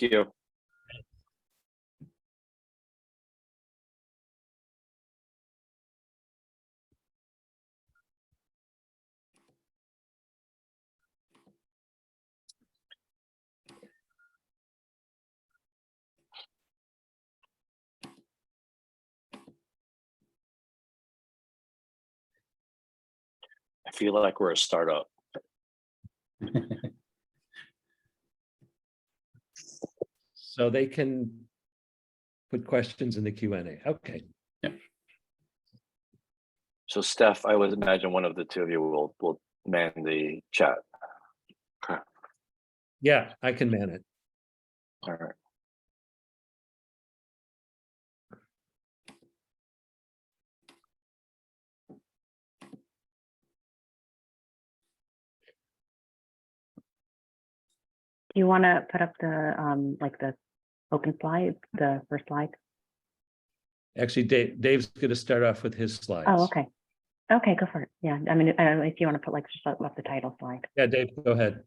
Thank you. I feel like we're a startup. So they can put questions in the Q&A. Okay. So Steph, I would imagine one of the two of you will man the chat. Okay. Yeah, I can man it. All right. Do you want to put up the like the open slide, the first slide? Actually, Dave's going to start off with his slides. Oh, okay. Okay, go for it. Yeah, I mean, if you want to put like just up the title slide. Yeah, Dave, go ahead.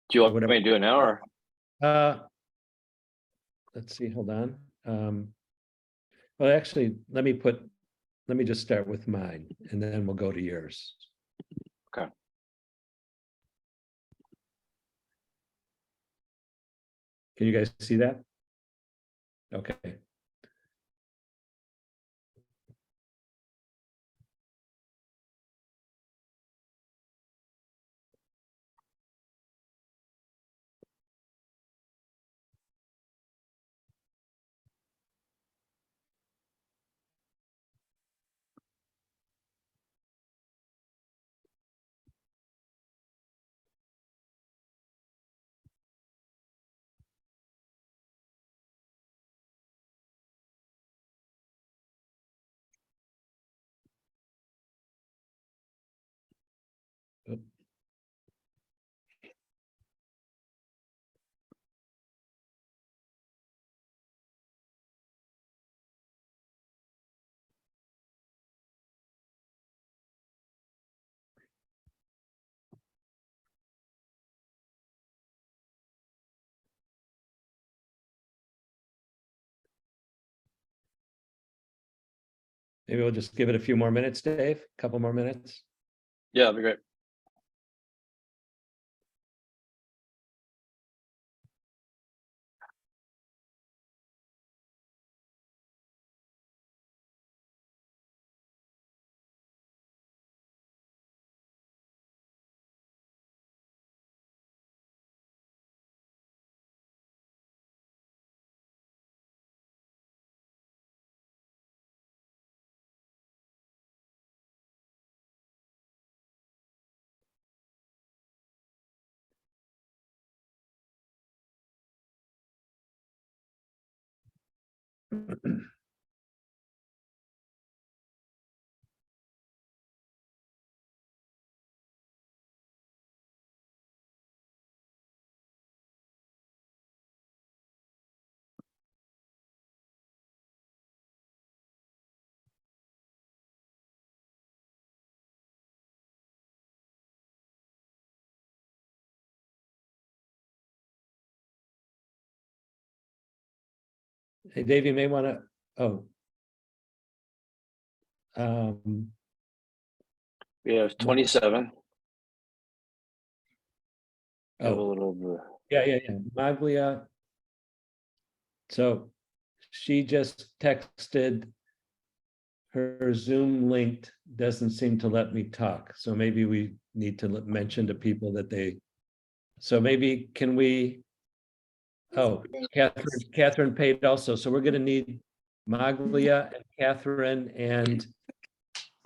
Do you want Whatever. me to do it now or? Let's see, hold on. Well, actually, let me just start with mine and then we'll go to yours. Okay. Can you guys see that? Okay. Oop. Maybe we'll just give it a few more minutes, Dave, a couple more minutes. Yeah, that'd be great. Hey, Dave, you may want to, We have 27. Have a oh, little bit. yeah. Maglia. So she just texted her Zoom link doesn't seem to let me talk. So maybe we need to mention to people that so maybe can we, Catherine paid also. So we're going to need Maglia and Catherine and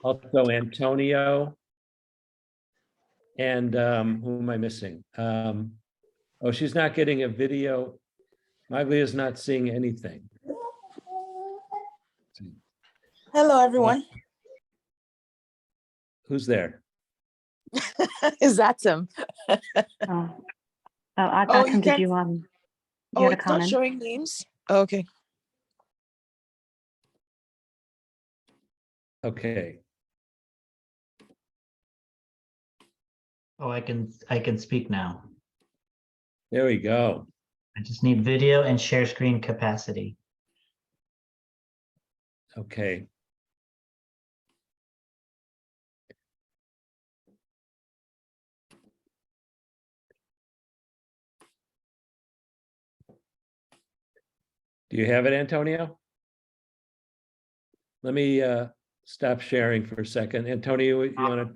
also Antonio. And who am I missing? Oh, she's not getting a video. Maglia is not seeing anything. Hello, everyone. Who's there? Is that him? Atom, did you you Oh, had a it's not comment? showing names. Oh, okay. Okay. Oh, I can speak now. There we go. I just need video and share screen capacity. Okay. Do you have it, Antonio? Let me stop sharing for a second. Antonio, you want to?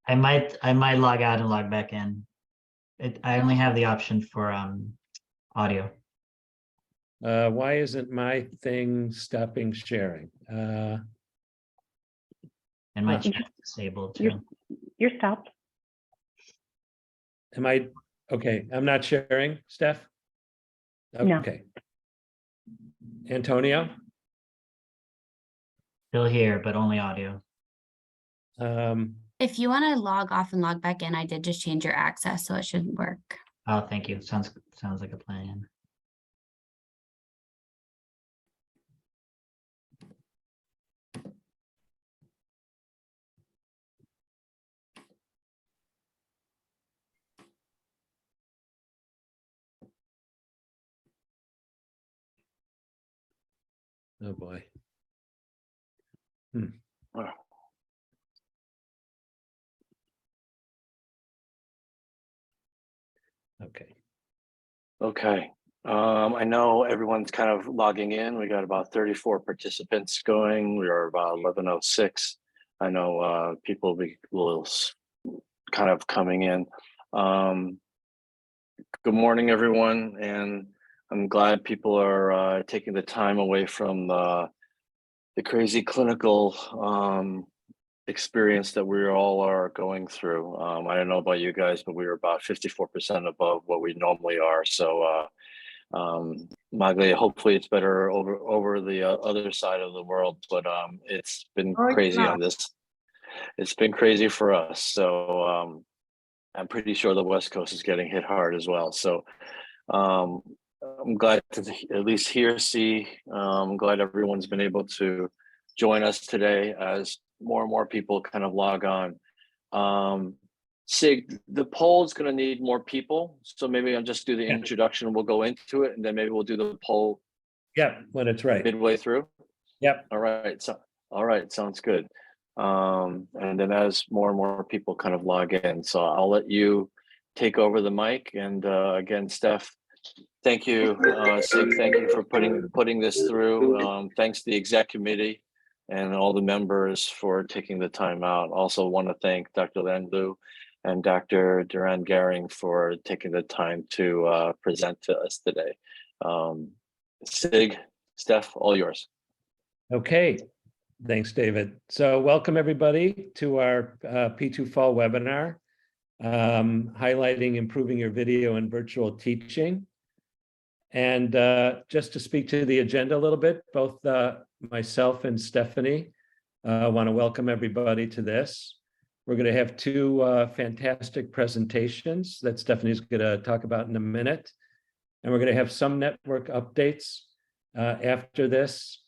I might log out and log back in. I only have the option for audio. Why isn't my thing stopping sharing? And my Well, chat disabled You're, too. you're stopped. Am I, okay, I'm not sharing, Steph? No. Okay. Antonio? Still here, but only audio. If you want to log off and log back in, I did just change your access, so it should work. Oh, thank you. Sounds like a plan. Oh, boy. Wow. Okay. Okay. I know everyone's kind of logging in. We got about 34 participants going. We are about 11:06. I know people will kind of coming in. Good morning, everyone, and I'm glad people are taking the time away from the crazy clinical experience that we all are going through. I don't know about you guys, but we were about 54% above what we normally are. So Maglia, hopefully it's better over the other side of the world, but it's been crazy on this. It's been crazy for us. So I'm pretty sure the West Coast is getting hit hard as well. So I'm glad to at least see. I'm glad everyone's been able to join us today as more and more people kind of log on. Sig, the poll's going to need more people, so maybe I'll just do the introduction and we'll go into it, and then maybe we'll do the poll. Yeah, when it's right. Midway through. Yep. All right, sounds good. And then as more and more people kind of log in, so I'll let you take over the mic. And again, Steph, thank you, Sig, thank you for putting this through. Thanks to the exec committee and all the members for taking the time out. Also want to thank Dr. Landlu and Dr. Duran Garing for taking the time to present to us today. Sig, Steph, all yours. Okay. Thanks, David. So welcome everybody to our P2 Fall webinar, highlighting improving your video and virtual teaching. And just to speak to the agenda a little bit, both myself and Stephanie want to welcome everybody to this. We're going to have two fantastic presentations that Stephanie's going to talk about in a minute. And we're going to have some network updates after this,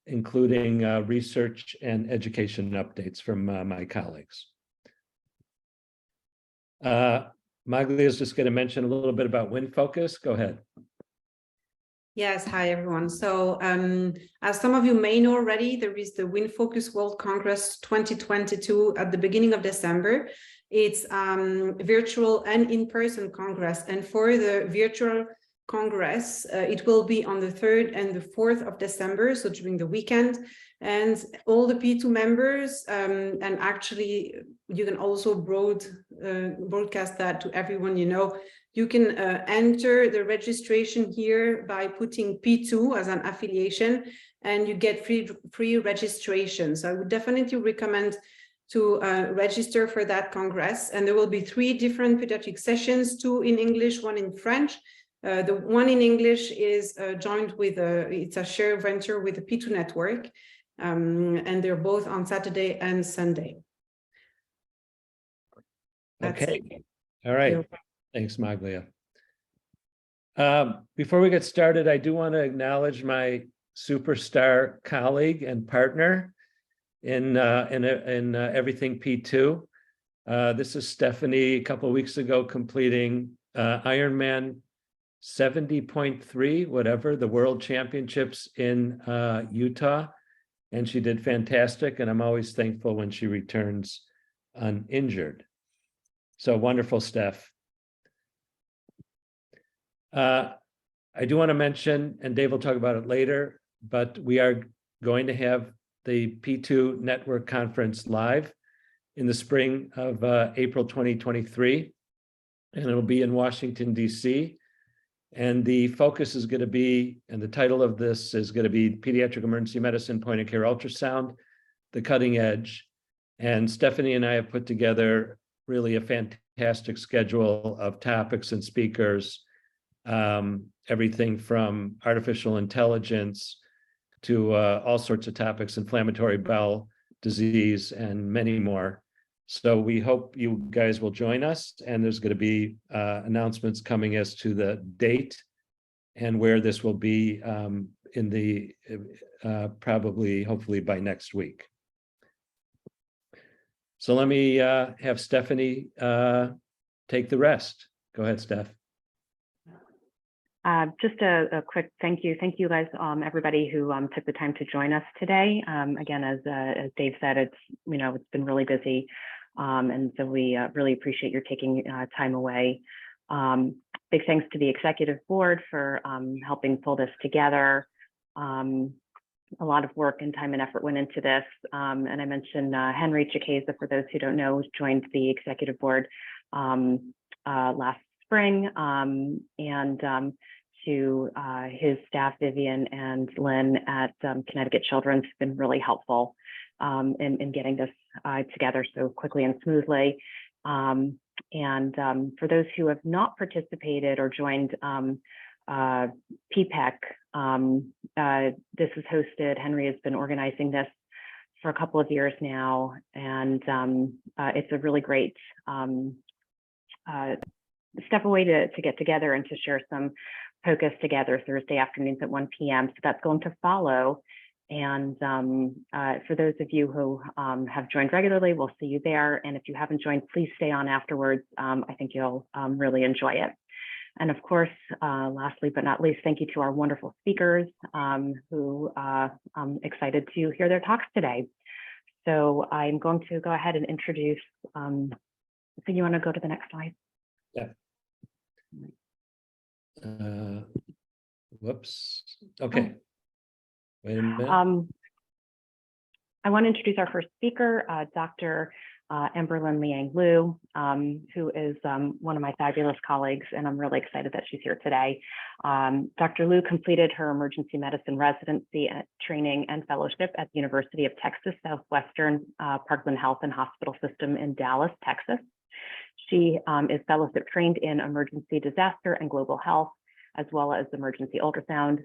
including research and education updates from my colleagues. Maglia is just going to mention a little bit about WinFocus. Go ahead. Yes, hi everyone. So as some of you may know already, there is the WinFocus World Congress 2022 at the beginning of December. It's virtual and in-person Congress. And for the virtual Congress, it will be on the 3rd and the 4th of December, so during the weekend. And all the P2 members, and actually you can also broadcast that to everyone you know. You can enter the registration here by putting P2 as an affiliation, and you get free registration. So I would definitely recommend to register for that Congress. And there will be 3 different pediatric sessions, 2 in English, 1 in French. The one in English is joined with it's a shared venture with the P2Network, and they're both on Saturday and Sunday. Okay, all right. Thanks, Maglia. Before we get started, I do want to acknowledge my superstar colleague and partner in everything P2. This is Stephanie, a couple of weeks ago completing Ironman 70.3, whatever, the World Championships in Utah. And she did fantastic. And I'm always thankful when she returns uninjured. So wonderful, Steph. I do want to mention, and Dave will talk about it later, but we are going to have the P2 Network conference live in the spring of April 2023, and it'll be in Washington, D.C. And the focus is going to be, and the title of this is going to be Pediatric Emergency Medicine Point of Care Ultrasound, the Cutting Edge. And Stephanie and I have put together really a fantastic schedule of topics and speakers, everything from artificial intelligence to all sorts of topics, inflammatory bowel disease, and many more. So we hope you guys will join us, and there's going to be announcements coming as to the date and where this will be in the probably, hopefully by next week. So let me have Stephanie take the rest. Go ahead, Steph. Just a quick thank you. Thank you guys, everybody who took the time to join us today. Again, as Dave said, it's been really busy. And so we really appreciate your taking time away. Big thanks to the executive board for helping pull this together. A lot of work and time and effort went into this. And I mentioned Henry Chiqueza, for those who don't know, joined the executive board last spring, and to his staff, Vivian and Lynn at Connecticut Children's, been really helpful in getting this together so quickly and smoothly. And for those who have not participated or joined PPEC, this is hosted. Henry has been organizing this for a couple of years now, and it's a really great step away to get together and to share some focus together Thursday afternoons at 1 p.m. So that's going to follow. And for those of you who have joined regularly, we'll see you there. And if you haven't joined, please stay on afterwards. I think you'll really enjoy it. And of course, lastly but not least, thank you to our wonderful speakers who I'm excited to hear their talks today. So I'm going to go ahead and introduce, so you want to go to the next slide? Yeah. Whoops. Okay. Wait a minute. I want to introduce our first speaker, Dr. Emberlyn Liang Liu, who is one of my fabulous colleagues, and I'm really excited that she's here today. Dr. Liu completed her emergency medicine residency, training, and fellowship at the University of Texas Southwestern Parkland Health and Hospital System in Dallas, Texas. She is fellowship trained in emergency disaster and global health, as well as emergency ultrasound.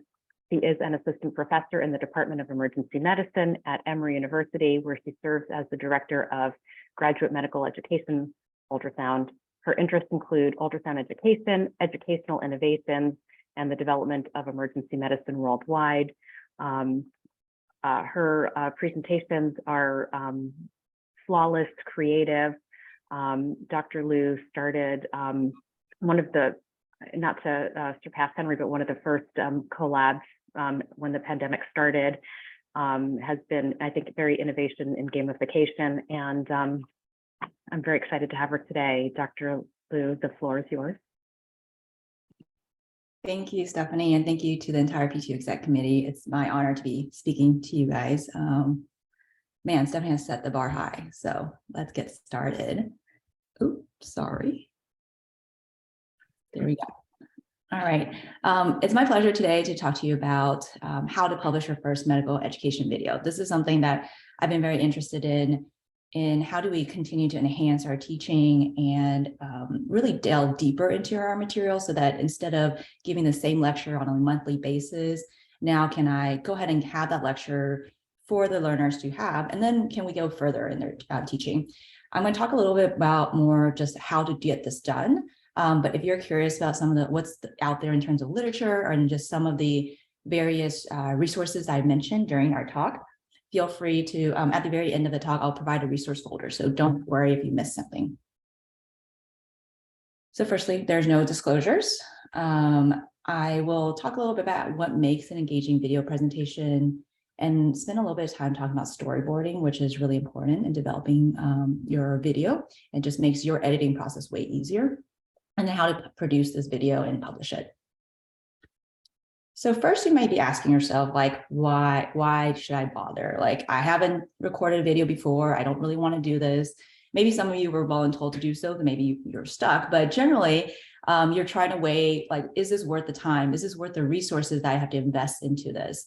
She is an assistant professor in the Department of Emergency Medicine at Emory University, where she serves as the director of graduate medical education ultrasound. Her interests include ultrasound education, educational innovations, and the development of emergency medicine worldwide. Her presentations are flawless, creative. Dr. Liu started one of the, not to surpass Henry, but one of the first collabs when the pandemic started, has been, I think, very innovation in gamification. And I'm very excited to have her today. Dr. Liu, the floor is yours. Thank you, Stephanie, and thank you to the entire P2 Exec Committee. It's my honor to be speaking to you guys. Man, Stephanie has set the bar high, so let's get started. Oops, sorry. There we go. All right. It's my pleasure today to talk to you about how to publish your first medical education video. This is something that I've been very interested in how do we continue to enhance our teaching and really delve deeper into our material so that instead of giving the same lecture on a monthly basis, now can I go ahead and have that lecture for the learners to have, and then can we go further in their teaching? I'm going to talk a little bit about more just how to get this done. But if you're curious about some of the what's out there in terms of literature and just some of the various resources I mentioned during our talk, feel free to, at the very end of the talk, I'll provide a resource folder. So don't worry if you missed something. So firstly, there's no disclosures. I will talk a little bit about what makes an engaging video presentation and spend a little bit of time talking about storyboarding, which is really important in developing your video. It just makes your editing process way easier. And then how to produce this video and publish it. So first you might be asking yourself, like, why should I bother? Like, I haven't recorded a video before. I don't really want to do this. Maybe some of you were voluntold to do so, but maybe you're stuck. But generally, you're trying to weigh, like, is this worth the time? Is this worth the resources that I have to invest into this?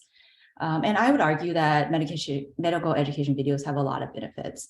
And I would argue that medical education videos have a lot of benefits.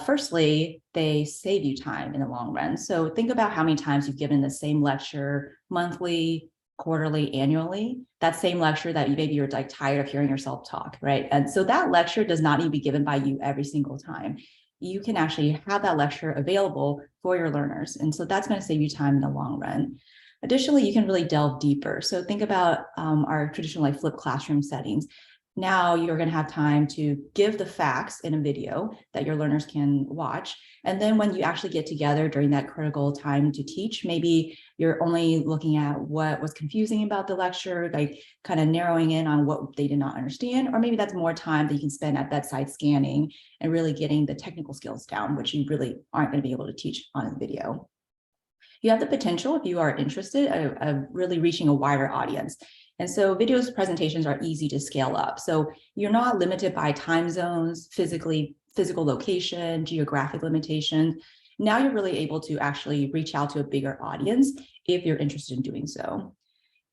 Firstly, they save you time in the long run. So think about how many times you've given the same lecture monthly, quarterly, annually, that same lecture that maybe you're like tired of hearing yourself talk, right? And so that lecture does not need to be given by you every single time. You can actually have that lecture available for your learners. And so that's going to save you time in the long run. Additionally, you can really delve deeper. So think about our traditional like flipped classroom settings. Now you're going to have time to give the facts in a video that your learners can watch. And then when you actually get together during that critical time to teach, maybe you're only looking at what was confusing about the lecture, like kind of narrowing in on what they did not understand, or maybe that's more time that you can spend at bedside scanning and really getting the technical skills down, which you really aren't going to be able to teach on a video. You have the potential, if you are interested, of really reaching a wider audience. And so videos presentations are easy to scale up. So you're not limited by time zones, physical location, geographic limitations. Now you're really able to actually reach out to a bigger audience if you're interested in doing so.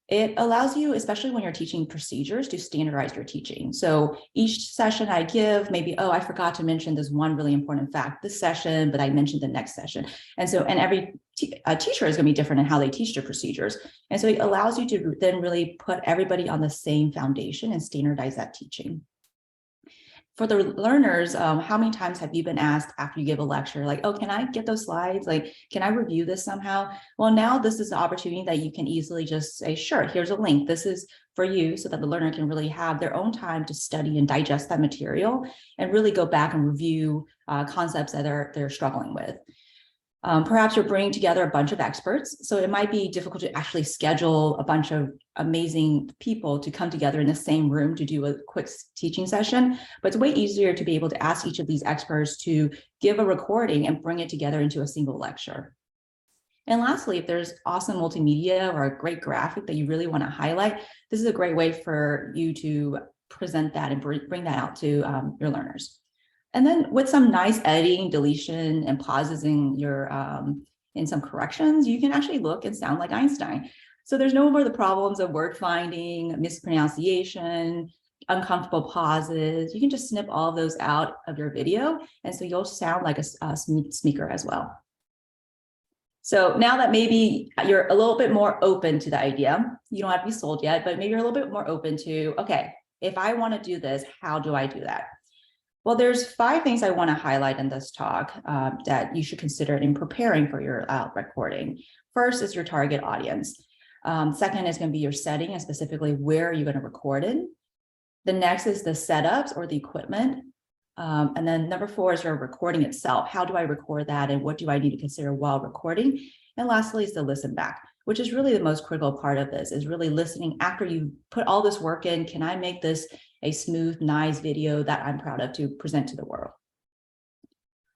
It allows you, especially when you're teaching procedures, to standardize your teaching. So each session I give, maybe, oh, I forgot to mention this one really important fact this session, but I mentioned the next session. And so, and every teacher is going to be different in how they teach their procedures. And so it allows you to then really put everybody on the same foundation and standardize that teaching. For the learners, how many times have you been asked after you give a lecture, like, oh, can I get those slides? Like, can I review this somehow? Well, now this is the opportunity that you can easily just say, sure, here's a link. This is for you, so that the learner can really have their own time to study and digest that material and really go back and review concepts that they're struggling with. Perhaps you're bringing together a bunch of experts, so it might be difficult to actually schedule a bunch of amazing people to come together in the same room to do a quick teaching session, but it's way easier to be able to ask each of these experts to give a recording and bring it together into a single lecture. And lastly, if there's awesome multimedia or a great graphic that you really want to highlight, this is a great way for you to present that and bring that out to your learners. And then with some nice editing, deletion, and pauses in your in some corrections, you can actually look and sound like Einstein. So there's no more the problems of word finding, mispronunciation, uncomfortable pauses. You can just snip all of those out of your video, and so you'll sound like a smooth speaker as well. So now that maybe you're a little bit more open to the idea, you don't have to be sold yet, but maybe you're a little bit more open to, okay, if I want to do this, how do I do that? Well, there's 5 things I want to highlight in this talk that you should consider in preparing for your recording. First is your target audience. Second is going to be your setting, and specifically where you're going to record it. The next is the setups or the equipment. And then number 4 is your recording itself. How do I record that, and what do I need to consider while recording? And lastly is the listen back, which is really the most critical part of this, is really listening after you put all this work in. Can I make this a smooth, nice video that I'm proud of to present to the world?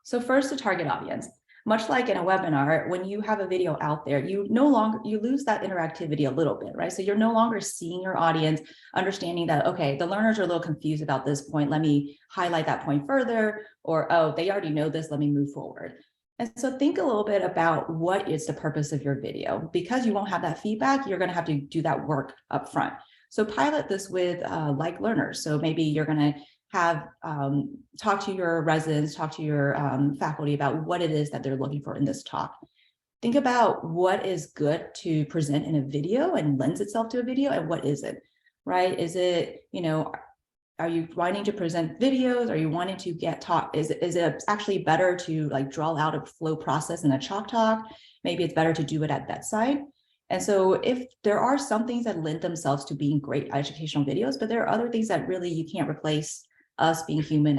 So first, the target audience. Much like in a webinar, when you have a video out there, you lose that interactivity a little bit, right? So you're no longer seeing your audience, understanding that, okay, the learners are a little confused about this point. Let me highlight that point further, or, oh, they already know this, let me move forward. And so think a little bit about what is the purpose of your video. Because you won't have that feedback, you're going to have to do that work up front. So pilot this with like learners. So maybe you're going to have talk to your residents, talk to your faculty about what it is that they're looking for in this talk. Think about what is good to present in a video and lends itself to a video, and what isn't, right? Is it, are you wanting to present videos? Are you wanting to get talk? Is it actually better to like draw out a flow process in a chalk talk? Maybe it's better to do it at bedside. And so if there are some things that lend themselves to being great educational videos, but there are other things that really you can't replace us being human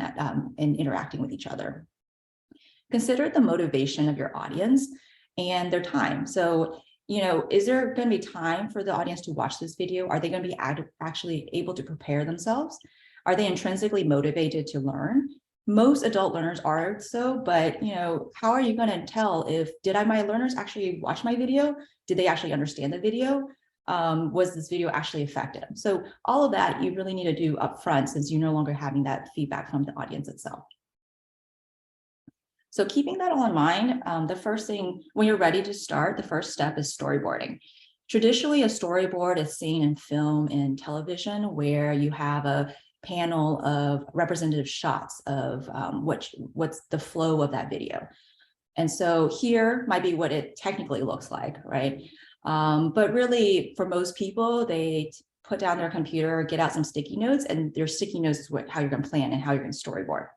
and interacting with each other. Consider the motivation of your audience and their time. So is there going to be time for the audience to watch this video? Are they going to be actually able to prepare themselves? Are they intrinsically motivated to learn? Most adult learners are so, but how are you going to tell if my learners actually watch my video? Did they actually understand the video? Was this video actually effective? So all of that you really need to do upfront, since you're no longer having that feedback from the audience itself. So keeping that all in mind, the first thing when you're ready to start, the first step is storyboarding. Traditionally, a storyboard is seen in film and television, where you have a panel of representative shots of what's the flow of that video. And so here might be what it technically looks like, right? But really, for most people, they put down their computer, get out some sticky notes, and their sticky notes is how you're going to plan and how you're going to storyboard.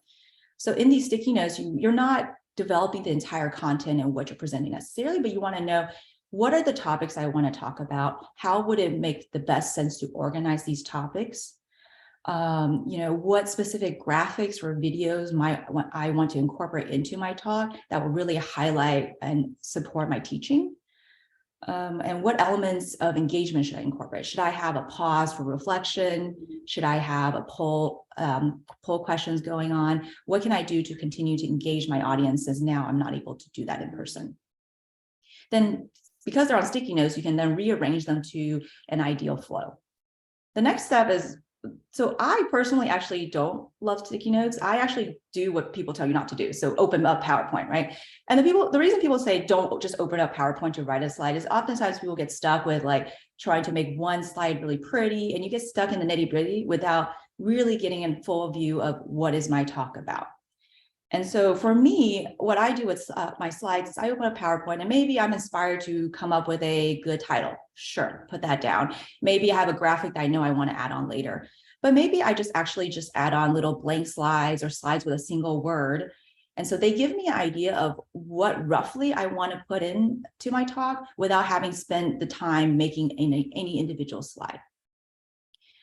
So in these sticky notes, you're not developing the entire content and what you're presenting necessarily, but you want to know, what are the topics I want to talk about? How would it make the best sense to organize these topics? What specific graphics or videos I want to incorporate into my talk that will really highlight and support my teaching? And what elements of engagement should I incorporate? Should I have a pause for reflection? Should I have a poll questions going on? What can I do to continue to engage my audience, as now I'm not able to do that in person? Then, because they're on sticky notes, you can then rearrange them to an ideal flow. The next step is, so I personally actually don't love sticky notes. I actually do what people tell you not to do. So open up PowerPoint, right? And the reason people say don't just open up PowerPoint to write a slide is oftentimes people get stuck with like trying to make one slide really pretty, and you get stuck in the nitty-gritty without really getting in full view of what is my talk about. And so for me, what I do with my slides is I open up PowerPoint, and maybe I'm inspired to come up with a good title. Sure, put that down. Maybe I have a graphic that I know I want to add on later. But maybe I just add on little blank slides or slides with a single word. And so they give me an idea of what roughly I want to put into my talk without having spent the time making any individual slide.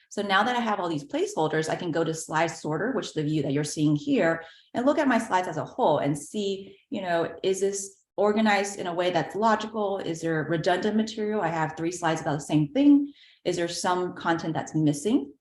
So now that I have all these placeholders, I can go to slide sorter, which is the view that you're seeing here, and look at my slides as a whole and see, is this organized in a way that's logical? Is there redundant material? I have 3 slides about the same thing. Is there some content that's missing?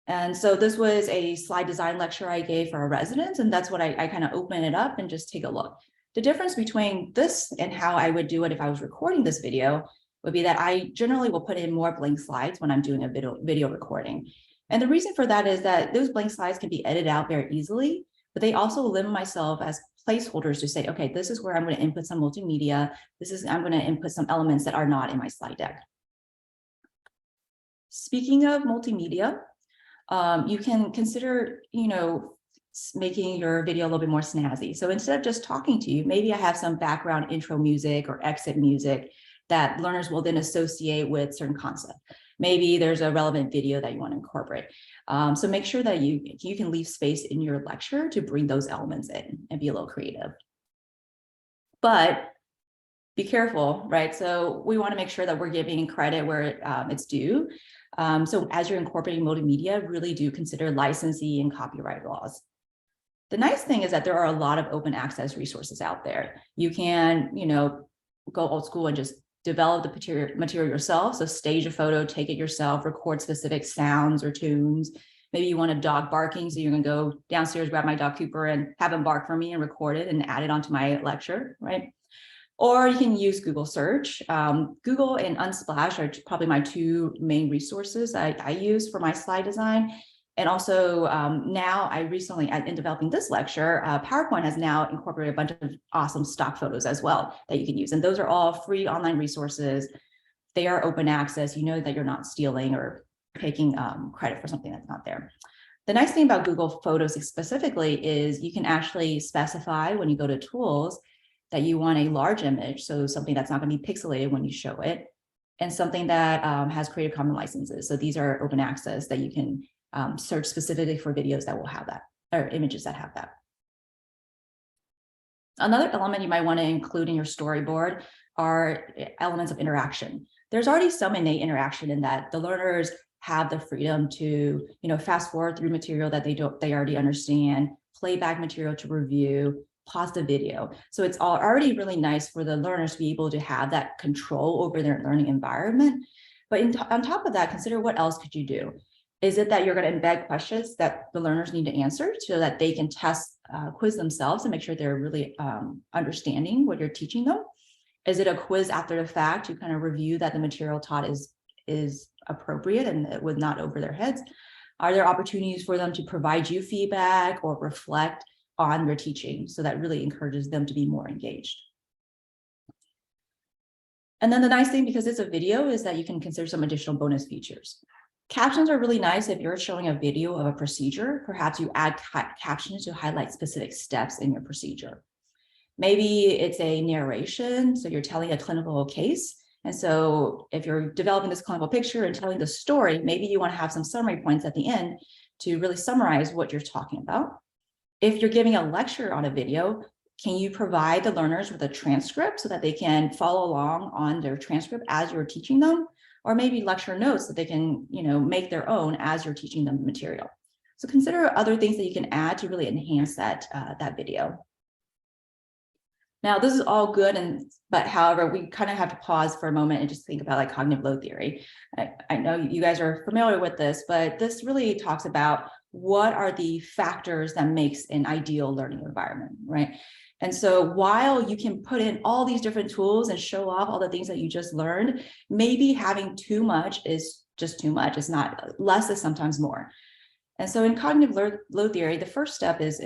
And so this was a slide design lecture I gave for our residents, and that's what I kind of open it up and just take a look. The difference between this and how I would do it if I was recording this video would be that I generally will put in more blank slides when I'm doing a video recording. And the reason for that is that those blank slides can be edited out very easily, but they also limit myself as placeholders to say, okay, this is where I'm going to input some multimedia. I'm going to input some elements that are not in my slide deck. Speaking of multimedia, you can consider, making your video a little bit more snazzy. So instead of just talking to you, maybe I have some background intro music or exit music that learners will then associate with certain concept. Maybe there's a relevant video that you want to incorporate. So make sure that you can leave space in your lecture to bring those elements in and be a little creative. But be careful, right? So we want to make sure that we're giving credit where it's due. So as you're incorporating multimedia, really do consider licensing and copyright laws. The nice thing is that there are a lot of open access resources out there. You can, go old school and just develop the material yourself. So stage a photo, take it yourself, record specific sounds or tunes. Maybe you want a dog barking, so you're gonna go downstairs, grab my dog Cooper and have him bark for me and record it and add it onto my lecture, right? Or you can use Google search. Google and Unsplash are probably my 2 main resources I use for my slide design. And also now I recently, in developing this lecture, PowerPoint has now incorporated a bunch of awesome stock photos as well that you can use. And those are all free online resources. They are open access. You know that you're not stealing or taking credit for something that's not there. The nice thing about Google Photos specifically is you can actually specify when you go to tools that you want a large image, so something that's not going to be pixelated when you show it, and something that has Creative Commons licenses. So these are open access that you can search specifically for videos that will have that, or images that have that. Another element you might want to include in your storyboard are elements of interaction. There's already some innate interaction in that the learners have the freedom to, fast forward through material that they already understand, play back material to review, pause the video. So it's already really nice for the learners to be able to have that control over their learning environment. But on top of that, consider what else could you do? Is it that you're going to embed questions that the learners need to answer so that they can quiz themselves and make sure they're really understanding what you're teaching them? Is it a quiz after the fact to kind of review that the material taught is appropriate and it was not over their heads? Are there opportunities for them to provide you feedback or reflect on your teaching? So that really encourages them to be more engaged. And then the nice thing, because it's a video, is that you can consider some additional bonus features. Captions are really nice if you're showing a video of a procedure. Perhaps you add captions to highlight specific steps in your procedure. Maybe it's a narration, so you're telling a clinical case. And so if you're developing this clinical picture and telling the story, maybe you want to have some summary points at the end to really summarize what you're talking about. If you're giving a lecture on a video, can you provide the learners with a transcript so that they can follow along on their transcript as you're teaching them? Or maybe lecture notes that they can, make their own as you're teaching them the material. So consider other things that you can add to really enhance that video. Now, this is all good, but however, we kind of have to pause for a moment and just think about like cognitive load theory. I know you guys are familiar with this, but this really talks about what are the factors that makes an ideal learning environment, right? And so while you can put in all these different tools and show off all the things that you just learned, maybe having too much is just too much. It's not, less is sometimes more. And so in cognitive load theory, the first step is,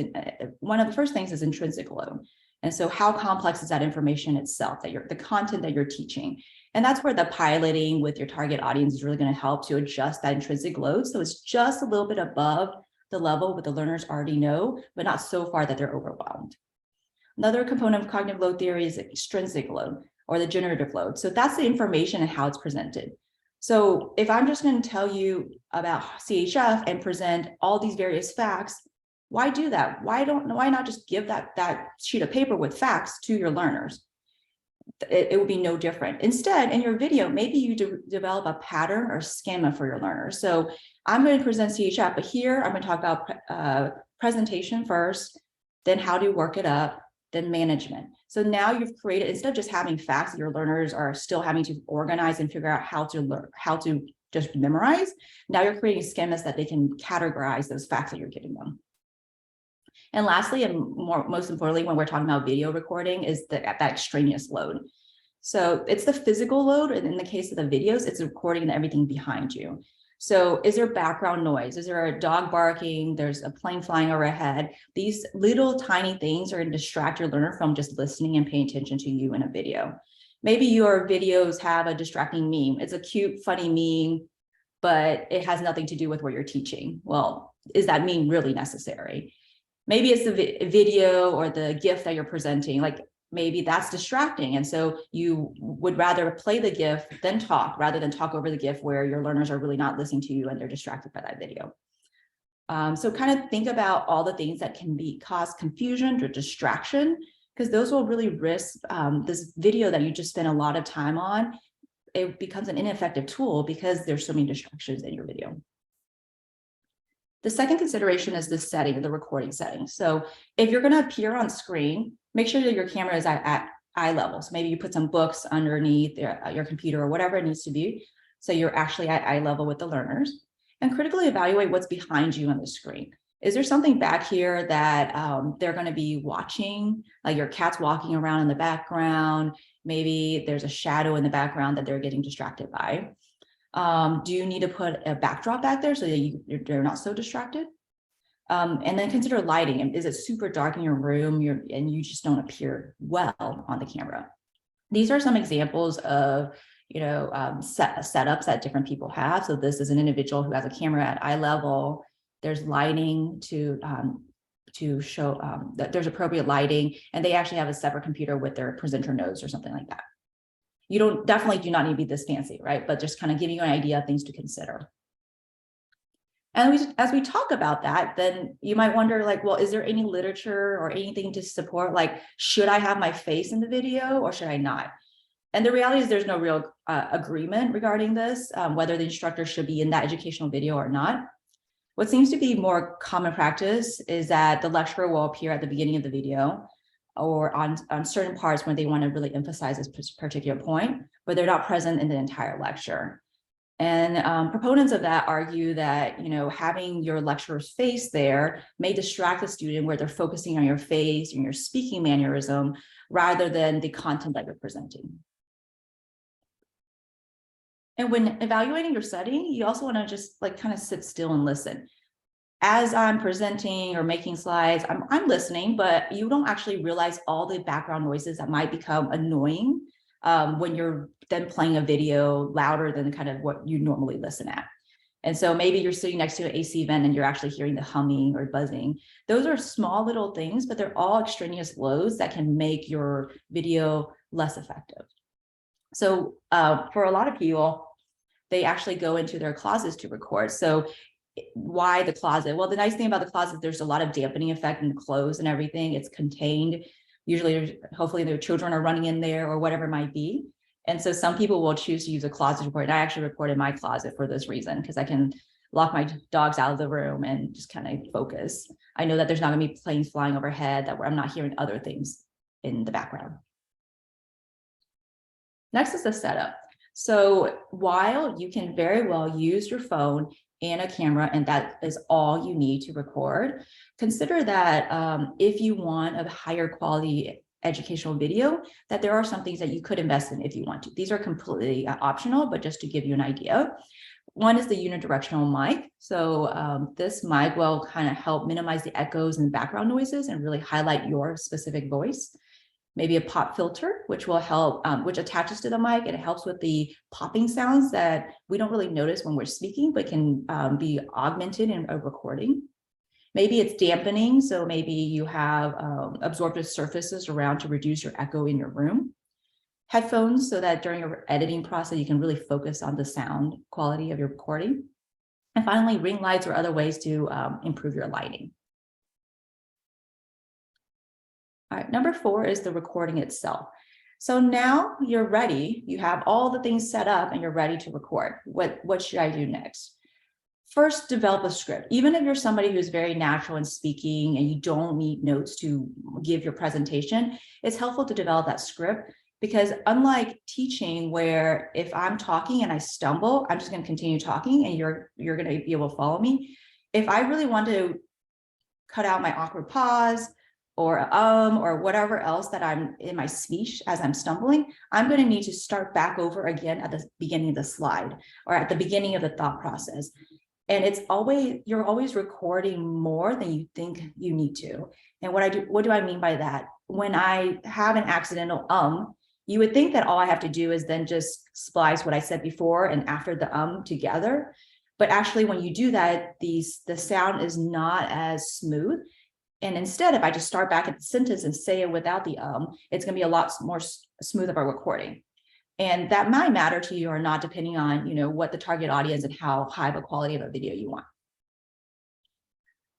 one of the first things is intrinsic load. And so how complex is that information itself, the content that you're teaching? And that's where the piloting with your target audience is really going to help to adjust that intrinsic load. So it's just a little bit above the level what the learners already know, but not so far that they're overwhelmed. Another component of cognitive load theory is extrinsic load, or the generative load. So that's the information and how it's presented. So if I'm just going to tell you about CHF and present all these various facts, why do that? Why not just give that sheet of paper with facts to your learners? It would be no different. Instead, in your video, maybe you develop a pattern or schema for your learners. So I'm going to present CHF, but here I'm going to talk about presentation first, then how to work it up, then management. So now you've created, instead of just having facts, your learners are still having to organize and figure out how to learn, how to just memorize. Now you're creating schemas that they can categorize those facts that you're giving them. And lastly, and most importantly, when we're talking about video recording, is that extraneous load. So it's the physical load, and in the case of the videos, it's recording everything behind you. So is there background noise? Is there a dog barking? There's a plane flying overhead. These little tiny things are going to distract your learner from just listening and paying attention to you in a video. Maybe your videos have a distracting meme. It's a cute, funny meme, but it has nothing to do with what you're teaching. Well, is that meme really necessary? Maybe it's the video or the GIF that you're presenting, like maybe that's distracting. And so you would rather play the GIF than talk, rather than talk over the GIF where your learners are really not listening to you and they're distracted by that video. So kind of think about all the things that can cause confusion or distraction, because those will really risk this video that you just spent a lot of time on. It becomes an ineffective tool because there's so many distractions in your video. The second consideration is the setting, the recording setting. So if you're going to appear on screen, make sure that your camera is at eye level. So maybe you put some books underneath your computer or whatever it needs to be, so you're actually at eye level with the learners. And critically evaluate what's behind you on the screen. Is there something back here that they're going to be watching, like your cat's walking around in the background? Maybe there's a shadow in the background that they're getting distracted by. Do you need to put a backdrop back there so that they're not so distracted? And then consider lighting. Is it super dark in your room and you just don't appear well on the camera? These are some examples of setups that different people have. So this is an individual who has a camera at eye level. There's lighting to show that there's appropriate lighting, and they actually have a separate computer with their presenter notes or something like that. You definitely do not need to be this fancy, right? But just kind of giving you an idea of things to consider. And as we talk about that, then you might wonder, like, well, is there any literature or anything to support, like, should I have my face in the video or should I not? And the reality is there's no real agreement regarding this, whether the instructor should be in that educational video or not. What seems to be more common practice is that the lecturer will appear at the beginning of the video. or on certain parts when they want to really emphasize this particular point, but they're not present in the entire lecture. And proponents of that argue that, having your lecturer's face there may distract the student where they're focusing on your face and your speaking mannerism rather than the content that you're presenting. And when evaluating your setting, you also want to just kind of sit still and listen. As I'm presenting or making slides, I'm listening, but you don't actually realize all the background noises that might become annoying when you're then playing a video louder than kind of what you normally listen at. And so maybe you're sitting next to an AC vent and you're actually hearing the humming or buzzing. Those are small little things, but they're all extraneous loads that can make your video less effective. So for a lot of people, they actually go into their closets to record. So why the closet? Well, the nice thing about the closet, there's a lot of dampening effect in the clothes and everything. It's contained. Usually, hopefully their children are running in there or whatever it might be. And so some people will choose to use a closet to record. I actually record in my closet for this reason, because I can lock my dogs out of the room and just kind of focus. I know that there's not going to be planes flying overhead, that I'm not hearing other things in the background. Next is the setup. So while you can very well use your phone and a camera, and that is all you need to record, consider that if you want a higher quality educational video, that there are some things that you could invest in if you want to. These are completely optional, but just to give you an idea. One is the unidirectional mic. So this mic will kind of help minimize the echoes and background noises and really highlight your specific voice. Maybe a pop filter, which will help, which attaches to the mic, and it helps with the popping sounds that we don't really notice when we're speaking, but can be augmented in a recording. Maybe it's dampening, so maybe you have absorptive surfaces around to reduce your echo in your room. Headphones, so that during your editing process, you can really focus on the sound quality of your recording. And finally, ring lights or other ways to improve your lighting. All right, number 4 is the recording itself. So now you're ready, you have all the things set up and you're ready to record. What should I do next? First, develop a script. Even if you're somebody who's very natural in speaking and you don't need notes to give your presentation, it's helpful to develop that script, because unlike teaching, where if I'm talking and I stumble, I'm just going to continue talking and you're going to be able to follow me. If I really want to cut out my awkward pause, or whatever else that I'm in my speech as I'm stumbling, I'm going to need to start back over again at the beginning of the slide or at the beginning of the thought process. And you're always recording more than you think you need to. And what do I mean by that? When I have an accidental you would think that all I have to do is then just splice what I said before and after the together. But actually, when you do that, the sound is not as smooth. And instead, if I just start back at the sentence and say it without the it's going to be a lot more smooth of a recording. And that might matter to you or not, depending on what the target audience and how high of a quality of a video you want.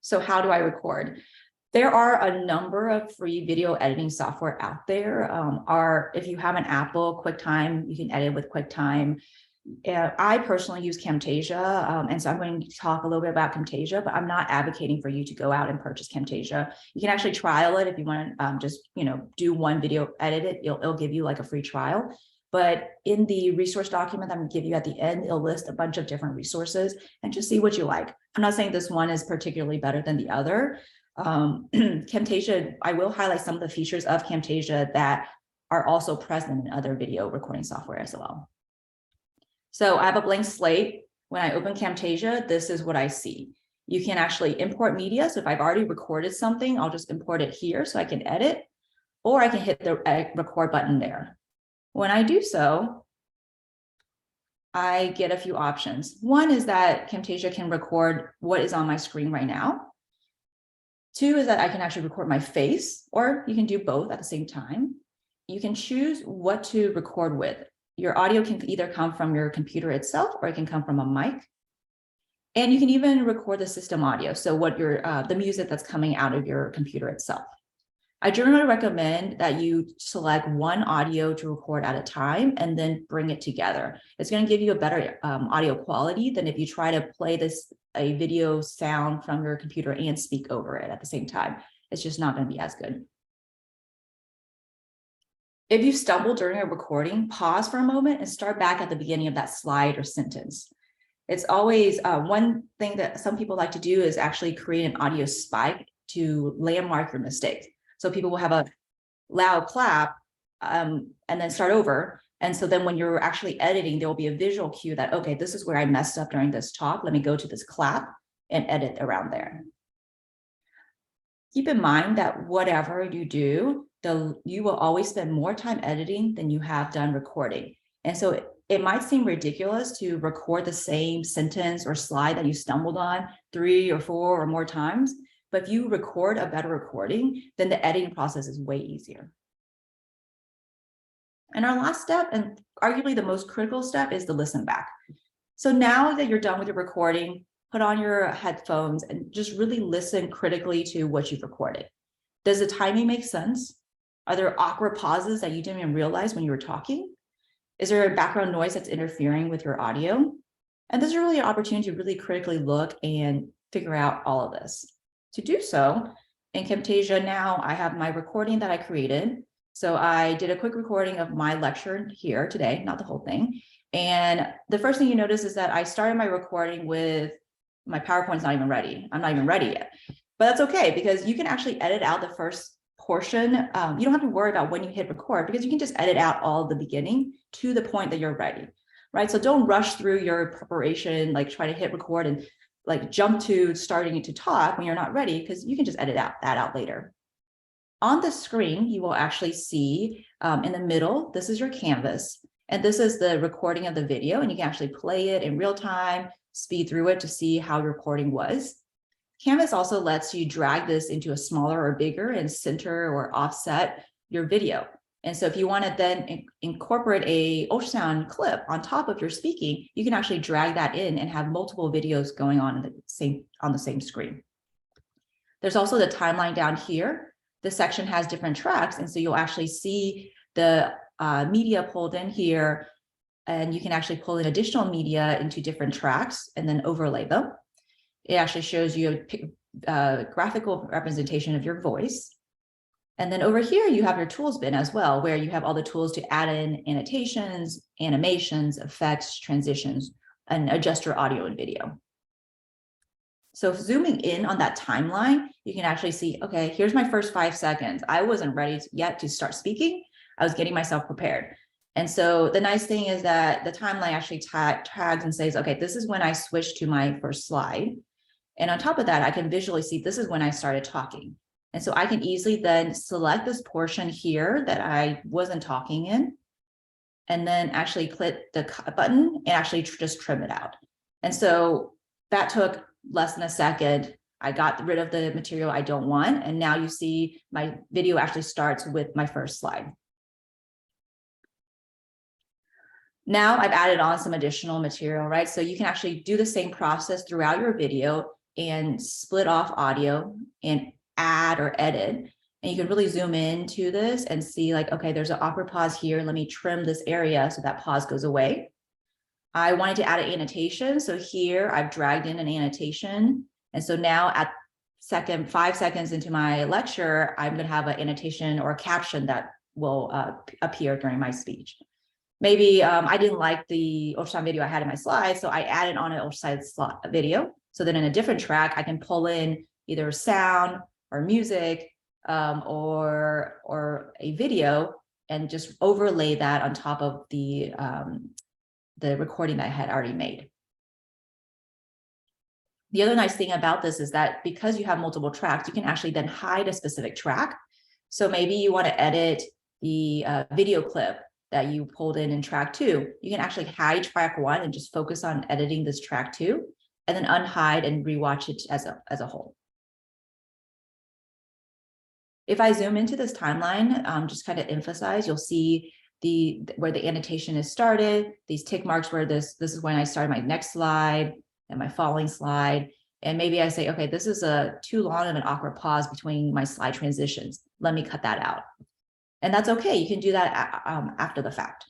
So how do I record? There are a number of free video editing software out there. If you have an Apple QuickTime, you can edit with QuickTime. I personally use Camtasia, and so I'm going to talk a little bit about Camtasia, but I'm not advocating for you to go out and purchase Camtasia. You can actually trial it if you want to just do one video, edit it. It'll give you like a free trial. But in the resource document that I'm going to give you at the end, it'll list a bunch of different resources and just see what you like. I'm not saying this one is particularly better than the other. Camtasia, I will highlight some of the features of Camtasia that are also present in other video recording software as well. So I have a blank slate. When I open Camtasia, this is what I see. You can actually import media. So if I've already recorded something, I'll just import it here so I can edit, or I can hit the record button there. When I do so, I get a few options. One is that Camtasia can record what is on my screen right now. 2 is that I can actually record my face, or you can do both at the same time. You can choose what to record with. Your audio can either come from your computer itself, or it can come from a mic. And you can even record the system audio. So what the music that's coming out of your computer itself. I generally recommend that you select one audio to record at a time and then bring it together. It's going to give you a better audio quality than if you try to play a video sound from your computer and speak over it at the same time. It's just not going to be as good. If you stumble during a recording, pause for a moment and start back at the beginning of that slide or sentence. It's always one thing that some people like to do is actually create an audio spike to landmark your mistake. So people will have a loud clap and then start over. And so then when you're actually editing, there will be a visual cue that, okay, this is where I messed up during this talk. Let me go to this clap and edit around there. Keep in mind that whatever you do, you will always spend more time editing than you have done recording. And so it might seem ridiculous to record the same sentence or slide that you stumbled on 3 or 4 or more times. But if you record a better recording, then the editing process is way easier. And our last step, and arguably the most critical step, is the listen back. So now that you're done with your recording, put on your headphones and just really listen critically to what you've recorded. Does the timing make sense? Are there awkward pauses that you didn't even realize when you were talking? Is there a background noise that's interfering with your audio? And this is really an opportunity to really critically look and figure out all of this. To do so, in Camtasia now, I have my recording that I created. So I did a quick recording of my lecture here today, not the whole thing. And the first thing you notice is that I started my recording with my PowerPoint's not even ready. I'm not even ready yet. But that's okay, because you can actually edit out the first portion. You don't have to worry about when you hit record, because you can just edit out all of the beginning to the point that you're ready, right? So don't rush through your preparation, like try to hit record and like jump to starting to talk when you're not ready, because you can just edit that out later. On the screen, you will actually see in the middle, this is your canvas, and this is the recording of the video, and you can actually play it in real time, speed through it to see how your recording was. Canvas also lets you drag this into a smaller or bigger and center or offset your video. And so if you want to then incorporate a ultrasound clip on top of your speaking, you can actually drag that in and have multiple videos going on the same screen. There's also the timeline down here. This section has different tracks, and so you'll actually see the media pulled in here, and you can actually pull in additional media into different tracks and then overlay them. It actually shows you a graphical representation of your voice. And then over here, you have your tools bin as well, where you have all the tools to add in annotations, animations, effects, transitions, and adjust your audio and video. So zooming in on that timeline, you can actually see, okay, here's my first 5 seconds. I wasn't ready yet to start speaking. I was getting myself prepared. And so the nice thing is that the timeline actually tags and says, okay, this is when I switched to my first slide. And on top of that, I can visually see this is when I started talking. And so I can easily then select this portion here that I wasn't talking in, and then actually click the button and actually just trim it out. And so that took less than a second. I got rid of the material I don't want. And now you see my video actually starts with my first slide. Now I've added on some additional material, right? So you can actually do the same process throughout your video and split off audio and add or edit. And you can really zoom into this and see like, okay, there's an awkward pause here. Let me trim this area so that pause goes away. I wanted to add an annotation. So here I've dragged in an annotation. And so now at 5 seconds into my lecture, I'm going to have an annotation or a caption that will appear during my speech. Maybe I didn't like the ultrasound video I had in my slides, so I added on an ultrasound video. So then in a different track, I can pull in either sound or music or a video and just overlay that on top of the recording that I had already made. The other nice thing about this is that because you have multiple tracks, you can actually then hide a specific track. So maybe you want to edit the video clip that you pulled in track 2. You can actually hide track 1 and just focus on editing this track 2, and then unhide and rewatch it as a whole. If I zoom into this timeline, just kind of emphasize, you'll see where the annotation is started, these tick marks where this is when I started my next slide and my following slide. And maybe I say, okay, this is too long of an awkward pause between my slide transitions. Let me cut that out. And that's okay. You can do that after the fact.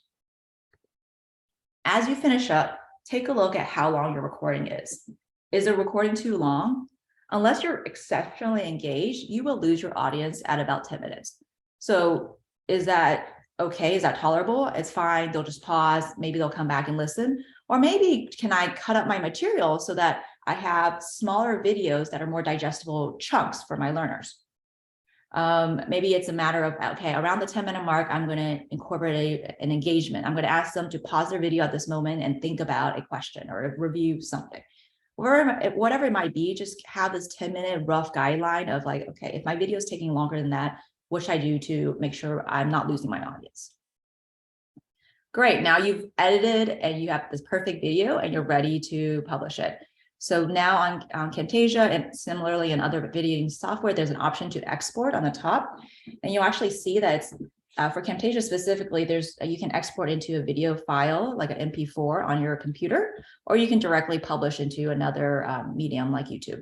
As you finish up, take a look at how long your recording is. Is the recording too long? Unless you're exceptionally engaged, you will lose your audience at about 10 minutes. So is that okay, is that tolerable? It's fine. They'll just pause. Maybe they'll come back and listen. Or maybe can I cut up my material so that I have smaller videos that are more digestible chunks for my learners? Maybe it's a matter of, okay, around the 10-minute mark, I'm going to incorporate an engagement. I'm going to ask them to pause their video at this moment and think about a question or review something. Whatever it might be, just have this 10-minute rough guideline of like, okay, if my video is taking longer than that, what should I do to make sure I'm not losing my audience? Great, now you've edited and you have this perfect video and you're ready to publish it. So now on Camtasia and similarly in other videoing software, there's an option to export on the top. And you'll actually see that it's for Camtasia specifically, you can export into a video file like an MP4 on your computer, or you can directly publish into another medium like YouTube.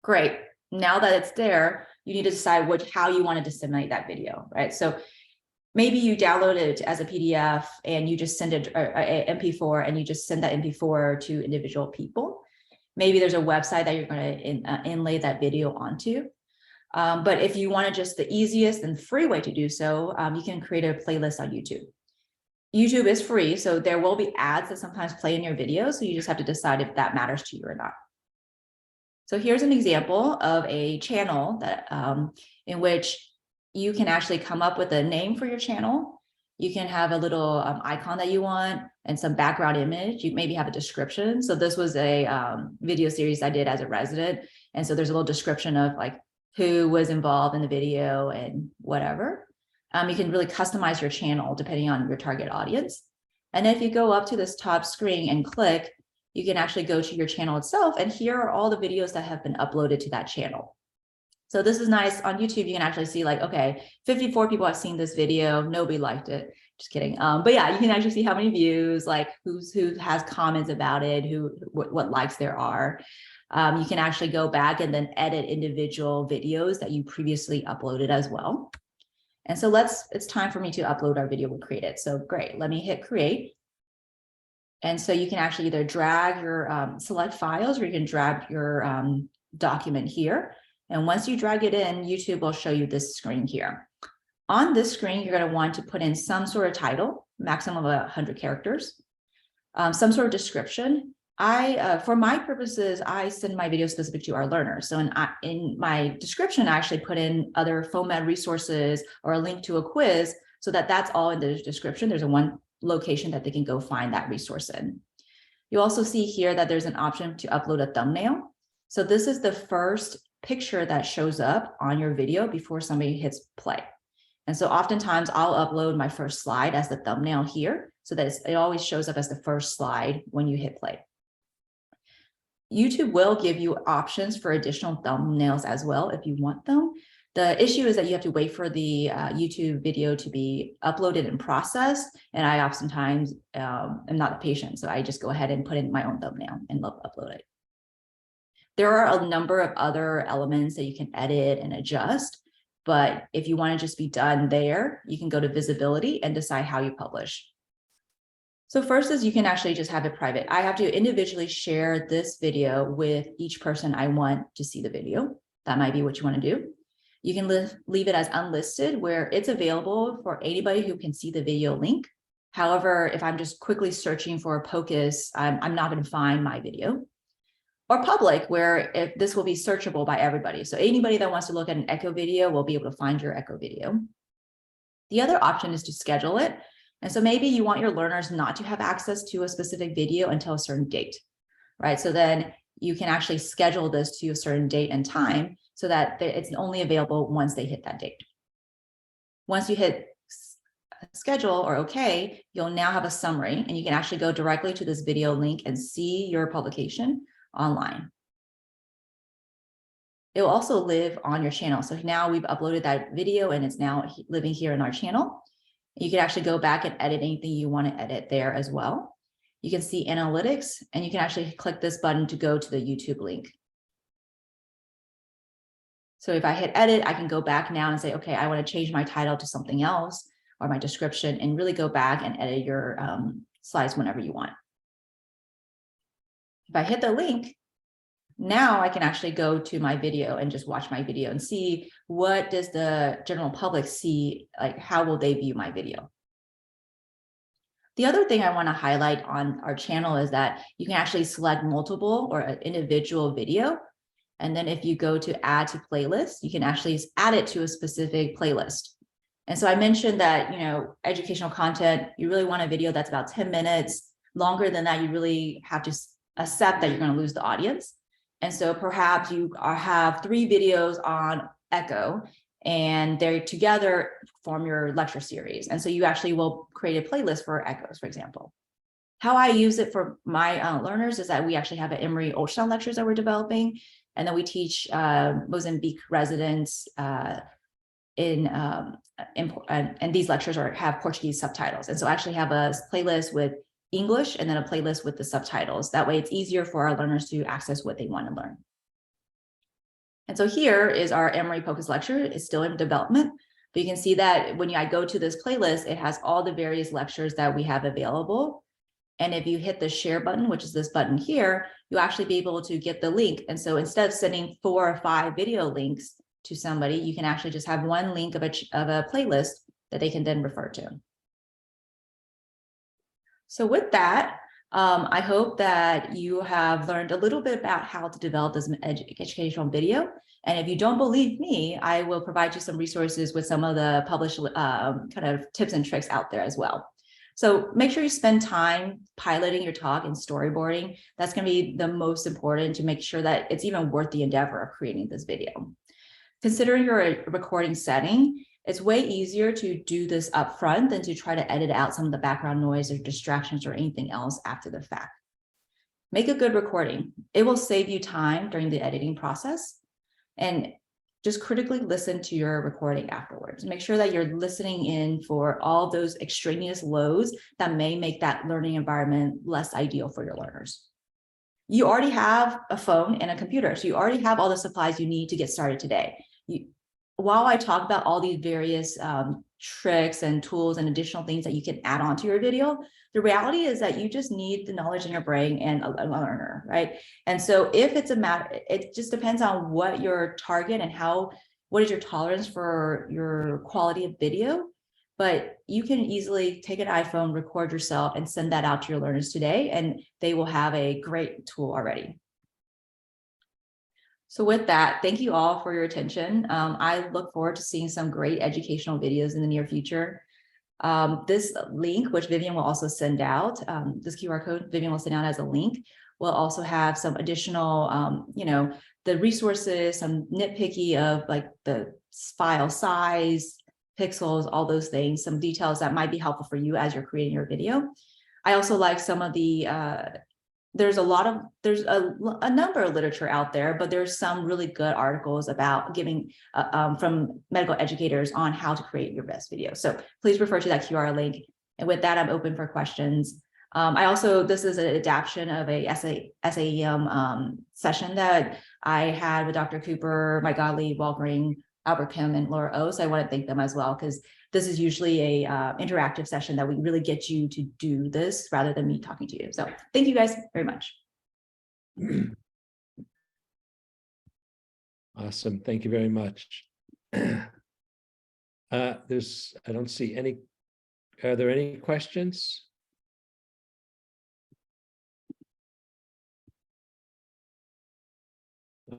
Great, now that it's there, you need to decide how you want to disseminate that video, right? So maybe you download it as a PDF and you just send it an MP4 and you just send that MP4 to individual people. Maybe there's a website that you're going to inlay that video onto. But if you want just the easiest and free way to do so, you can create a playlist on YouTube. YouTube is free, so there will be ads that sometimes play in your video. So you just have to decide if that matters to you or not. So here's an example of a channel that in which you can actually come up with a name for your channel. You can have a little icon that you want and some background image. You maybe have a description. So this was a video series I did as a resident. And so there's a little description of like who was involved in the video and whatever. You can really customize your channel depending on your target audience. And if you go up to this top screen and click, you can actually go to your channel itself. And here are all the videos that have been uploaded to that channel. So this is nice. On YouTube, you can actually see like, okay, 54 people have seen this video. Nobody liked it. Just kidding. But yeah, you can actually see how many views, like who has comments about it, what likes there are. You can actually go back and then edit individual videos that you previously uploaded as well. And so it's time for me to upload our video we created. So great, let me hit create. And so you can actually either drag your select files or you can drag your document here. And once you drag it in, YouTube will show you this screen here. On this screen, you're going to want to put in some sort of title, maximum of 100 characters, some sort of description. For my purposes, I send my video specific to our learners. So in my description, I actually put in other FOMED resources or a link to a quiz so that that's all in the description. There's one location that they can go find that resource in. You also see here that there's an option to upload a thumbnail. So this is the first picture that shows up on your video before somebody hits play. And so oftentimes I'll upload my first slide as the thumbnail here so that it always shows up as the first slide when you hit play. YouTube will give you options for additional thumbnails as well if you want them. The issue is that you have to wait for the YouTube video to be uploaded and processed. And I oftentimes am not patient. So I just go ahead and put in my own thumbnail and upload it. There are a number of other elements that you can edit and adjust, but if you want to just be done there, you can go to visibility and decide how you publish. So first is you can actually just have it private. I have to individually share this video with each person I want to see the video. That might be what you want to do. You can leave it as unlisted where it's available for anybody who can see the video link. However, if I'm just quickly searching for a POCUS, I'm not going to find my video. Or public, where this will be searchable by everybody. So anybody that wants to look at an echo video will be able to find your echo video. The other option is to schedule it. And so maybe you want your learners not to have access to a specific video until a certain date, right? So then you can actually schedule this to a certain date and time so that it's only available once they hit that date. Once you hit schedule or okay, you'll now have a summary and you can actually go directly to this video link and see your publication online. It will also live on your channel. So now we've uploaded that video and it's now living here in our channel. You can actually go back and edit anything you want to edit there as well. You can see analytics and you can actually click this button to go to the YouTube link. So if I hit edit, I can go back now and say, okay, I want to change my title to something else or my description and really go back and edit your slides whenever you want. If I hit the link, Now I can actually go to my video and just watch my video and see what does the general public see, like how will they view my video. The other thing I want to highlight on our channel is that you can actually select multiple or an individual video. And then if you go to add to playlist, you can actually add it to a specific playlist. And so I mentioned that, educational content, you really want a video that's about 10 minutes. Longer than that, you really have to accept that you're going to lose the audience. And so perhaps you have 3 videos on echo, and they together form your lecture series. And so you actually will create a playlist for echoes, for example. How I use it for my learners is that we actually have an Emory ultrasound lectures that we're developing. And then we teach Mozambique residents and these lectures have Portuguese subtitles. And so I actually have a playlist with English and then a playlist with the subtitles. That way it's easier for our learners to access what they want to learn. And so here is our Emory POCUS lecture. It's still in development, but you can see that when I go to this playlist, it has all the various lectures that we have available. And if you hit the share button, which is this button here, you'll actually be able to get the link. And so instead of sending 4 or 5 video links to somebody, you can actually just have one link of a playlist that they can then refer to. So with that, I hope that you have learned a little bit about how to develop this educational video. And if you don't believe me, I will provide you some resources with some of the published kind of tips and tricks out there as well. So make sure you spend time piloting your talk and storyboarding. That's going to be the most important to make sure that it's even worth the endeavor of creating this video. Considering your recording setting, it's way easier to do this upfront than to try to edit out some of the background noise or distractions or anything else after the fact. Make a good recording. It will save you time during the editing process. And just critically listen to your recording afterwards. Make sure that you're listening in for all those extraneous loads that may make that learning environment less ideal for your learners. You already have a phone and a computer, so you already have all the supplies you need to get started today. While I talk about all these various tricks and tools and additional things that you can add on to your video, the reality is that you just need the knowledge in your brain and a learner, right? And so if it's a matter, it just depends on what your target and what is your tolerance for your quality of video. But you can easily take an iPhone, record yourself, and send that out to your learners today, and they will have a great tool already. So with that, thank you all for your attention. I look forward to seeing some great educational videos in the near future. This link, which Vivian will also send out, this QR code Vivian will send out as a link, will also have some additional, the resources, some nitpicky of like the file size, pixels, all those things, some details that might be helpful for you as you're creating your video. I also like some of the, there's a number of literature out there, but there's some really good articles about giving from medical educators on how to create your best video. So please refer to that QR link. And with that, I'm open for questions. This is an adaptation of a SAEM session that I had with Dr. Cooper, Mike Godley, Walgreen, Albert Kim, and Laura O. So I want to thank them as well, because this is usually a interactive session that we really get you to do this rather than me talking to you. So thank you guys very much. Awesome. Thank you very much. I don't see any. Are there any questions?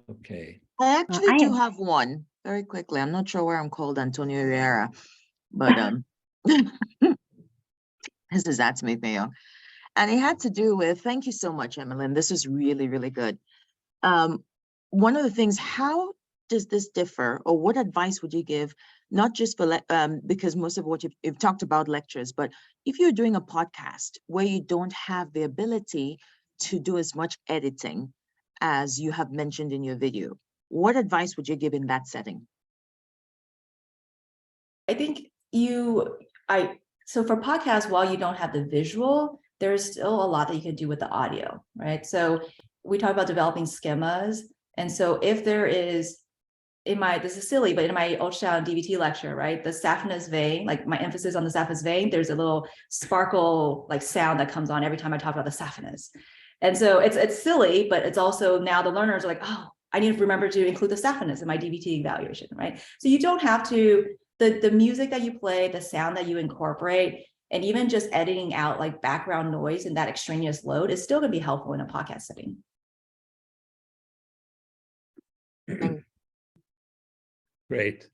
Okay. I actually do have one very quickly. I'm not sure where I'm called Antonio Rivera, but this is at Smith Mayo. And it had to do with, thank you so much, Emmeline. This is really, really good. One of the things, how does this differ, or what advice would you give, not just for, because most of what you've talked about lectures, but if you're doing a podcast where you don't have the ability to do as much editing as you have mentioned in your video, what advice would you give in that setting? I think so for podcasts, while you don't have the visual, there's still a lot that you can do with the audio, right? So we talk about developing schemas. And so if there is, this is silly, but in my ultrasound DVT lecture, right, the saphenous vein, like my emphasis on the saphenous vein, there's a little sparkle like sound that comes on every time I talk about the saphenous. And so it's silly, but it's also now the learners are like, oh, I need to remember to include the staffness in my DBT evaluation, right? So you don't have to, the music that you play, the sound that you incorporate, and even just editing out like background noise and that extraneous load is still going to be helpful in a podcast setting. Great.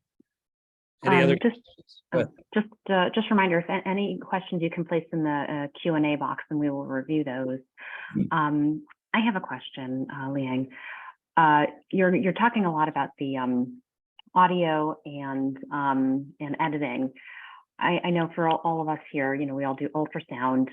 Any other just reminders, any questions you can place in the Q&A box and we will review those. I have a question, Liang. You're talking a lot about the audio and editing. I know for all of us here, you know, we all do ultrasound.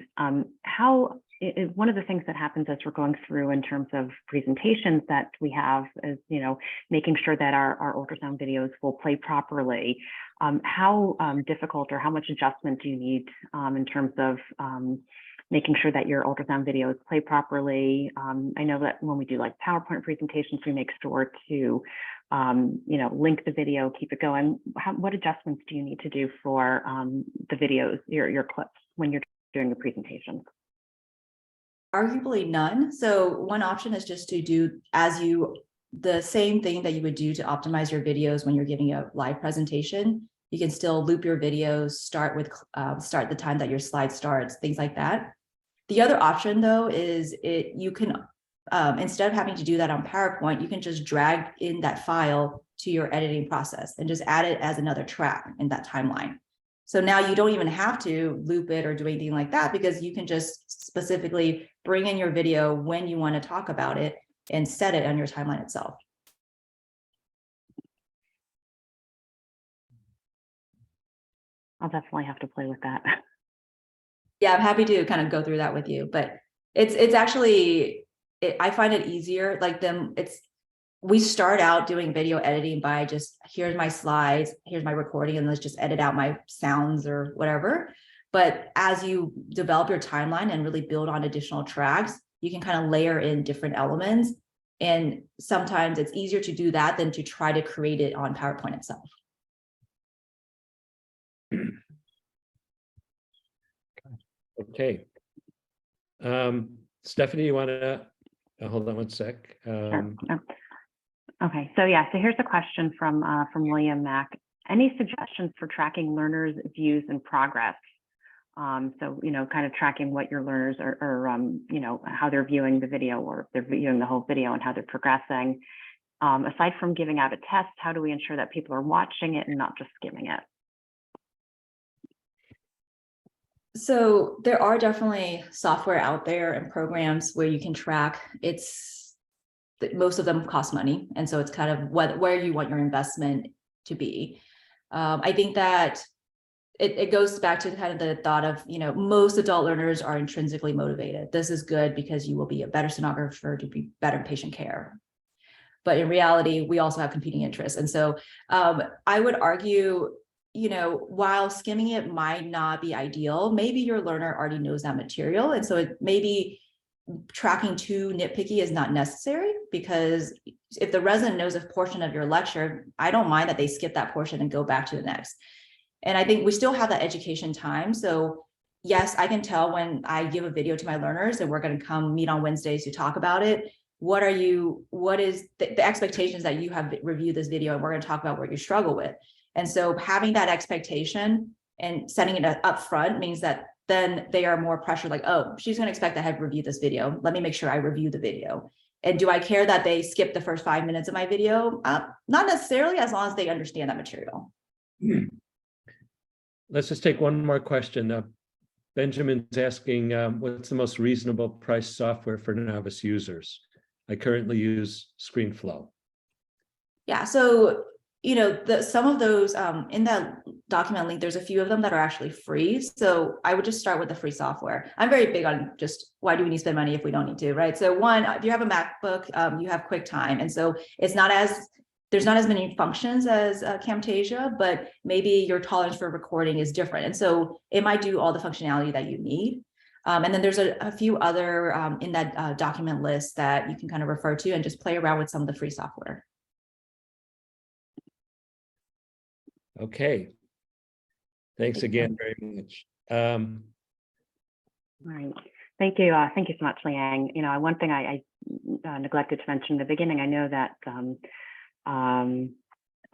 One of the things that happens as we're going through in terms of presentations that we have is, you know, making sure that our ultrasound videos will play properly. How difficult or how much adjustment do you need in terms of making sure that your ultrasound videos play properly? I know that when we do like PowerPoint presentations, we make sure to, you know, link the video, keep it going. What adjustments do you need to do for the videos, your clips when you're doing the presentation? Arguably none. So one option is just to do the same thing that you would do to optimize your videos when you're giving a live presentation. You can still loop your videos, start the time that your slide starts, things like that. The other option though is you can, instead of having to do that on PowerPoint, you can just drag in that file to your editing process and just add it as another track in that timeline. So now you don't even have to loop it or do anything like that, because you can just specifically bring in your video when you want to talk about it and set it on your timeline itself. I'll definitely have to play with that. Yeah, I'm happy to kind of go through that with you, but it's actually, I find it easier. Like we start out doing video editing by just, here's my slides, here's my recording, and let's just edit out my sounds or whatever. But as you develop your timeline and really build on additional tracks, you can kind of layer in different elements. And sometimes it's easier to do that than to try to create it on PowerPoint itself. Okay. Stephanie, you want to hold on one sec? Sure. Okay, so yeah, so here's a question from William Mack. Any suggestions for tracking learners' views and progress? So, you know, kind of tracking what your learners are, you know, how they're viewing the video, or if they're viewing the whole video and how they're progressing. Aside from giving out a test, how do we ensure that people are watching it and not just skimming it? So there are definitely software out there and programs where you can track. Most of them cost money. And so it's kind of where you want your investment to be. I think that it goes back to kind of the thought of, you know, most adult learners are intrinsically motivated. This is good because you will be a better sonographer to be better patient care. But in reality, we also have competing interests. And so I would argue, you know, while skimming it might not be ideal, maybe your learner already knows that material. And so it maybe tracking too nitpicky is not necessary, because if the resident knows a portion of your lecture, I don't mind that they skip that portion and go back to the next. And I think we still have that education time. So yes, I can tell when I give a video to my learners that we're going to come meet on Wednesdays to talk about it. What is the expectations that you have reviewed this video, and we're going to talk about what you struggle with. And so having that expectation and setting it up front means that then they are more pressured, like, oh, she's going to expect that I have reviewed this video. Let me make sure I review the video. And do I care that they skip the first 5 minutes of my video? Not necessarily, as long as they understand that material. Let's just take one more question. Benjamin's asking, what's the most reasonable price software for novice users? I currently use ScreenFlow. Yeah, so you know, some of those in that document link, there's a few of them that are actually free. So I would just start with the free software. I'm very big on just, why do we need to spend money if we don't need to, right? So one, if you have a MacBook, you have QuickTime. And so there's not as many functions as Camtasia, but maybe your tolerance for recording is different. And so it might do all the functionality that you need. And then there's a few other in that document list that you can kind of refer to and just play around with some of the free software. Okay. Thanks again very much. Right. Thank you. Thank you so much, Liang. You know, one thing I neglected to mention in the beginning, I know that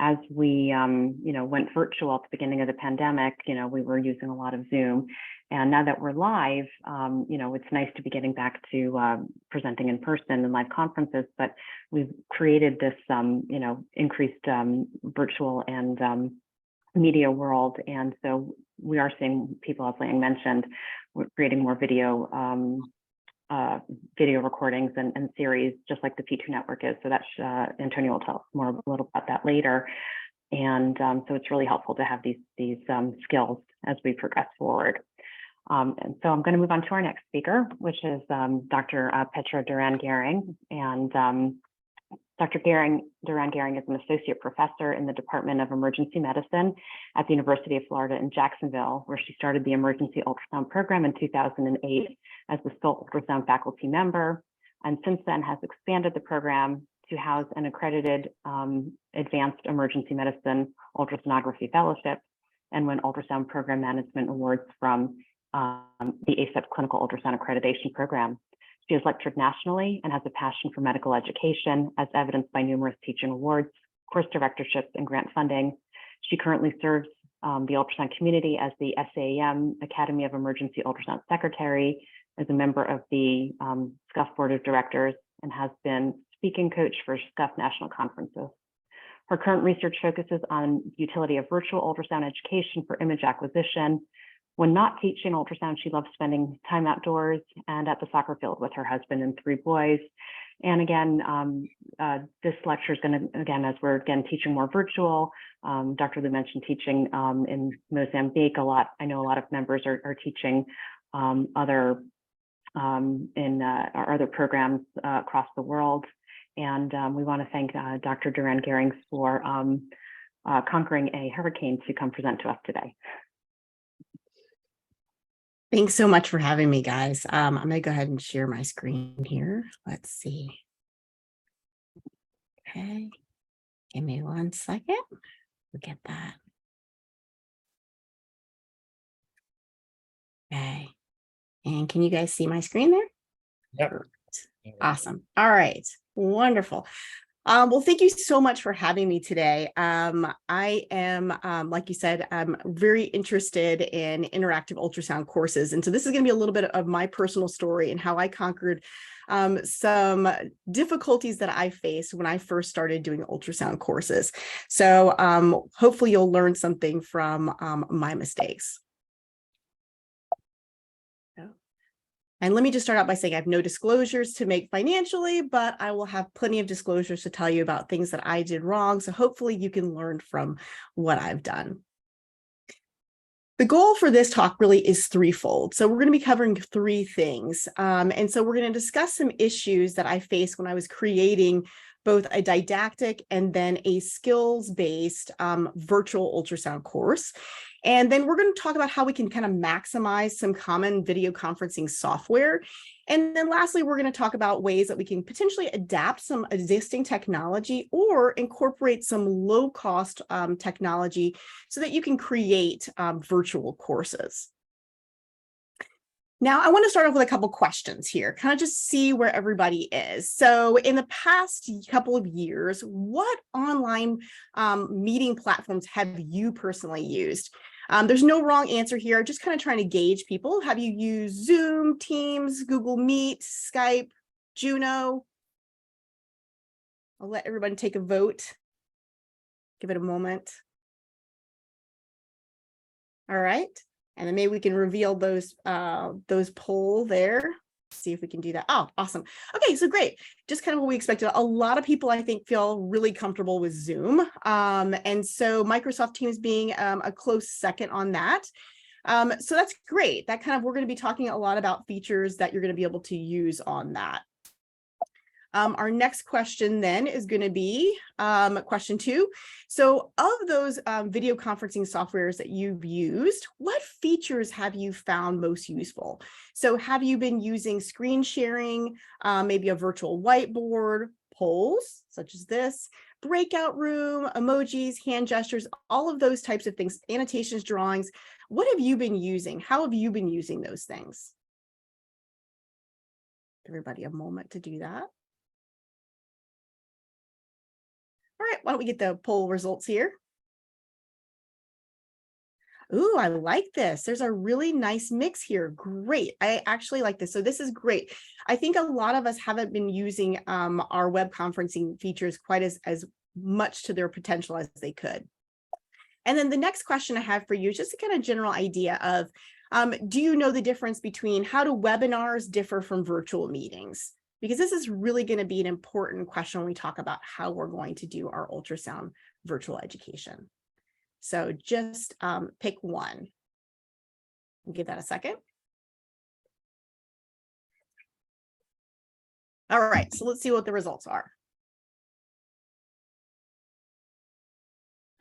as we, you know, went virtual at the beginning of the pandemic, you know, we were using a lot of Zoom. And now that we're live, you know, it's nice to be getting back to presenting in person and live conferences, but we've created this, you know, increased virtual and media world. And so we are seeing people, as Liang mentioned, we're creating more video recordings and series, just like the P2Network is. So that's Antonio will tell us more a little about that later. And so it's really helpful to have these skills as we progress forward. And so I'm going to move on to our next speaker, which is Dr. Petra Duran-Gehring. And Dr. Duran-Gehring is an associate professor in the Department of Emergency Medicine at the University of Florida in Jacksonville, where she started the emergency ultrasound program in 2008 as the sole ultrasound faculty member, and since then has expanded the program to house an accredited advanced emergency medicine ultrasonography fellowship and won ultrasound program management awards from the ACEP Clinical Ultrasound Accreditation Program. She has lectured nationally and has a passion for medical education, as evidenced by numerous teaching awards, course directorships, and grant funding. She currently serves the ultrasound community as the SAEM Academy of Emergency Ultrasound Secretary, as a member of the SCUF Board of Directors, and has been speaking coach for SCUF national conferences. Her current research focuses on the utility of virtual ultrasound education for image acquisition. When not teaching ultrasound, she loves spending time outdoors and at the soccer field with her husband and 3 boys. And again, this lecture is going to, again, as we're again teaching more virtual, Dr. Lu mentioned teaching in Mozambique a lot. I know a lot of members are teaching other our other programs across the world. And we want to thank Dr. Duran-Gehring for conquering a hurricane to come present to us today. Thanks so much for having me, guys. I'm going to go ahead and share my screen here. Let's see. Okay. Give me 1 second. Look at that. Okay. And can you guys see my screen there? Yep. Awesome. All right. Wonderful. Well, thank you so much for having me today. I am, like you said, I'm very interested in interactive ultrasound courses. And so this is going to be a little bit of my personal story and how I conquered some difficulties that I faced when I first started doing ultrasound courses. So hopefully you'll learn something from my mistakes. And let me just start out by saying I have no disclosures to make financially, but I will have plenty of disclosures to tell you about things that I did wrong. So hopefully you can learn from what I've done. The goal for this talk really is threefold. So we're going to be covering 3 things. And so we're going to discuss some issues that I faced when I was creating both a didactic and then a skills-based virtual ultrasound course. And then we're going to talk about how we can kind of maximize some common video conferencing software. And then lastly, we're going to talk about ways that we can potentially adapt some existing technology or incorporate some low-cost technology so that you can create virtual courses. Now, I want to start off with a couple questions here, kind of just see where everybody is. So in the past couple of years, what online meeting platforms have you personally used? There's no wrong answer here, just kind of trying to gauge people. Have you used Zoom, Teams, Google Meet, Skype, Juno? I'll let everybody take a vote. Give it a moment. All right. And then maybe we can reveal those poll there. See if we can do that. Oh, awesome. Okay, so great. Just kind of what we expected. A lot of people, I think, feel really comfortable with Zoom. And so Microsoft Teams being a close second on that. So that's great. That kind of, we're going to be talking a lot about features that you're going to be able to use on that. Our next question then is going to be question 2. So of those video conferencing softwares that you've used, what features have you found most useful? So have you been using screen sharing, maybe a virtual whiteboard, polls such as this, breakout room, emojis, hand gestures, all of those types of things, annotations, drawings? What have you been using? How have you been using those things? everybody a moment to do that. All right, why don't we get the poll results here? Ooh, I like this. There's a really nice mix here. Great. I actually like this. So this is great. I think a lot of us haven't been using our web conferencing features quite as much to their potential as they could. And then the next question I have for you is just a kind of general idea of, do you know the difference between how do webinars differ from virtual meetings? Because this is really going to be an important question when we talk about how we're going to do our ultrasound virtual education. So just pick one. Give that a second. All right, so let's see what the results are.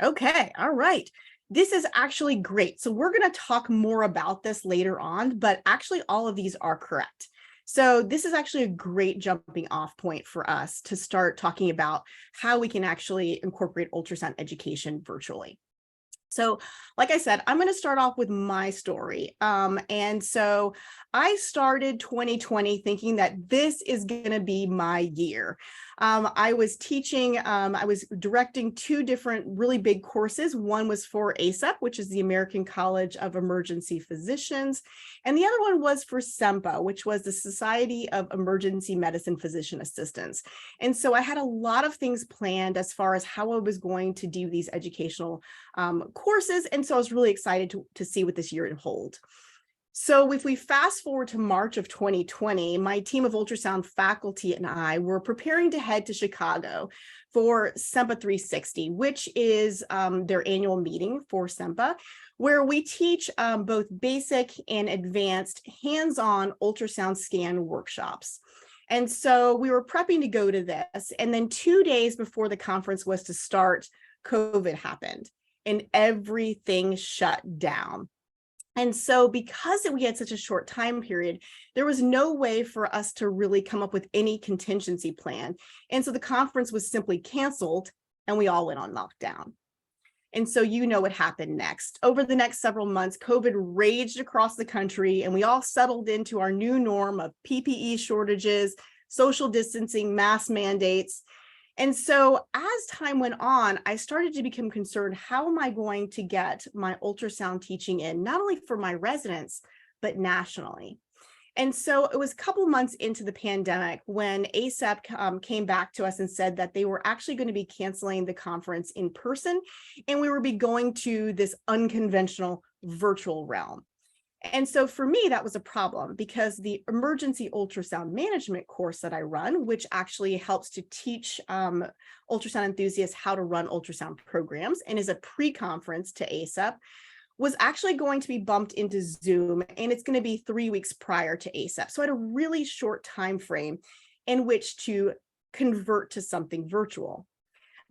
Okay, all right. This is actually great. So we're going to talk more about this later on, but actually all of these are correct. So this is actually a great jumping off point for us to start talking about how we can actually incorporate ultrasound education virtually. So like I said, I'm going to start off with my story. And so I started 2020 thinking that this is going to be my year. I was teaching, I was directing two different really big courses. One was for ACEP, which is the American College of Emergency Physicians. And the other one was for SEMPA, which was the Society of Emergency Medicine Physician Assistants. And so I had a lot of things planned as far as how I was going to do these educational courses. And so I was really excited to see what this year would hold. So if we fast forward to March of 2020, my team of ultrasound faculty and I were preparing to head to Chicago for SEMPA 360, which is their annual meeting for SEMPA, where we teach both basic and advanced hands-on ultrasound scan workshops. And so we were prepping to go to this. And then 2 days before the conference was to start, COVID happened and everything shut down. And so because we had such a short time period, there was no way for us to really come up with any contingency plan. And so the conference was simply canceled and we all went on lockdown. And so you know what happened next. Over the next several months, COVID raged across the country and we all settled into our new norm of PPE shortages, social distancing, mask mandates. And so as time went on, I started to become concerned, how am I going to get my ultrasound teaching in, not only for my residents, but nationally? And so it was a couple months into the pandemic when ACEP came back to us and said that they were actually going to be canceling the conference in person, and we would be going to this unconventional virtual realm. And so for me, that was a problem because the emergency ultrasound management course that I run, which actually helps to teach ultrasound enthusiasts how to run ultrasound programs and is a pre-conference to ACEP, was actually going to be bumped into Zoom, and it's going to be 3 weeks prior to ACEP. So I had a really short time frame in which to convert to something virtual.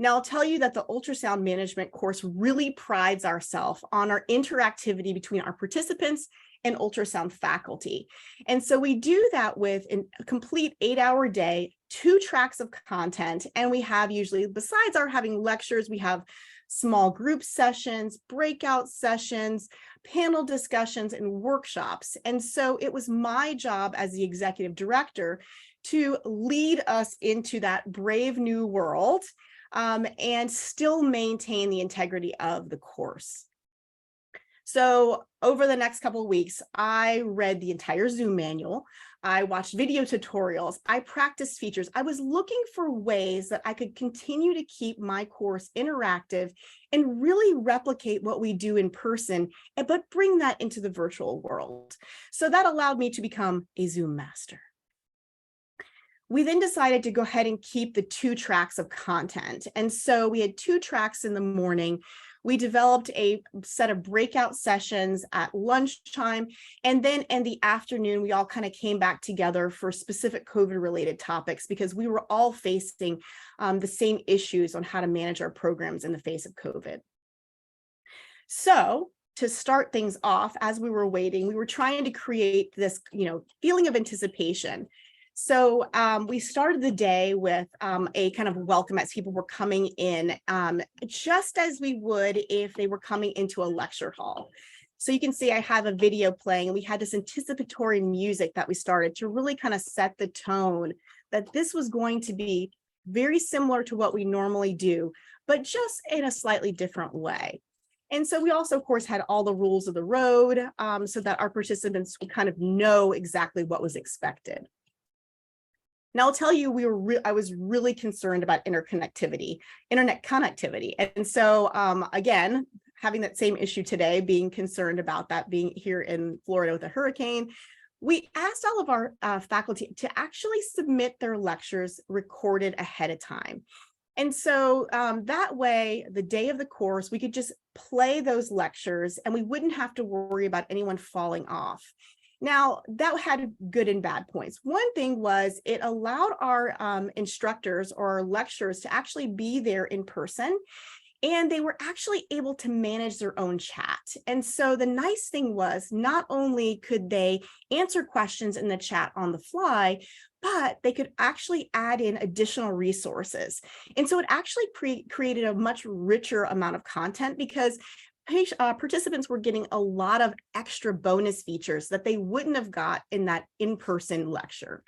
Now, I'll tell you that the ultrasound management course really prides ourselves on our interactivity between our participants and ultrasound faculty. And so we do that with a complete 8-hour day, 2 tracks of content. And we have usually, besides our having lectures, we have small group sessions, breakout sessions, panel discussions, and workshops. And so it was my job as the executive director to lead us into that brave new world and still maintain the integrity of the course. So over the next couple of weeks, I read the entire Zoom manual. I watched video tutorials. I practiced features. I was looking for ways that I could continue to keep my course interactive and really replicate what we do in person, but bring that into the virtual world. So that allowed me to become a Zoom master. We then decided to go ahead and keep the 2 tracks of content. And so we had 2 tracks in the morning. We developed a set of breakout sessions at lunchtime. And then in the afternoon, we all kind of came back together for specific COVID-related topics because we were all facing the same issues on how to manage our programs in the face of COVID. So to start things off, as we were waiting, we were trying to create this, feeling of anticipation. So we started the day with a kind of welcome as people were coming in, just as we would if they were coming into a lecture hall. So you can see I have a video playing, and we had this anticipatory music that we started to really kind of set the tone that this was going to be very similar to what we normally do, but just in a slightly different way. And so we also, of course, had all the rules of the road so that our participants would kind of know exactly what was expected. Now, I'll tell you, I was really concerned about internet connectivity. And so again, having that same issue today, being concerned about that being here in Florida with a hurricane, we asked all of our faculty to actually submit their lectures recorded ahead of time. And so that way, the day of the course, we could just play those lectures and we wouldn't have to worry about anyone falling off. Now, that had good and bad points. One thing was it allowed our instructors or our lecturers to actually be there in person, and they were actually able to manage their own chat. And so the nice thing was not only could they answer questions in the chat on the fly, but they could actually add in additional resources. And so it actually created a much richer amount of content because participants were getting a lot of extra bonus features that they wouldn't have got in that in-person lecture.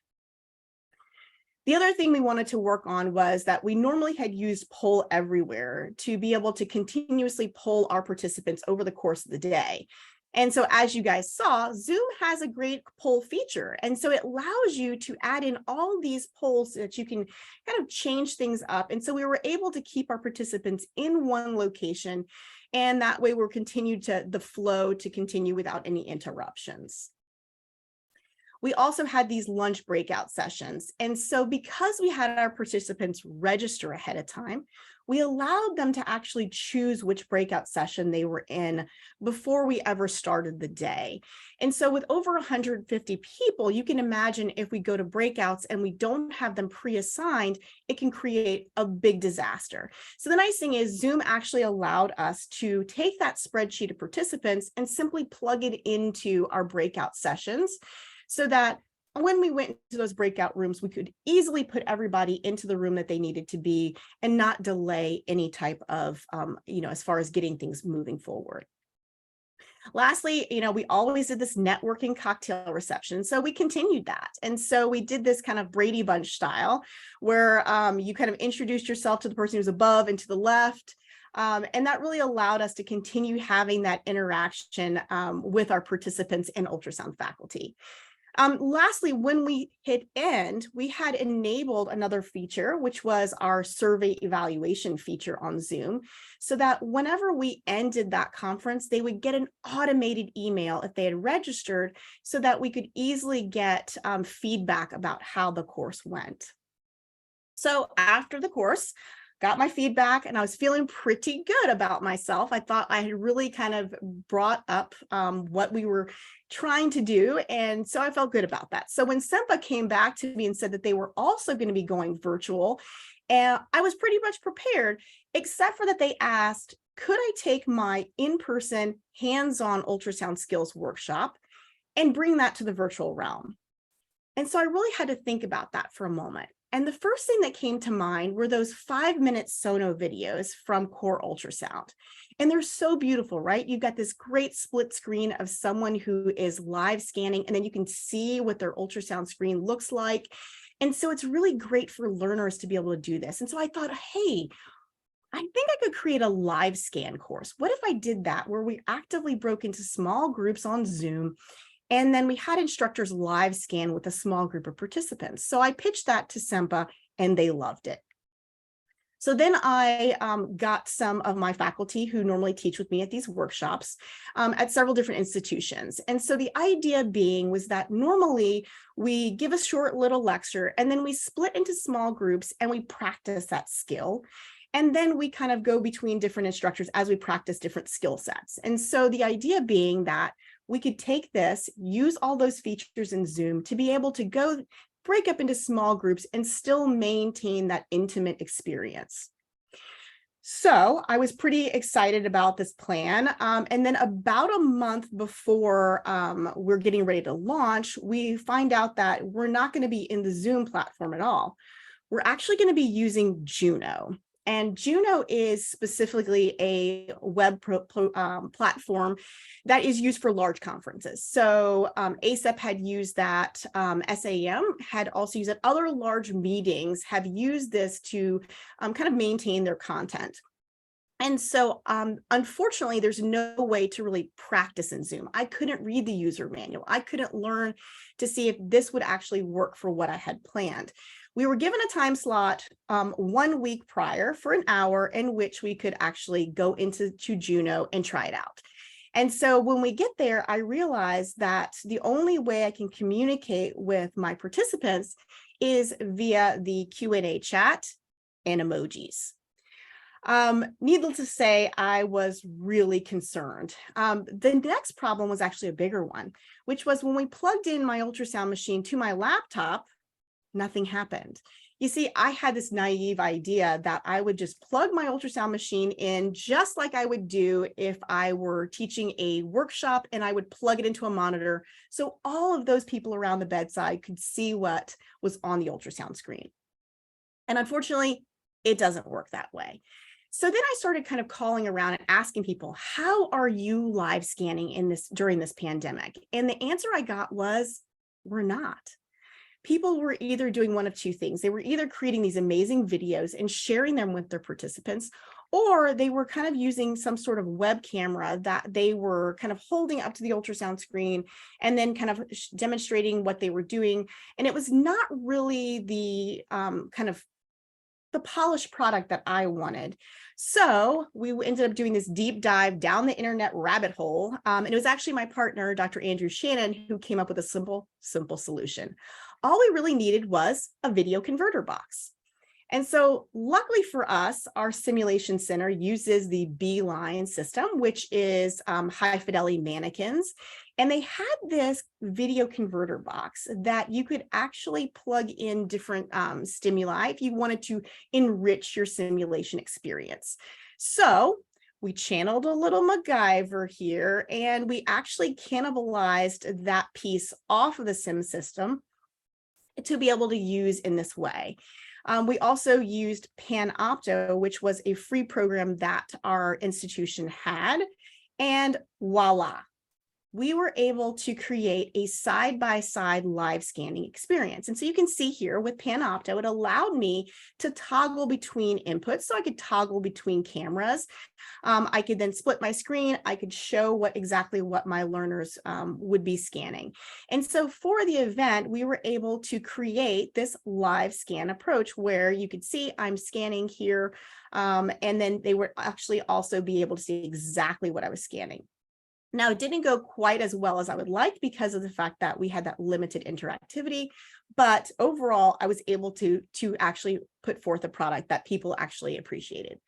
The other thing we wanted to work on was that we normally had used Poll Everywhere to be able to continuously poll our participants over the course of the day. And so as you guys saw, Zoom has a great poll feature. And so it allows you to add in all these polls so that you can kind of change things up. And so we were able to keep our participants in one location. And that way we're continued to the flow to continue without any interruptions. We also had these lunch breakout sessions. And so because we had our participants register ahead of time, we allowed them to actually choose which breakout session they were in before we ever started the day. And so with over 150 people, you can imagine if we go to breakouts and we don't have them pre-assigned, it can create a big disaster. So the nice thing is Zoom actually allowed us to take that spreadsheet of participants and simply plug it into our breakout sessions, so that when we went into those breakout rooms, we could easily put everybody into the room that they needed to be and not delay any type of, as far as getting things moving forward. Lastly, we always did this networking cocktail reception. So we continued that. And so we did this kind of Brady Bunch style where you kind of introduced yourself to the person who's above and to the left. And that really allowed us to continue having that interaction with our participants and ultrasound faculty. Lastly, when we hit end, we had enabled another feature, which was our survey evaluation feature on Zoom, so that whenever we ended that conference, they would get an automated email if they had registered so that we could easily get feedback about how the course went. So after the course, got my feedback and I was feeling pretty good about myself. I thought I had really kind of brought up what we were trying to do. And so I felt good about that. So when SEMPA came back to me and said that they were also going to be going virtual, and I was pretty much prepared, except for that they asked, could I take my in-person hands-on ultrasound skills workshop and bring that to the virtual realm? And so I really had to think about that for a moment. And the first thing that came to mind were those 5-minute Sono videos from Core Ultrasound. And they're so beautiful, right? You've got this great split screen of someone who is live scanning, and then you can see what their ultrasound screen looks like. And so it's really great for learners to be able to do this. And so I thought, hey, I think I could create a live scan course. What if I did that, where we actively broke into small groups on Zoom, and then we had instructors live scan with a small group of participants. So I pitched that to SEMPA and they loved it. So then I got some of my faculty who normally teach with me at these workshops at several different institutions. And so the idea being was that normally we give a short little lecture and then we split into small groups and we practice that skill. And then we kind of go between different instructors as we practice different skill sets. And so the idea being that we could take this, use all those features in Zoom to be able to go break up into small groups and still maintain that intimate experience. So I was pretty excited about this plan. And then about a month before we're getting ready to launch, we find out that we're not going to be in the Zoom platform at all. We're actually going to be using Juno. And Juno is specifically a web platform that is used for large conferences. So ASAP had used that, SAM had also used it. Other large meetings have used this to kind of maintain their content. And so, unfortunately, there's no way to really practice in Zoom. I couldn't read the user manual. I couldn't learn to see if this would actually work for what I had planned. We were given a time slot 1 week prior for an hour in which we could actually go into Juno and try it out. And so when we get there, I realized that the only way I can communicate with my participants is via the Q&A chat and emojis. Needless to say, I was really concerned. The next problem was actually a bigger one, which was when we plugged in my ultrasound machine to my laptop, nothing happened. You see, I had this naive idea that I would just plug my ultrasound machine in just like I would do if I were teaching a workshop, and I would plug it into a monitor so all of those people around the bedside could see what was on the ultrasound screen. And unfortunately, it doesn't work that way. So then I started kind of calling around and asking people, how are you live scanning during this pandemic? And the answer I got was, we're not. People were either doing one of two things. They were either creating these amazing videos and sharing them with their participants, or they were kind of using some sort of web camera that they were kind of holding up to the ultrasound screen and then kind of demonstrating what they were doing. And it was not really the kind of the polished product that I wanted. So we ended up doing this deep dive down the internet rabbit hole. And it was actually my partner, Dr. Andrew Shannon, who came up with a simple solution. All we really needed was a video converter box. And so luckily for us, our simulation center uses the Beeline system, which is high fidelity mannequins. And they had this video converter box that you could actually plug in different stimuli if you wanted to enrich your simulation experience. So we channeled a little MacGyver here, and we actually cannibalized that piece off of the sim system to be able to use in this way. We also used Panopto, which was a free program that our institution had, and voila, we were able to create a side-by-side live scanning experience. And so you can see here with Panopto, it allowed me to toggle between inputs. So I could toggle between cameras. I could then split my screen. I could show exactly what my learners would be scanning. And so for the event, we were able to create this live scan approach where you could see I'm scanning here. And then they would actually also be able to see exactly what I was scanning. Now, it didn't go quite as well as I would like because of the fact that we had that limited interactivity, but overall, I was able to actually put forth a product that people actually appreciated.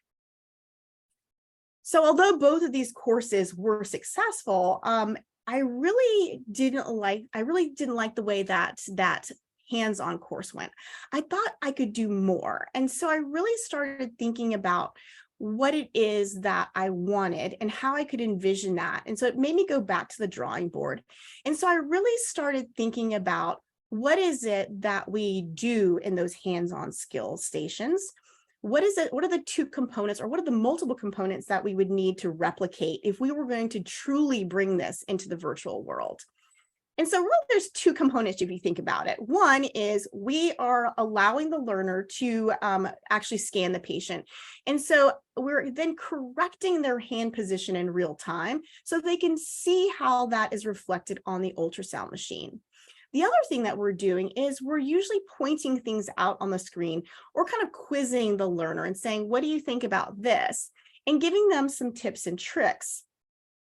So although both of these courses were successful, I really didn't like the way that hands-on course went. I thought I could do more. And so I really started thinking about what it is that I wanted and how I could envision that. And so it made me go back to the drawing board. And so I really started thinking about what is it that we do in those hands-on skills stations? What is it? What are the two components, or what are the multiple components that we would need to replicate if we were going to truly bring this into the virtual world? And so really there's two components if you think about it. One is we are allowing the learner to actually scan the patient. And so we're then correcting their hand position in real time so they can see how that is reflected on the ultrasound machine. The other thing that we're doing is we're usually pointing things out on the screen or kind of quizzing the learner and saying, what do you think about this? And giving them some tips and tricks.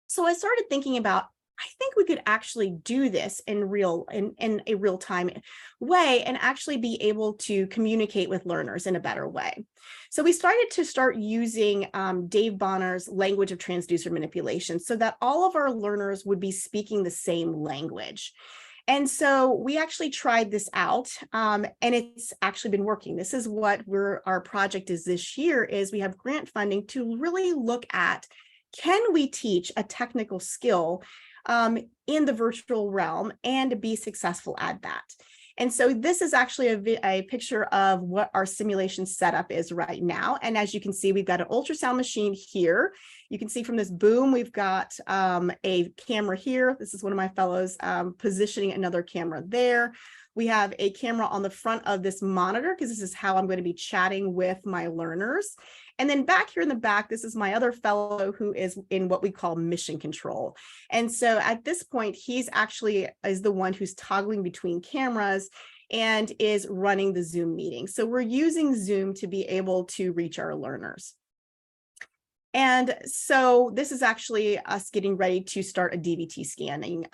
So I started thinking about, I think we could actually do this in a real-time way and actually be able to communicate with learners in a better way. So we started using Dave Bonner's language of transducer manipulation so that all of our learners would be speaking the same language. And so we actually tried this out, and it's actually been working. This is what our project is this year, is we have grant funding to really look at, can we teach a technical skill in the virtual realm and be successful at that? And so this is actually a picture of what our simulation setup is right now. And as you can see, we've got an ultrasound machine here. You can see from this boom, we've got a camera here. This is one of my fellows positioning another camera there. We have a camera on the front of this monitor because this is how I'm going to be chatting with my learners. And then back here in the back, this is my other fellow who is in what we call mission control. And so at this point, he's actually is the one who's toggling between cameras and is running the Zoom meeting. So we're using Zoom to be able to reach our learners. And so this is actually us getting ready to start a DVT scanning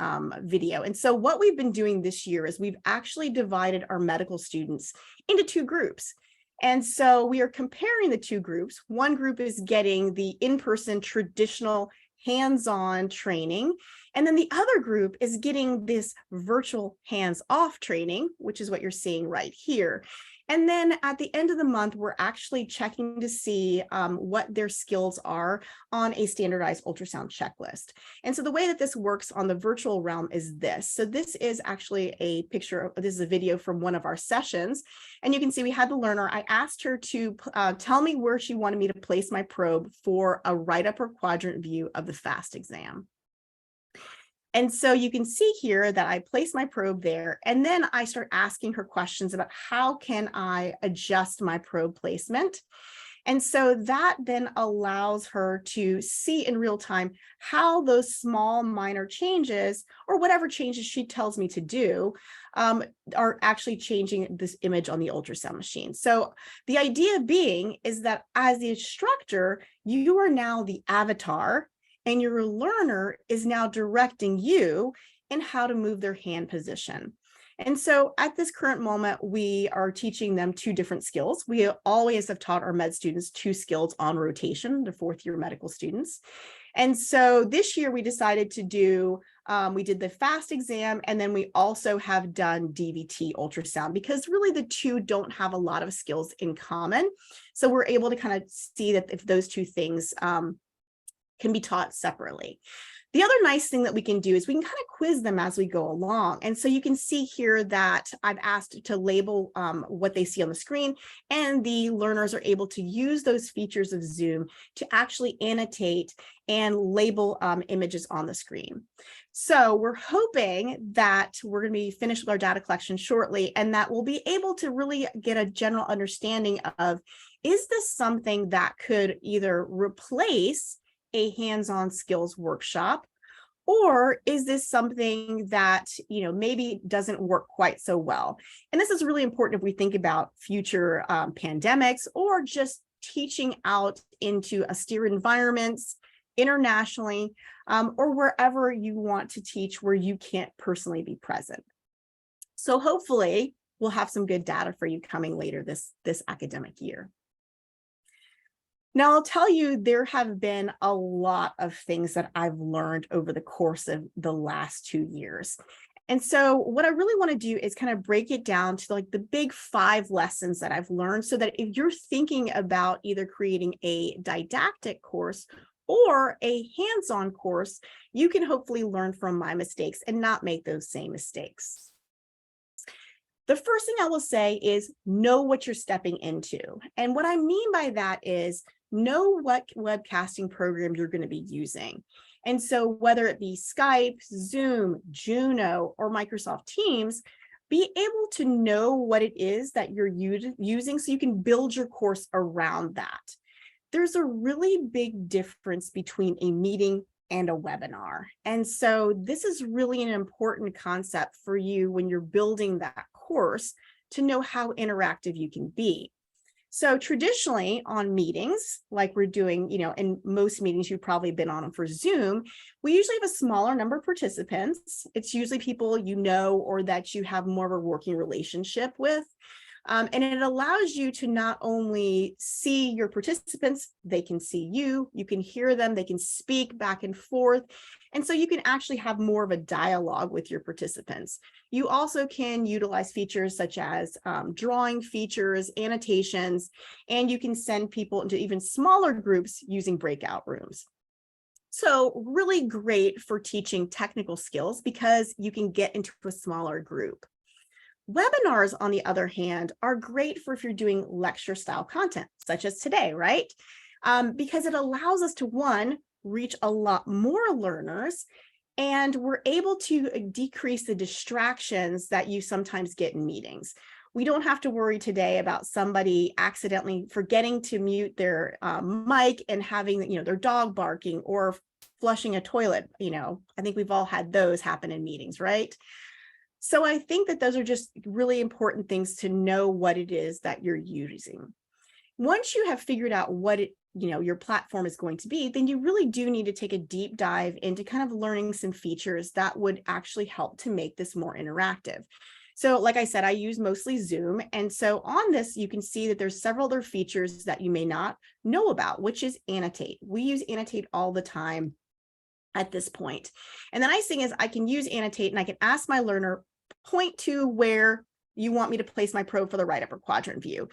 video. And so what we've been doing this year is we've actually divided our medical students into two groups. And so we are comparing the two groups. One group is getting the in-person traditional hands-on training. And then the other group is getting this virtual hands-off training, which is what you're seeing right here. And then at the end of the month, we're actually checking to see what their skills are on a standardized ultrasound checklist. And so the way that this works on the virtual realm is this. So this is actually a picture, this is a video from one of our sessions. And you can see we had the learner, I asked her to tell me where she wanted me to place my probe for a right upper quadrant view of the FAST exam. And so you can see here that I place my probe there, and then I start asking her questions about how can I adjust my probe placement. And so that then allows her to see in real time how those small minor changes or whatever changes she tells me to do are actually changing this image on the ultrasound machine. So the idea being is that as the instructor, you are now the avatar, and your learner is now directing you in how to move their hand position. And so at this current moment, we are teaching them two different skills. We always have taught our med students two skills on rotation, the fourth year medical students. And so this year we decided to do, we did the FAST exam, and then we also have done DVT ultrasound because really the two don't have a lot of skills in common. So we're able to kind of see that if those two things can be taught separately. The other nice thing that we can do is we can kind of quiz them as we go along. And so you can see here that I've asked to label what they see on the screen, and the learners are able to use those features of Zoom to actually annotate and label images on the screen. So we're hoping that we're going to be finished with our data collection shortly, and that we'll be able to really get a general understanding of, is this something that could either replace a hands-on skills workshop, or is this something that, you know, maybe doesn't work quite so well? And this is really important if we think about future pandemics, or just teaching out into austere environments internationally, or wherever you want to teach where you can't personally be present. So hopefully we'll have some good data for you coming later this academic year. Now, I'll tell you, there have been a lot of things that I've learned over the course of the last 2 years. And so what I really want to do is kind of break it down to like the big 5 lessons that I've learned, so that if you're thinking about either creating a didactic course or a hands-on course, you can hopefully learn from my mistakes and not make those same mistakes. The first thing I will say is know what you're stepping into. And what I mean by that is know what webcasting program you're going to be using. And so whether it be Skype, Zoom, Juno, or Microsoft Teams, be able to know what it is that you're using so you can build your course around that. There's a really big difference between a meeting and a webinar. And so this is really an important concept for you when you're building that course, to know how interactive you can be. So traditionally on meetings, like we're doing, you know, in most meetings you've probably been on them for Zoom, we usually have a smaller number of participants. It's usually people you know or that you have more of a working relationship with. And it allows you to not only see your participants, they can see you, you can hear them, they can speak back and forth. And so you can actually have more of a dialogue with your participants. You also can utilize features such as drawing features, annotations, and you can send people into even smaller groups using breakout rooms. So really great for teaching technical skills because you can get into a smaller group. Webinars, on the other hand, are great for if you're doing lecture style content, such as today, right? Because it allows us to, one, reach a lot more learners, and we're able to decrease the distractions that you sometimes get in meetings. We don't have to worry today about somebody accidentally forgetting to mute their mic and having, their dog barking or flushing a toilet. I think we've all had those happen in meetings, right? So I think that those are just really important things to know what it is that you're using. Once you have figured out what your platform is going to be, then you really do need to take a deep dive into kind of learning some features that would actually help to make this more interactive. So like I said, I use mostly Zoom. And so on this, you can see that there's several other features that you may not know about, which is annotate. We use annotate all the time at this point. And the nice thing is I can use annotate and I can ask my learner, point to where you want me to place my probe for the right upper quadrant view.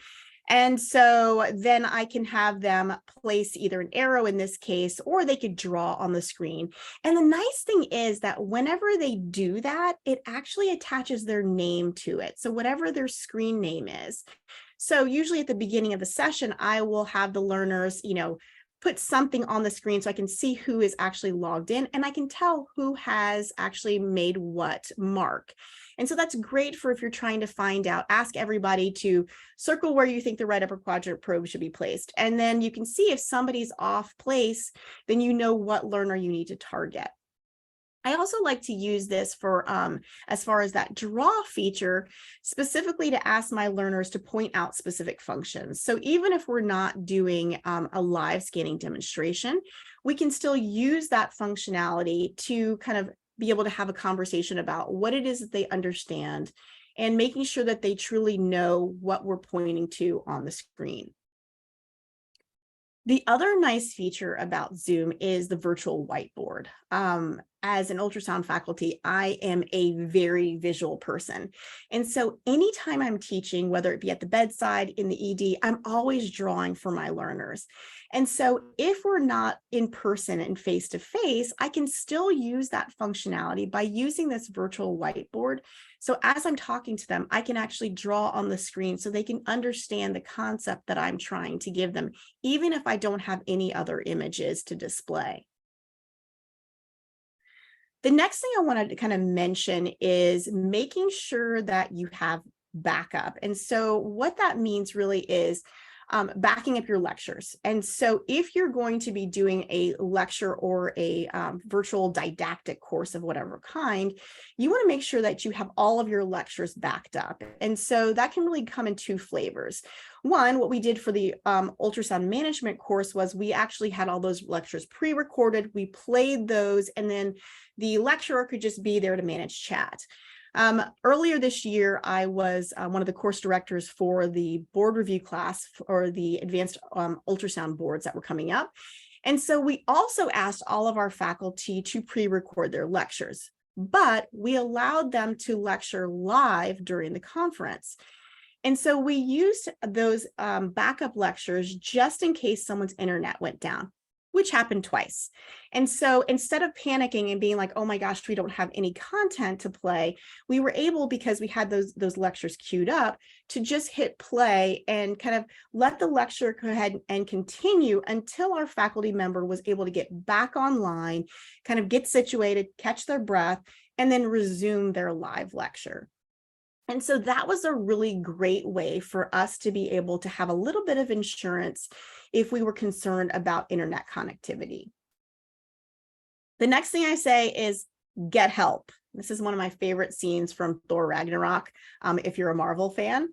And so then I can have them place either an arrow in this case, or they could draw on the screen. And the nice thing is that whenever they do that, it actually attaches their name to it. So whatever their screen name is. So usually at the beginning of the session, I will have the learners, put something on the screen so I can see who is actually logged in, and I can tell who has actually made what mark. And so that's great for if you're trying to find out, ask everybody to circle where you think the right upper quadrant probe should be placed. And then you can see if somebody's off place, then you know what learner you need to target. I also like to use this for, as far as that draw feature, specifically to ask my learners to point out specific functions. So even if we're not doing a live scanning demonstration, we can still use that functionality to kind of be able to have a conversation about what it is that they understand and making sure that they truly know what we're pointing to on the screen. The other nice feature about Zoom is the virtual whiteboard. As an ultrasound faculty, I am a very visual person. And so anytime I'm teaching, whether it be at the bedside, in the ED, I'm always drawing for my learners. And so if we're not in person and face-to-face, I can still use that functionality by using this virtual whiteboard. So as I'm talking to them, I can actually draw on the screen so they can understand the concept that I'm trying to give them, even if I don't have any other images to display. The next thing I wanted to kind of mention is making sure that you have backup. And so what that means really is backing up your lectures. And so if you're going to be doing a lecture or a virtual didactic course of whatever kind, you want to make sure that you have all of your lectures backed up. And so that can really come in two flavors. One, what we did for the ultrasound management course was we actually had all those lectures pre-recorded, we played those, and then the lecturer could just be there to manage chat. Earlier this year, I was one of the course directors for the board review class for the advanced ultrasound boards that were coming up. And so we also asked all of our faculty to pre-record their lectures, but we allowed them to lecture live during the conference. And so we used those backup lectures just in case someone's internet went down, which happened twice. And so instead of panicking and being like, oh my gosh, we don't have any content to play, we were able, because we had those lectures queued up, to just hit play and kind of let the lecture go ahead and continue until our faculty member was able to get back online, kind of get situated, catch their breath, and then resume their live lecture. And so that was a really great way for us to be able to have a little bit of insurance if we were concerned about internet connectivity. The next thing I say is get help. This is one of my favorite scenes from Thor Ragnarok, if you're a Marvel fan.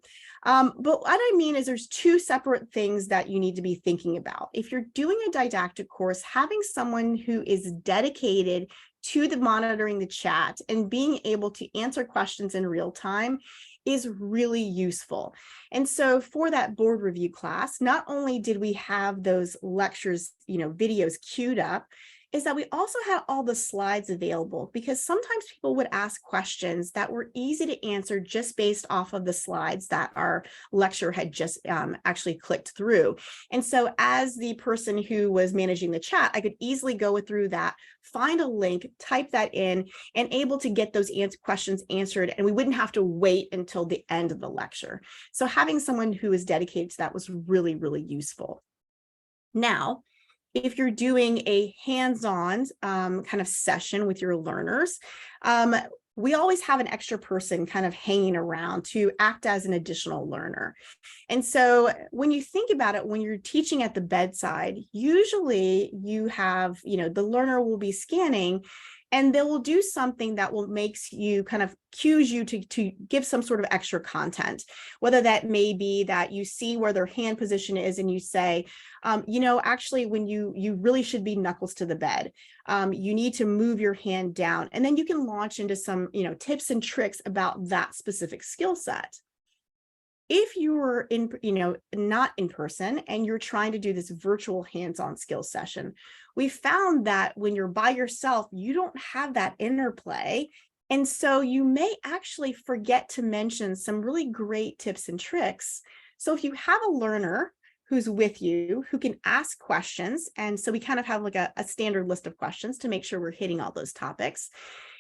But what I mean is there's two separate things that you need to be thinking about. If you're doing a didactic course, having someone who is dedicated to the monitoring the chat and being able to answer questions in real time is really useful. And so for that board review class, not only did we have those lectures, videos queued up, is that we also had all the slides available, because sometimes people would ask questions that were easy to answer just based off of the slides that our lecturer had just actually clicked through. And so as the person who was managing the chat, I could easily go through that, find a link, type that in, and able to get those questions answered, and we wouldn't have to wait until the end of the lecture. So having someone who is dedicated to that was really, really useful. Now, if you're doing a hands-on kind of session with your learners, we always have an extra person kind of hanging around to act as an additional learner. And so when you think about it, when you're teaching at the bedside, usually you have, the learner will be scanning, and they will do something that will makes you kind of cues you to give some sort of extra content, whether that may be that you see where their hand position is and you say, actually, when you really should be knuckles to the bed, you need to move your hand down, and then you can launch into some, tips and tricks about that specific skill set. If you were not in person and you're trying to do this virtual hands-on skill session, we found that when you're by yourself, you don't have that interplay. And so you may actually forget to mention some really great tips and tricks. So if you have a learner who's with you, who can ask questions, and so we kind of have like a standard list of questions to make sure we're hitting all those topics.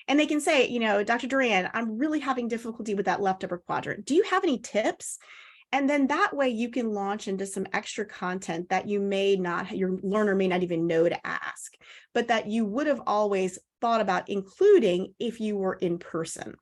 And they can say, Dr. Duran, I'm really having difficulty with that left upper quadrant. Do you have any tips? And then that way you can launch into some extra content that your learner may not even know to ask, but that you would have always thought about including if you were in person.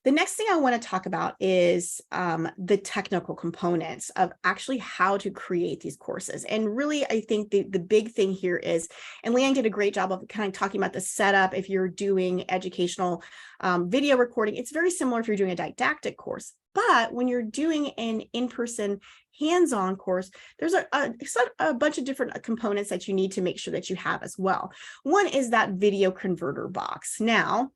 The next thing I want to talk about is the technical components of actually how to create these courses. And really, I think the big thing here is, and Leanne did a great job of kind of talking about the setup. If you're doing educational video recording, it's very similar if you're doing a didactic course. But when you're doing an in-person hands-on course, there's a bunch of different components that you need to make sure that you have as well. One is that video converter box. Now,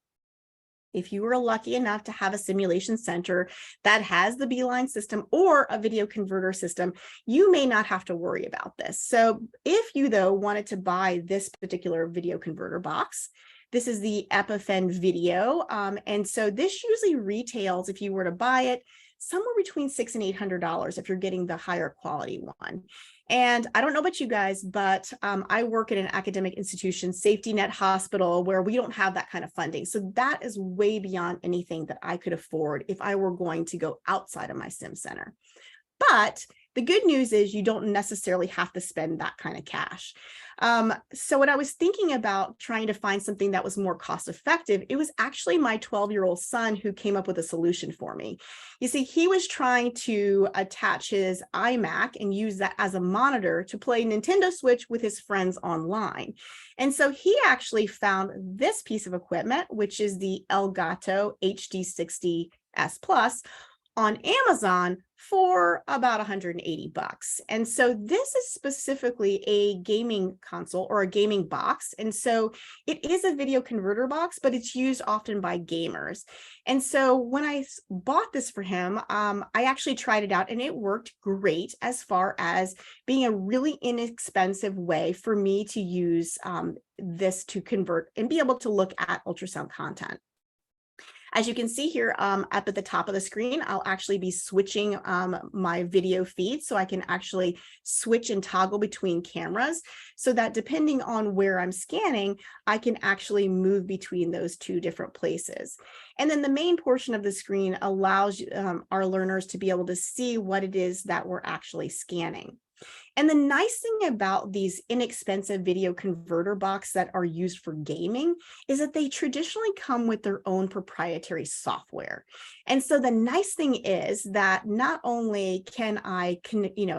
if you were lucky enough to have a simulation center that has the Beeline system or a video converter system, you may not have to worry about this. So if you, though, wanted to buy this particular video converter box, this is the Epifen Video. And so this usually retails, if you were to buy it, somewhere between $600 and $800 if you're getting the higher quality one. And I don't know about you guys, but I work at an academic institution, safety net hospital, where we don't have that kind of funding. So that is way beyond anything that I could afford if I were going to go outside of my sim center. But the good news is you don't necessarily have to spend that kind of cash. So when I was thinking about trying to find something that was more cost effective, it was actually my 12-year-old son who came up with a solution for me. You see, he was trying to attach his iMac and use that as a monitor to play Nintendo Switch with his friends online. And so he actually found this piece of equipment, which is the Elgato HD60S Plus, on Amazon for about $180. And so this is specifically a gaming console or a gaming box. And so it is a video converter box, but it's used often by gamers. And so when I bought this for him, I actually tried it out and it worked great as far as being a really inexpensive way for me to use this to convert and be able to look at ultrasound content. As you can see here up at the top of the screen, I'll actually be switching my video feed, so I can actually switch and toggle between cameras so that depending on where I'm scanning, I can actually move between those two different places. And then the main portion of the screen allows our learners to be able to see what it is that we're actually scanning. And the nice thing about these inexpensive video converter boxes that are used for gaming is that they traditionally come with their own proprietary software. And so the nice thing is that not only can I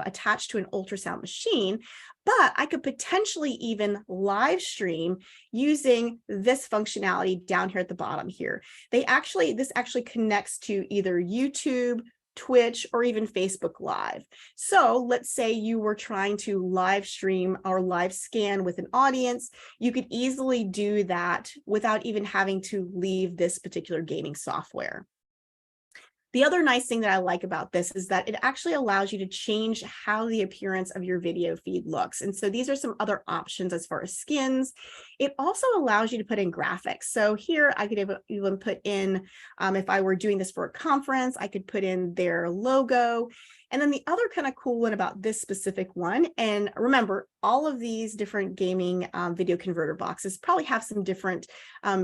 attach to an ultrasound machine, but I could potentially even live stream using this functionality down here at the bottom here. This actually connects to either YouTube, Twitch, or even Facebook Live. So let's say you were trying to live stream or live scan with an audience, you could easily do that without even having to leave this particular gaming software. The other nice thing that I like about this is that it actually allows you to change how the appearance of your video feed looks. And so these are some other options as far as skins. It also allows you to put in graphics. So here I could even put in, if I were doing this for a conference, I could put in their logo. And then the other kind of cool one about this specific one, and remember, all of these different gaming video converter boxes probably have some different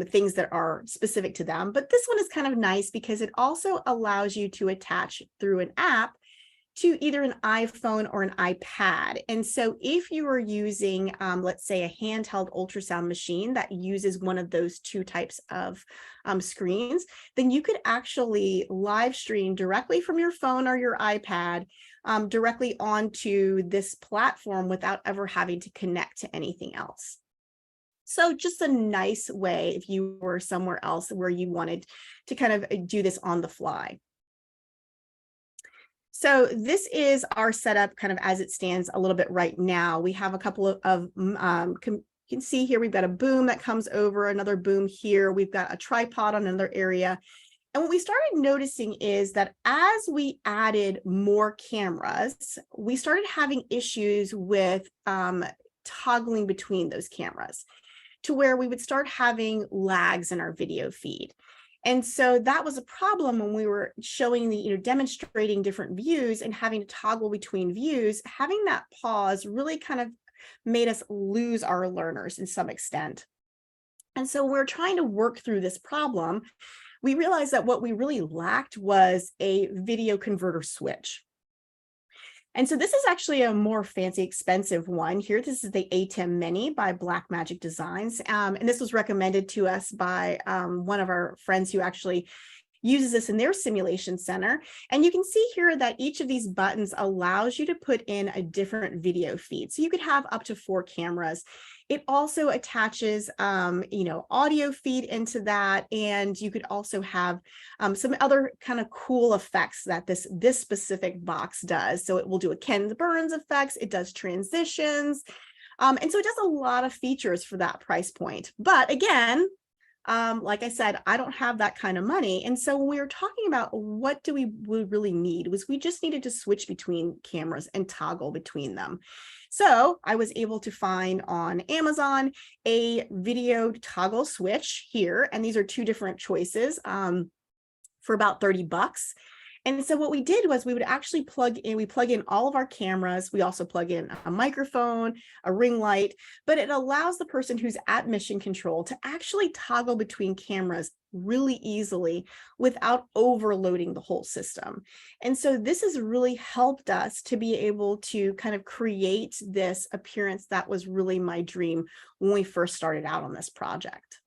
things that are specific to them, but this one is kind of nice because it also allows you to attach through an app to either an iPhone or an iPad. And so if you are using, let's say, a handheld ultrasound machine that uses one of those two types of screens, then you could actually live stream directly from your phone or your iPad directly onto this platform without ever having to connect to anything else. So just a nice way if you were somewhere else where you wanted to kind of do this on the fly. So this is our setup kind of as it stands a little bit right now. We have a couple of you can see here, we've got a boom that comes over, another boom here. We've got a tripod on another area. And what we started noticing is that as we added more cameras, we started having issues with toggling between those cameras to where we would start having lags in our video feed. And so that was a problem when we were showing the, demonstrating different views and having to toggle between views. Having that pause really kind of made us lose our learners in some extent. And so we're trying to work through this problem. We realized that what we really lacked was a video converter switch. And so this is actually a more fancy, expensive one here. This is the ATEM Mini by Blackmagic Designs. And this was recommended to us by one of our friends who actually uses this in their simulation center. And you can see here that each of these buttons allows you to put in a different video feed. So you could have up to 4 cameras. It also attaches, audio feed into that. And you could also have some other kind of cool effects that this specific box does. So it will do a Ken Burns effects. It does transitions. And so it does a lot of features for that price point. But again, like I said, I don't have that kind of money. And so when we were talking about what do we really need, was we just needed to switch between cameras and toggle between them. So I was able to find on Amazon a video toggle switch here. And these are 2 different choices for about $30. And so what we did was we would actually plug in all of our cameras. We also plug in a microphone, a ring light, but it allows the person who's at mission control to actually toggle between cameras really easily without overloading the whole system. And so this has really helped us to be able to kind of create this appearance that was really my dream when we first started out on this project.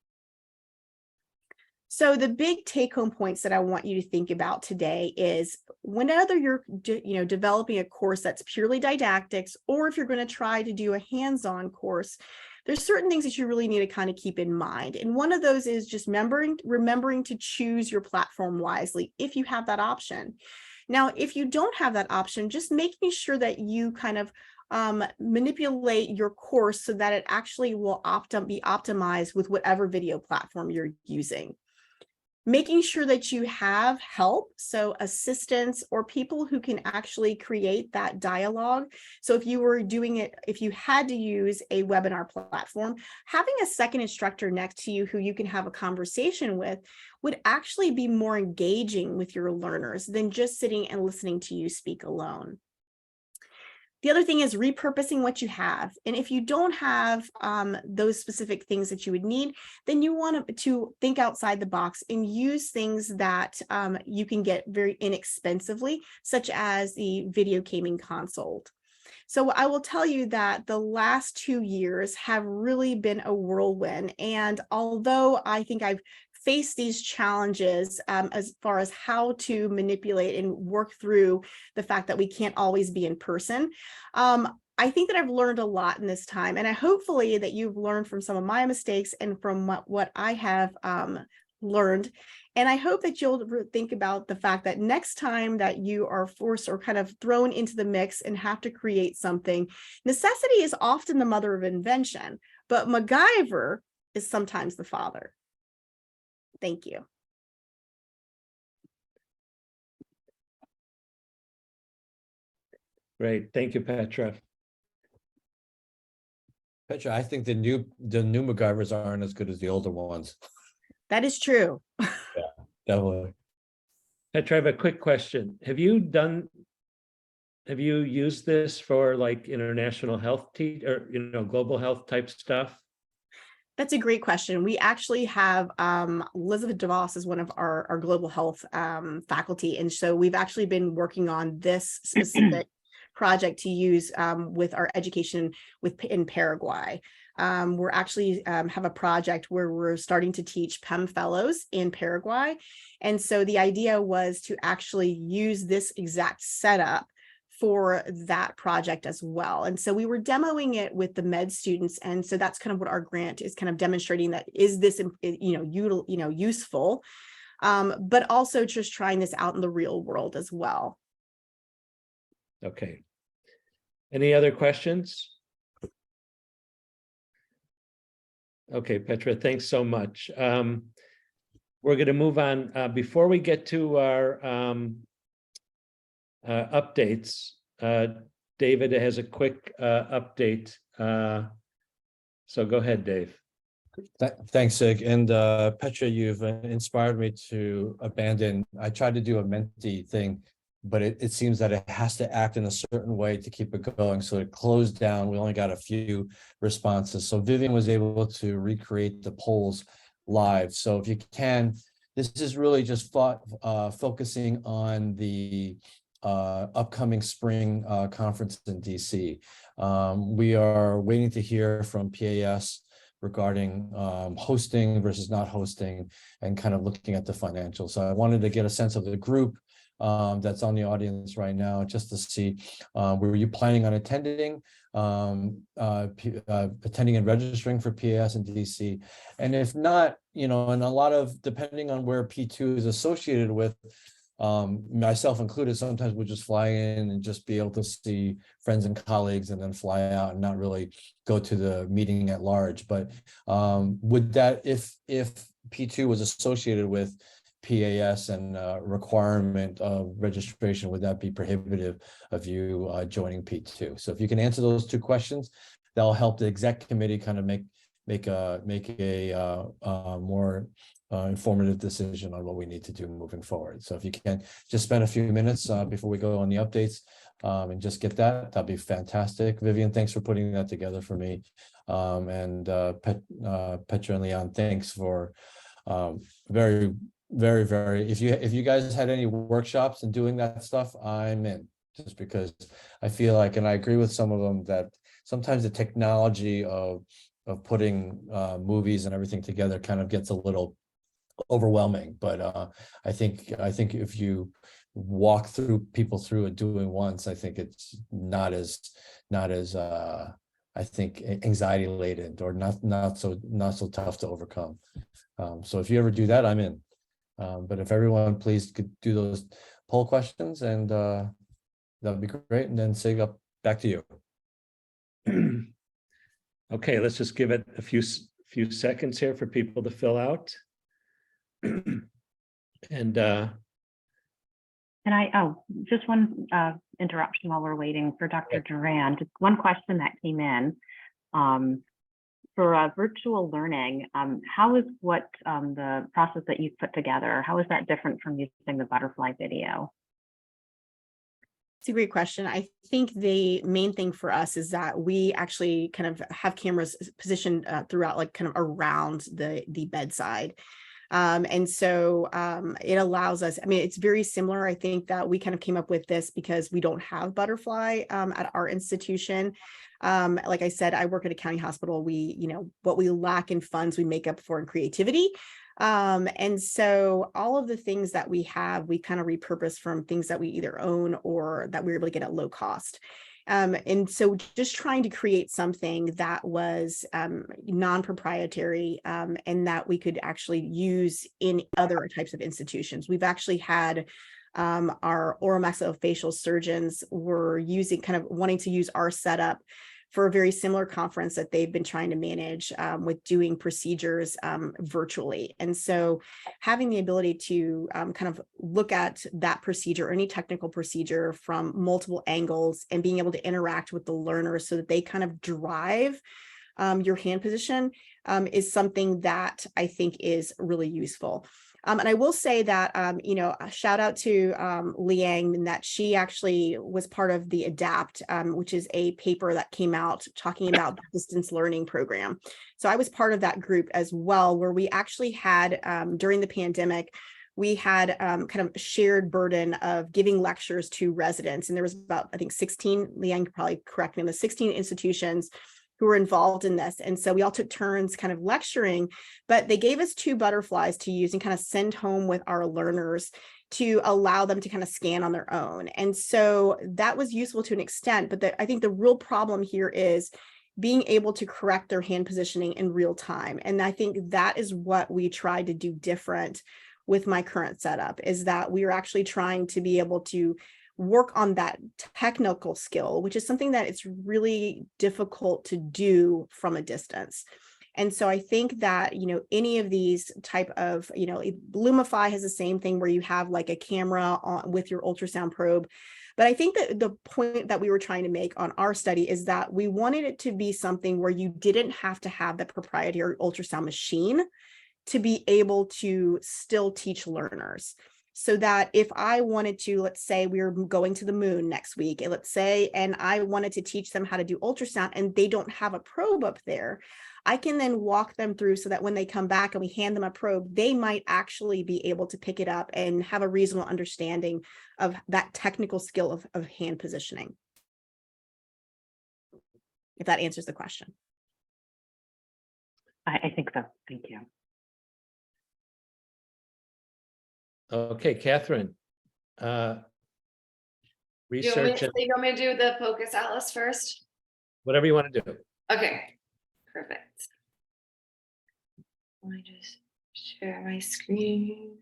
So the big take-home points that I want you to think about today is whenever you're developing a course that's purely didactics, or if you're going to try to do a hands-on course, there's certain things that you really need to kind of keep in mind. And one of those is just remembering to choose your platform wisely if you have that option. Now, if you don't have that option, just making sure that you kind of manipulate your course so that it actually will be optimized with whatever video platform you're using. Making sure that you have help, so assistants or people who can actually create that dialogue. So if you were doing it, if you had to use a webinar platform, having a second instructor next to you who you can have a conversation with would actually be more engaging with your learners than just sitting and listening to you speak alone. The other thing is repurposing what you have. And if you don't have those specific things that you would need, then you want to think outside the box and use things that you can get very inexpensively, such as the video gaming console. So I will tell you that the last 2 years have really been a whirlwind. And although I think I've face these challenges as far as how to manipulate and work through the fact that we can't always be in person. I think that I've learned a lot in this time, and hopefully that you've learned from some of my mistakes and from what I have learned. And I hope that you'll think about the fact that next time that you are forced or kind of thrown into the mix and have to create something, necessity is often the mother of invention, but MacGyver is sometimes the father. Thank you. Great. Thank you, Petra. Petra, I think the new MacGyvers aren't as good as the older ones. That is true. Definitely. Petra, I have a quick question. Have you used this for like international health or, global health type stuff? That's a great question. We actually have Elizabeth DeVos is one of our global health faculty. And so we've actually been working on this specific project to use with our education in Paraguay. We're actually have a project where we're starting to teach PEM fellows in Paraguay. And so the idea was to actually use this exact setup for that project as well. And so we were demoing it with the med students. And so that's kind of what our grant is kind of demonstrating, that is this, useful, but also just trying this out in the real world as well. Okay. Any other questions? Okay, Petra, thanks so much. We're going to move on. Before we get to our updates, David has a quick update. So go ahead, Dave. Thanks, Sig. And Petra, you've inspired me to abandon. I tried to do a Menti thing, but it seems that it has to act in a certain way to keep it going. So it closed down. We only got a few responses. So Vivian was able to recreate the polls live. So if you can, this is really just focusing on the upcoming spring conference in DC. We are waiting to hear from PAS regarding hosting versus not hosting and kind of looking at the financials. So I wanted to get a sense of the group that's on the audience right now, just to see, were you planning on attending and registering for PAS in DC? And if not, and a lot of, depending on where P2 is associated with, myself included, sometimes we'll just fly in and just be able to see friends and colleagues and then fly out and not really go to the meeting at large. But would that, if P2 was associated with PAS and requirement of registration, would that be prohibitive of you joining P2? So if you can answer those two questions, that'll help the exec committee kind of make a more informative decision on what we need to do moving forward. So if you can just spend a few minutes before we go on the updates and just get that'd be fantastic. Vivian, thanks for putting that together for me. And Petra and Leon, thanks for very, very, if you guys had any workshops and doing that stuff, I'm in, just because I feel like, and I agree with some of them, that sometimes the technology of putting movies and everything together kind of gets a little overwhelming. But I think if you walk people through it doing once, I think it's not as I think anxiety laden or not so tough to overcome. So if you ever do that, I'm in. But if everyone please could do those poll questions, and that would be great. And then Sig, up back to you. Okay, let's just give it a few seconds here for people to fill out. And just one interruption while we're waiting for Dr. Duran. Just one question that came in. For virtual learning, how is the process that you've put together, how is that different from using the butterfly video? It's a great question. I think the main thing for us is that we actually kind of have cameras positioned throughout, like kind of around the bedside. And so it allows us, it's very similar. I think that we kind of came up with this because we don't have butterfly at our institution. Like I said, I work at a county hospital. What we lack in funds, we make up for in creativity. And so all of the things that we have, we kind of repurpose from things that we either own or that we were able to get at low cost. And so just trying to create something that was non-proprietary and that we could actually use in other types of institutions. We've actually had our oromaxillofacial surgeons were wanting to use our setup for a very similar conference that they've been trying to manage with doing procedures virtually. And so having the ability to kind of look at that procedure or any technical procedure from multiple angles and being able to interact with the learners so that they kind of drive your hand position is something that I think is really useful. And I will say that, you know, a shout out to Liang, and that she actually was part of the ADAPT, which is a paper that came out talking about the distance learning program. So I was part of that group as well, where we actually had, during the pandemic, we had kind of a shared burden of giving lectures to residents. And there was about, I think, 16, Liang could probably correct me, the 16 institutions who were involved in this. And so we all took turns kind of lecturing, but they gave us 2 butterflies to use and kind of send home with our learners to allow them to kind of scan on their own. And so that was useful to an extent, but I think the real problem here is being able to correct their hand positioning in real time. And I think that is what we tried to do different with my current setup, is that we are actually trying to be able to work on that technical skill, which is something that it's really difficult to do from a distance. And so I think that, you know, any of these type of, you know, Lumify has the same thing where you have like a camera on with your ultrasound probe. But I think that the point that we were trying to make on our study is that we wanted it to be something where you didn't have to have the proprietary ultrasound machine to be able to still teach learners. So that if I wanted to, let's say we were going to the moon next week, and let's say, and I wanted to teach them how to do ultrasound and they don't have a probe up there, I can then walk them through so that when they come back and we hand them a probe, they might actually be able to pick it up and have a reasonable understanding of that technical skill of hand positioning. If that answers the question. I think so. Thank you. Okay, Catherine. Research, You want me to do the Focus Atlas first? whatever you want to do. Okay, perfect. Let me just share my screen.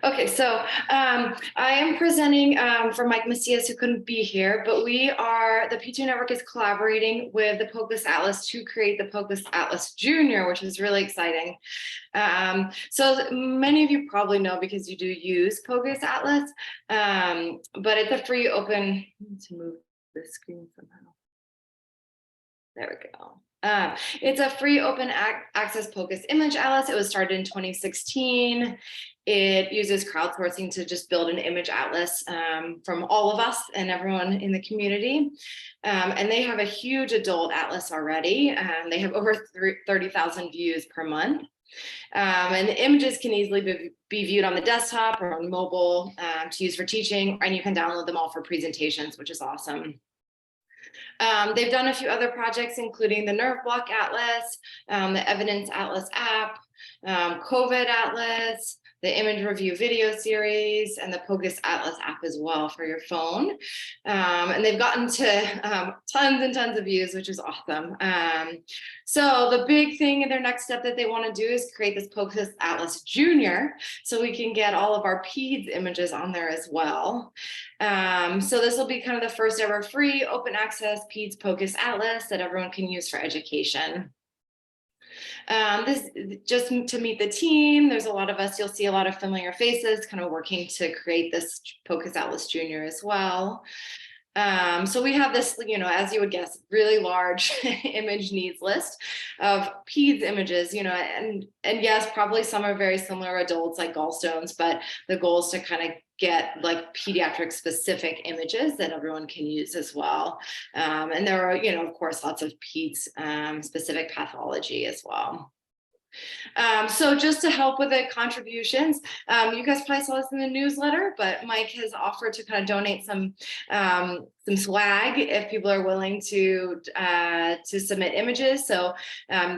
Okay, so I am presenting for Mike Macias, who couldn't be here, but we are, the P2Network is collaborating with the POCUS Atlas to create the POCUS Atlas Junior, which is really exciting. So many of you probably know because you do use POCUS Atlas, but it's a free open, to move the screen somehow. There we go. It's a free open access POCUS image atlas. It was started in 2016. It uses crowdsourcing to just build an image atlas from all of us and everyone in the community. And they have a huge adult atlas already. They have over 30,000 views per month. And the images can easily be viewed on the desktop or on mobile to use for teaching, and you can download them all for presentations, which is awesome. They've done a few other projects, including the Nerve Block Atlas, the Evidence Atlas app, COVID Atlas, the Image Review video series, and the POCUS Atlas app as well for your phone. And they've gotten to tons and tons of views, which is awesome. So the big thing in their next step that they want to do is create this POCUS Atlas Junior, so we can get all of our PEDS images on there as well. So this will be kind of the first ever free open access PEDS POCUS Atlas that everyone can use for education. This just to meet the team. There's a lot of us, you'll see a lot of familiar faces kind of working to create this POCUS Atlas Junior as well. So we have this, you know, as you would guess, really large image needs list of PEDS images, you know, and yes, probably some are very similar adults like gallstones, but the goal is to kind of get like pediatric specific images that everyone can use as well. And there are, you know, of course, lots of PEDS specific pathology as well. So just to help with the contributions, you guys probably saw this in the newsletter, but Mike has offered to kind of donate some swag if people are willing to submit images. So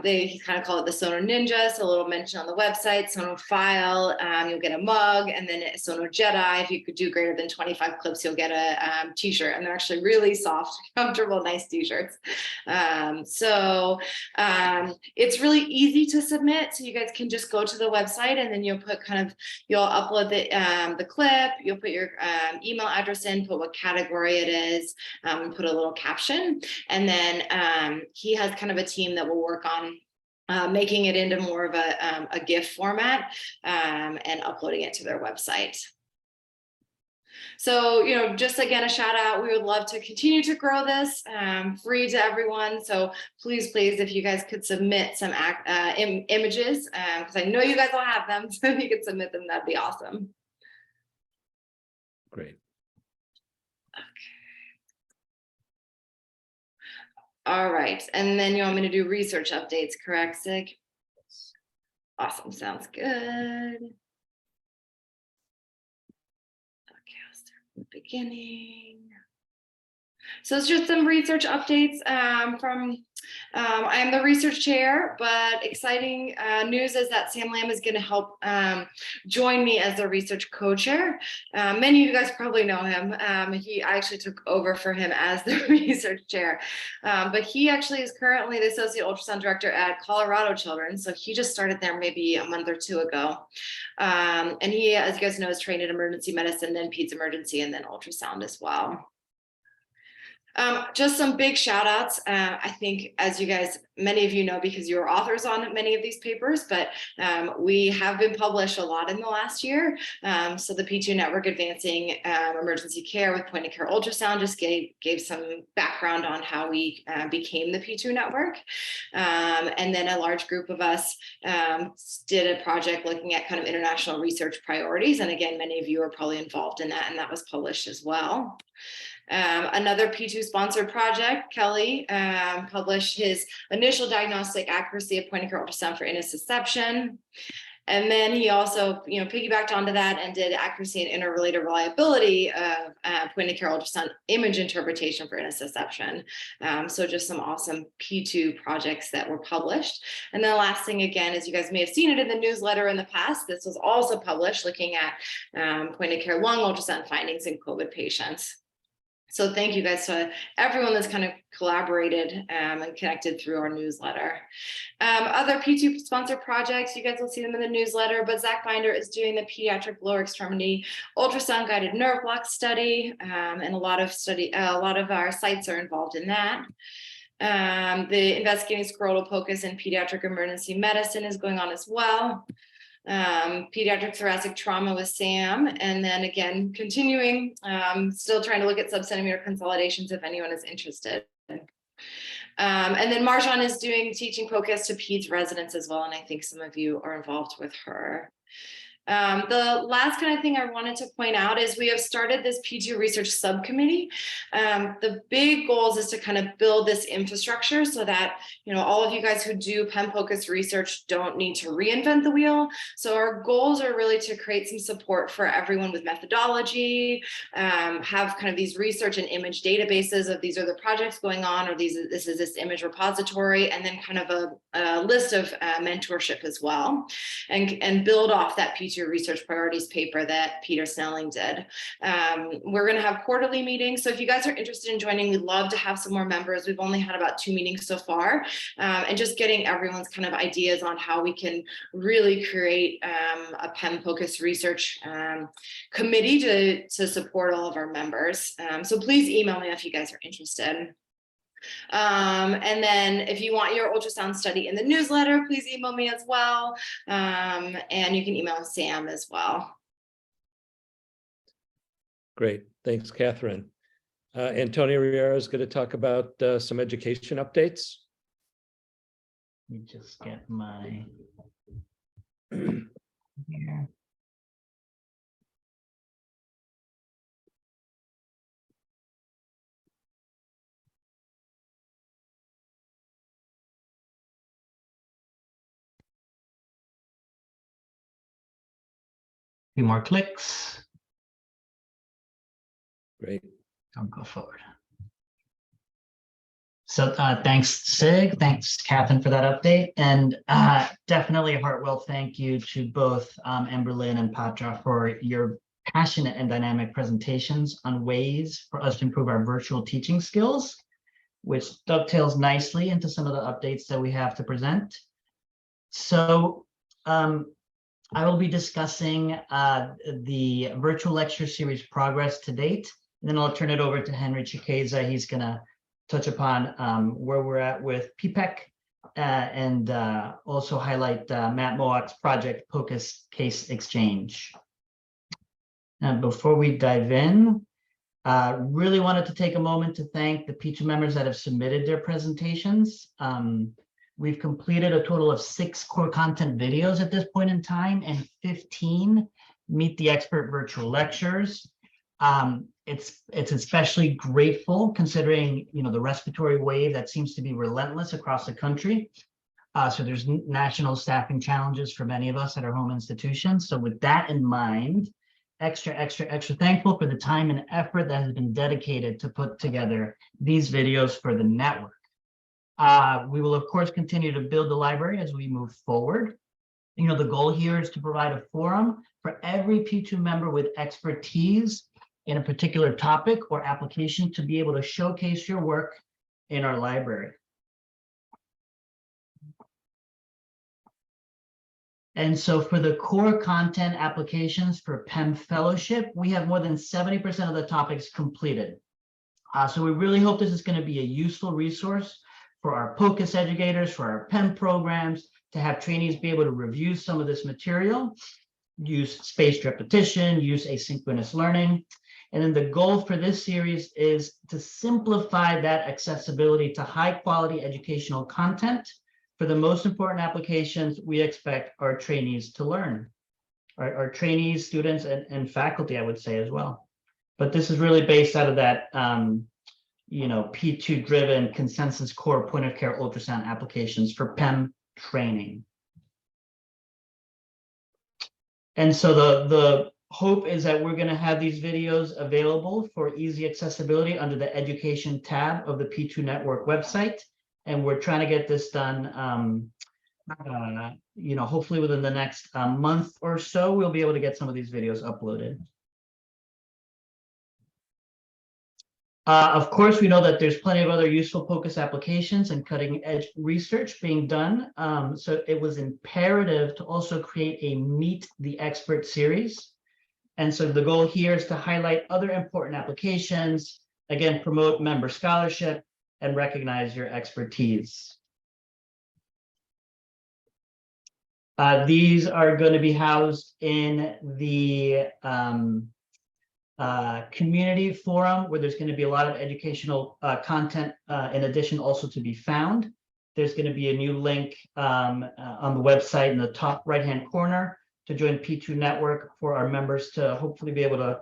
he kind of call it the Sono Ninja. So a little mention on the website, Sono File, you'll get a mug, and then Sono Jedi. If you could do greater than 25 clips, you'll get a t-shirt, and they're actually really soft, comfortable, nice t-shirts. So it's really easy to submit submit. So you guys can just go to the website and then you'll upload the clip, you'll put your email address in, put what category it is, and put a little caption. And then he has kind of a team that will work on making it into more of a GIF format and uploading it to their website. So, just again, a shout out. We would love to continue to grow this free to everyone. So please, if you guys could submit some images, because I know you guys will have them. So if you could submit them, that'd be awesome. Great. All right. And then you want me to do research updates, correct, Sig? Awesome. Sounds good. Beginning. So it's just some research updates from, I am the research chair, but exciting news is that Sam Lamb is going to help join me as the research co-chair. Many of you guys probably know him. I actually took over for him as the research chair, but he actually is currently the associate ultrasound director at Colorado Children's. So he just started there maybe a month or two ago. And he, as you guys know, is trained in emergency medicine, then peds emergency, and then ultrasound as well. Just some big shout outs. I think, as you guys, many of you know, because you're authors on many of these papers, but we have been published a lot in the last year. So the P2 Network Advancing Emergency Care with Point of Care Ultrasound just gave some background on how we became the P2 Network. And then a large group of us did a project looking at kind of international research priorities. And again, many of you are probably involved in that, and that was published as well. Another P2 sponsored project, Kelly published his initial diagnostic accuracy of point of care ultrasound for intussusception. And then he also, piggybacked onto that and did accuracy and interrelated reliability of point of care ultrasound image interpretation for intussusception. So just some awesome P2 projects that were published. And then the last thing, again, is you guys may have seen it in the newsletter in the past. This was also published looking at point of care lung ultrasound findings in COVID patients. So thank you guys to everyone that's kind of collaborated and connected through our newsletter. Other P2 sponsored projects, you guys will see them in the newsletter, but Zach Binder is doing the pediatric lower extremity ultrasound guided nerve block study, and a lot of our sites are involved in that. The investigating scrotal POCUS in pediatric emergency medicine is going on as well. Pediatric thoracic trauma with Sam, and then again continuing, still trying to look at subcentimeter consolidations if anyone is interested. And then Marjan is doing teaching POCUS to peds residents as well, and I think some of you are involved with her. The last kind of thing I wanted to point out is we have started this P2 research subcommittee. The big goals is to kind of build this infrastructure so that, all of you guys who do PEM POCUS research don't need to reinvent the wheel. So our goals are really to create some support for everyone with methodology, have kind of these research and image databases of these are the projects going on, or this is this image repository, and then kind of a list of mentorship as well, and build off that P2 research priorities paper that Peter Snelling did. We're going to have quarterly meetings. So if you guys are interested in joining, we'd love to have some more members. We've only had about 2 meetings so far, and just getting everyone's kind of ideas on how we can really create a PEM POCUS research committee to support all of our members. So please email me if you guys are interested. And then if you want your ultrasound study in the newsletter, please email me as well. And you can email Sam as well. Great. Thanks, Catherine. Antonio Riera is going to talk about some education updates. Let me just get my here. Few more clicks. Great. Don't go forward. So thanks, Sig. Thanks, Catherine, for that update. And definitely a heartfelt thank you to both Emberlyn and Patra for your passionate and dynamic presentations on ways for us to improve our virtual teaching skills, which dovetails nicely into some of the updates that we have to present. So I will be discussing the virtual lecture series progress to date, and then I'll turn it over to Henry Chiqueza. He's going to touch upon where we're at with PPEC and also highlight Matt Moak's project POCUS Case Exchange. And before we dive in, really wanted to take a moment to thank the P2 members that have submitted their presentations. We've completed a total of 6 core content videos at this point in time and 15 Meet the Expert virtual lectures. It's especially grateful considering, you know, the respiratory wave that seems to be relentless across the country. So there's national staffing challenges for many of us at our home institutions. So with that in mind, extra thankful for the time and effort that has been dedicated to put together these videos for the network. We will, of course, continue to build the library as we move forward. You know, the goal here is to provide a forum for every P2 member with expertise in a particular topic or application to be able to showcase your work in our library. And so for the core content applications for PEM Fellowship, we have more than 70% of the topics completed. So we really hope this is going to be a useful resource for our POCUS educators, for our PEM programs, to have trainees be able to review some of this material, use spaced repetition, use asynchronous learning. And then the goal for this series is to simplify that accessibility to high quality educational content for the most important applications we expect our trainees to learn, our trainees, students, and faculty, I would say as well. But this is really based out of that, you know, P2 driven consensus core point of care ultrasound applications for PEM training. And so the hope is that we're going to have these videos available for easy accessibility under the education tab of the P2Network website. And we're trying to get this done, you know, hopefully within the next month or so, we'll be able to get some of these videos uploaded. Of course, we know that there's plenty of other useful POCUS applications and cutting edge research being done. So it was imperative to also create a Meet the Expert series. And so the goal here is to highlight other important applications, again, promote member scholarship, and recognize your expertise. These are going to be housed in the community forum, where there's going to be a lot of educational content in addition also to be found. There's going to be a new link on the website in the top right-hand corner to join P2Network for our members to hopefully be able to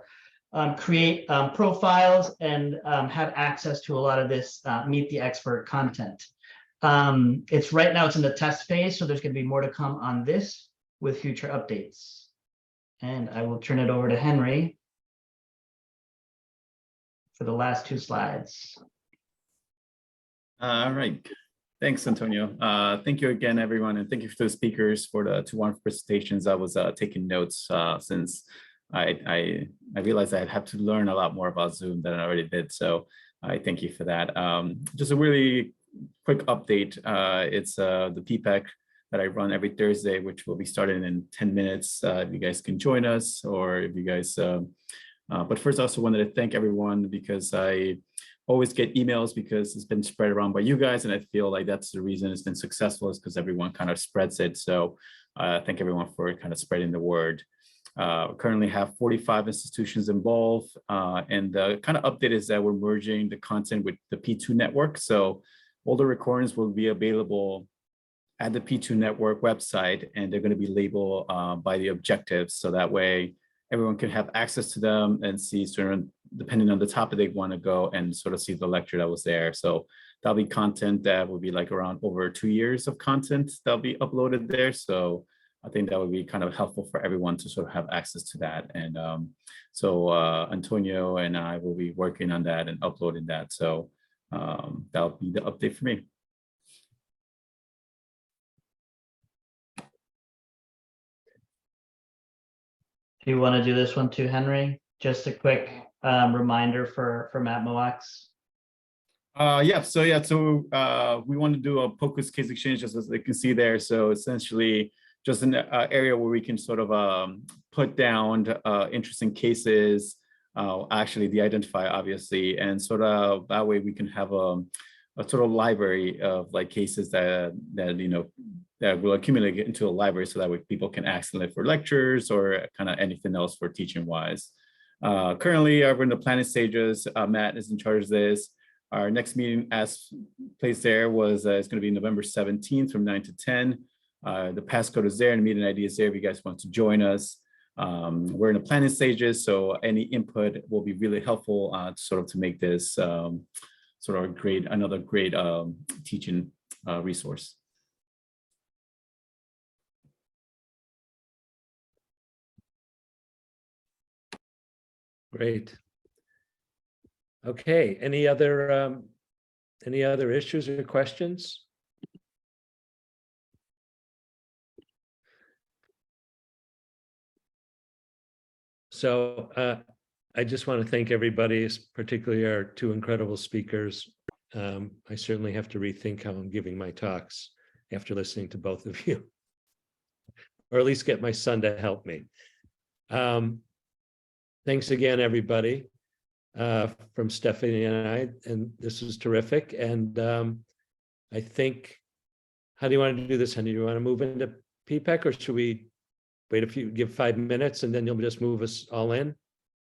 create profiles and have access to a lot of this Meet the Expert content. It's right now, it's in the test phase, so there's going to be more to come on this with future updates. And I will turn it over to Henry for the last 2 slides. All right. Thanks, Antonio. Thank you again, everyone, and thank you to the speakers for the 2 wonderful presentations. I was taking notes since I realized I had to learn a lot more about Zoom than I already did. So I thank you for that. Just a really quick update. It's the PPEC that I run every Thursday, which will be starting in 10 minutes. If you guys can join us, or if you guys, but first I also wanted to thank everyone, because I always get emails because it's been spread around by you guys. And I feel like that's the reason it's been successful, is because everyone kind of spreads it. So thank everyone for kind of spreading the word. Currently have 45 institutions involved, and the kind of update is that we're merging the content with the P2 network. So all the recordings will be available at the P2 network website, and they're going to be labeled by the objectives. So that way everyone can have access to them and see sort of, depending on the topic they want to go and sort of see the lecture that was there. So that'll be content that will be like around over 2 years of content that'll be uploaded there. So I think that would be kind of helpful for everyone to sort of have access to that. And so Antonio and I will be working on that and uploading that. So that'll be the update for me. Do you want to do this one too, Henry? Just a quick reminder for Matt Moax. So we want to do a POCUS case exchange, just as you can see there. So essentially just an area where we can sort of put down interesting cases, actually de-identify, obviously, and sort of that way we can have a sort of library of like cases that will accumulate into a library, so that way people can access it for lectures or kind of anything else for teaching wise. Currently, we're in the planning stages. Matt is in charge of this. Our next meeting, as placed there, was it's going to be November 17th from 9 to 10. The passcode is there and the meeting ID is there if you guys want to join us. We're in the planning stages, so any input will be really helpful sort of to make this sort of another great teaching resource. Great. Okay, any other issues or questions? So I just want to thank everybody, particularly our two incredible speakers. I certainly have to rethink how I'm giving my talks after listening to both of you, or at least get my son to help me. Thanks again, everybody, from Stephanie and I, and this was terrific. And I think, how do you want to do this, Henry? Do you want to move into PPEC, or should we wait give 5 minutes and then you'll just move us all in?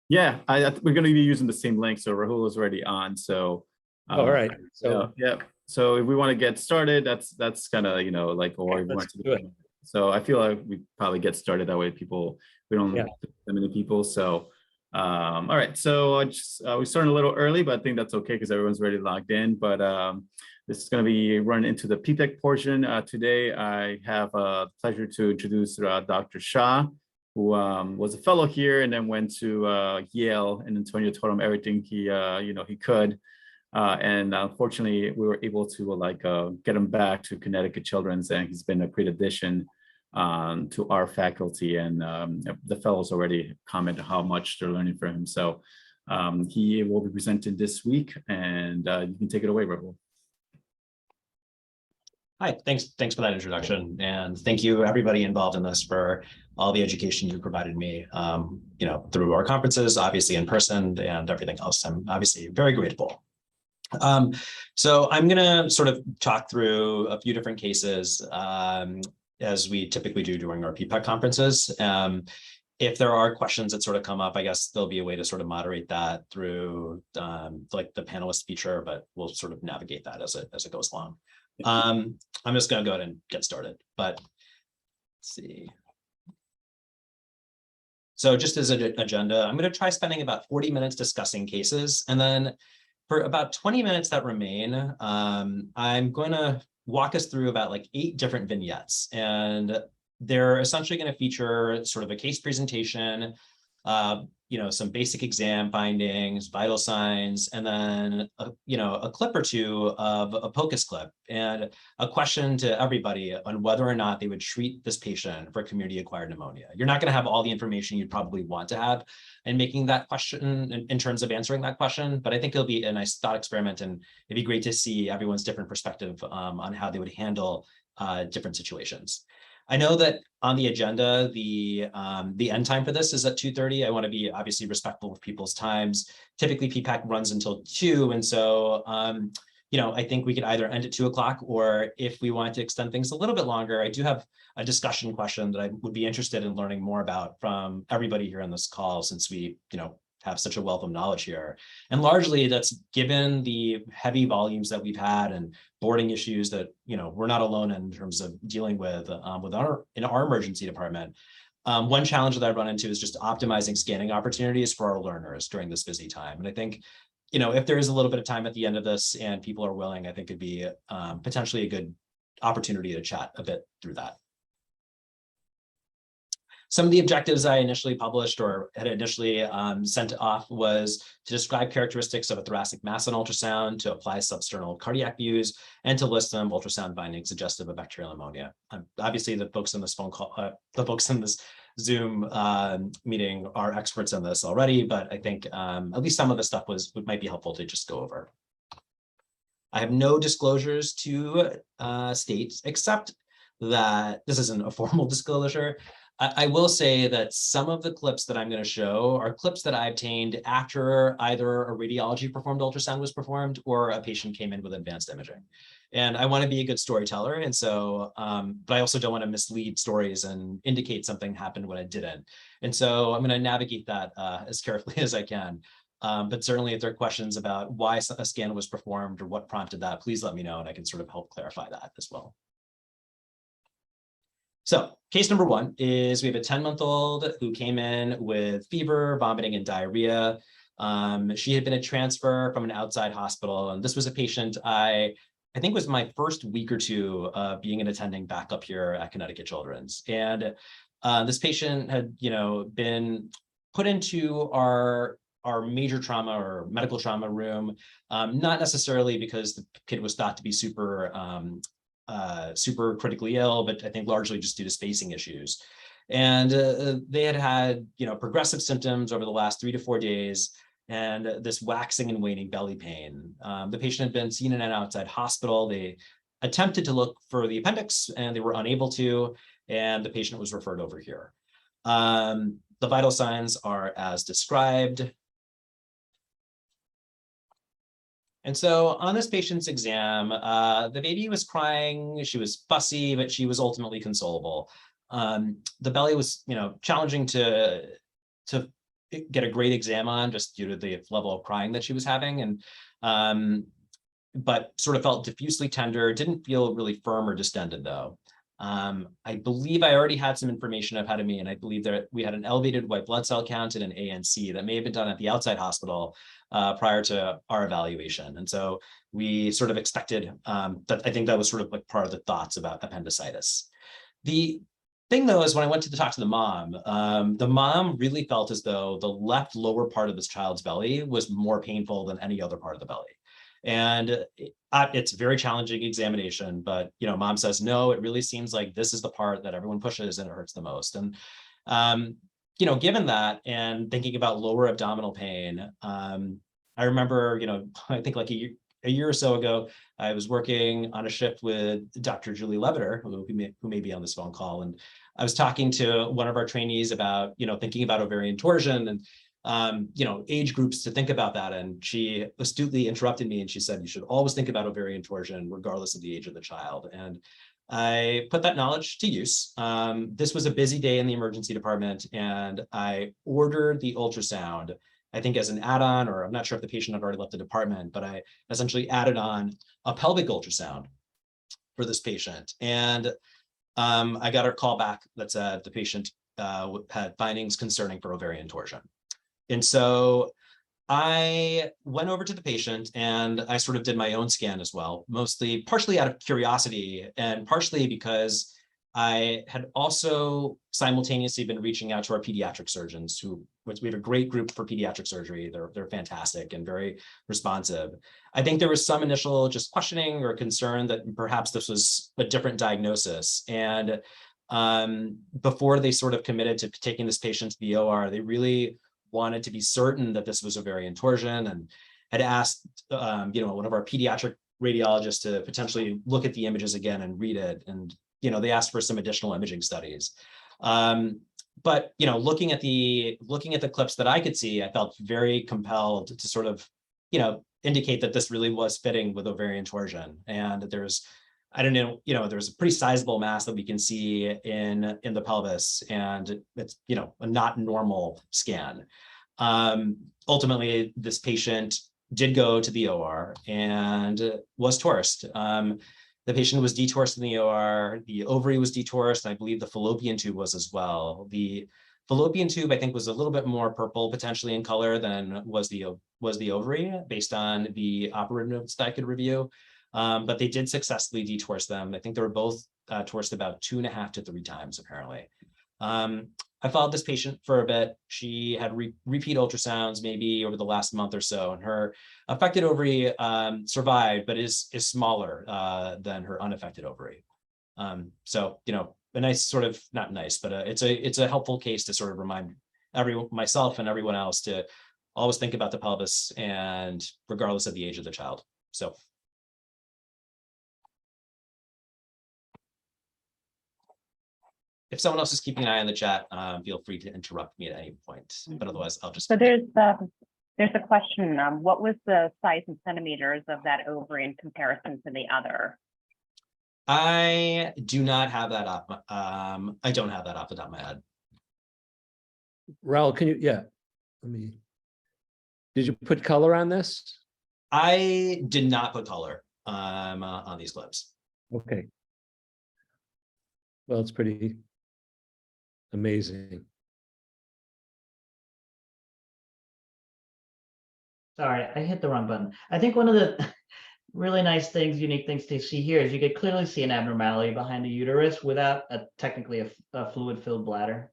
Yeah, we're going to be using the same link, so Rahul is already on. So all right. So yeah. So if we want to get started, that's kind of like, or we want to do it. So I feel like we probably get started that way. We don't have that many people. So all right. So we started a little early, but I think that's okay because everyone's already logged in. But this is going to be running into the PPEC portion. Today, I have the pleasure to introduce Dr. Shah, who was a fellow here and then went to Yale, and Antonio told him everything he could. And unfortunately, we were able to get him back to Connecticut Children's, and he's been a great addition to our faculty. And the fellows already commented how much they're learning from him. So he will be presented this week, and you can take it away, Rahul. Hi, thanks for that introduction, and thank you everybody involved in this for all the education you provided me, through our conferences, obviously in person, and everything else. I'm obviously very grateful. So I'm going to sort of talk through a few different cases as we typically do during our PPEC conferences. If there are questions that sort of come up, I guess there'll be a way to sort of moderate that through like the panelist feature, but we'll sort of navigate that as it goes along. I'm just going to go ahead and get started, but let's see. So just as an agenda, I'm going to try spending about 40 minutes discussing cases, and then for about 20 minutes that remain, I'm going to walk us through about like 8 different vignettes, and they're essentially going to feature sort of a case presentation, some basic exam findings, vital signs, and then a clip or two of a POCUS clip, and a question to everybody on whether or not they would treat this patient for community-acquired pneumonia. You're not going to have all the information you'd probably want to have in making that question, in terms of answering that question, but I think it'll be a nice thought experiment, and it'd be great to see everyone's different perspective on how they would handle different situations. I know that on the agenda, the end time for this is at 2:30. I want to be obviously respectful of people's times. Typically, PPAC runs until 2, and so I think we could either end at 2 o'clock, or if we want to extend things a little bit longer, I do have a discussion question that I would be interested in learning more about from everybody here on this call, since we have such a wealth of knowledge here. And largely that's given the heavy volumes that we've had and boarding issues that, we're not alone in terms of dealing with in our emergency department. One challenge that I run into is just optimizing scanning opportunities for our learners during this busy time. And I think, if there is a little bit of time at the end of this and people are willing, I think it'd be potentially a good opportunity to chat a bit through that. Some of the objectives I initially published or had initially sent off was to describe characteristics of a thoracic mass on ultrasound, to apply substernal cardiac views, and to list some ultrasound findings suggestive of bacterial pneumonia. Obviously, the folks in this phone call, the folks in this Zoom meeting are experts in this already, but I think at least some of the stuff might be helpful to just go over. I have no disclosures to state, except that this isn't a formal disclosure. I will say that some of the clips that I'm going to show are clips that I obtained after either a radiology performed ultrasound was performed or a patient came in with advanced imaging. And I want to be a good storyteller. And so, but I also don't want to mislead stories and indicate something happened when it didn't. And so I'm going to navigate that as carefully as I can. But certainly if there are questions about why a scan was performed or what prompted that, please let me know and I can sort of help clarify that as well. So case number one is we have a 10-month-old who came in with fever, vomiting, and diarrhea. She had been a transfer from an outside hospital, and this was a patient I think was my first week or two being an attending back up here at Connecticut Children's. And this patient had, been put into our major trauma or medical trauma room, not necessarily because the kid was thought to be super critically ill, but I think largely just due to spacing issues. And they had progressive symptoms over the last 3 to 4 days, and this waxing and waning belly pain. The patient had been seen in an outside hospital. They attempted to look for the appendix and they were unable to, and the patient was referred over here. The vital signs are as described. And so on this patient's exam, the baby was crying, she was fussy, but she was ultimately consolable. The belly was, challenging to get a great exam on just due to the level of crying that she was having. And but sort of felt diffusely tender, didn't feel really firm or distended though. I believe I already had some information ahead of me, and I believe that we had an elevated white blood cell count and an ANC that may have been done at the outside hospital prior to our evaluation. And so we sort of expected that. I think that was sort of like part of the thoughts about appendicitis. The thing though is when I went to talk to the mom really felt as though the left lower part of this child's belly was more painful than any other part of the belly. And it's a very challenging examination, but mom says, no, it really seems like this is the part that everyone pushes and it hurts the most. And given that and thinking about lower abdominal pain, I remember, I think like a year or so ago, I was working on a shift with Dr. Julie Leviter, who may be on this phone call. And I was talking to one of our trainees about, thinking about ovarian torsion and age groups to think about that. And she astutely interrupted me and she said, you should always think about ovarian torsion regardless of the age of the child. And I put that knowledge to use. This was a busy day in the emergency department and I ordered the ultrasound, I think as an add-on, or I'm not sure if the patient had already left the department, but I essentially added on a pelvic ultrasound for this patient. And I got a call back that said the patient had findings concerning for ovarian torsion. And so I went over to the patient and I sort of did my own scan as well, partially out of curiosity and partially because I had also simultaneously been reaching out to our pediatric surgeons we have a great group for pediatric surgery. They're fantastic and very responsive. I think there was some initial just questioning or concern that perhaps this was a different diagnosis. And before they sort of committed to taking this patient to the OR, they really wanted to be certain that this was ovarian torsion and had asked, one of our pediatric radiologists to potentially look at the images again and read it. And, they asked for some additional imaging studies. But, looking at the clips that I could see, I felt very compelled to sort of, indicate that this really was fitting with ovarian torsion. And there's a pretty sizable mass that we can see in the pelvis, and it's, a not normal scan. Ultimately, this patient did go to the OR and was torsed. The patient was detorsed in the OR, the ovary was detorsed, and I believe the fallopian tube was as well. The fallopian tube, I think, was a little bit more purple potentially in color than was the ovary based on the operative notes that I could review. But they did successfully detorse them. I think they were both torsed about 2.5 to 3 times, apparently. I followed this patient for a bit. She had repeat ultrasounds maybe over the last month or so, and her affected ovary survived, but is smaller than her unaffected ovary. So, a nice sort of, not nice, but it's a helpful case to sort of remind myself and everyone else to always think about the pelvis and regardless of the age of the child. So if someone else is keeping an eye on the chat, feel free to interrupt me at any point, but otherwise I'll just. So there's a question, what was the size in centimeters of that ovary in comparison to the other? I do not have that off. I don't have that off the top of my head. Raul, can you, did you put color on this? I did not put color on these clips. Okay. Well, it's pretty amazing. Sorry, I hit the wrong button. I think one of the really nice things, unique things to see here is you could clearly see an abnormality behind the uterus without technically a fluid-filled bladder.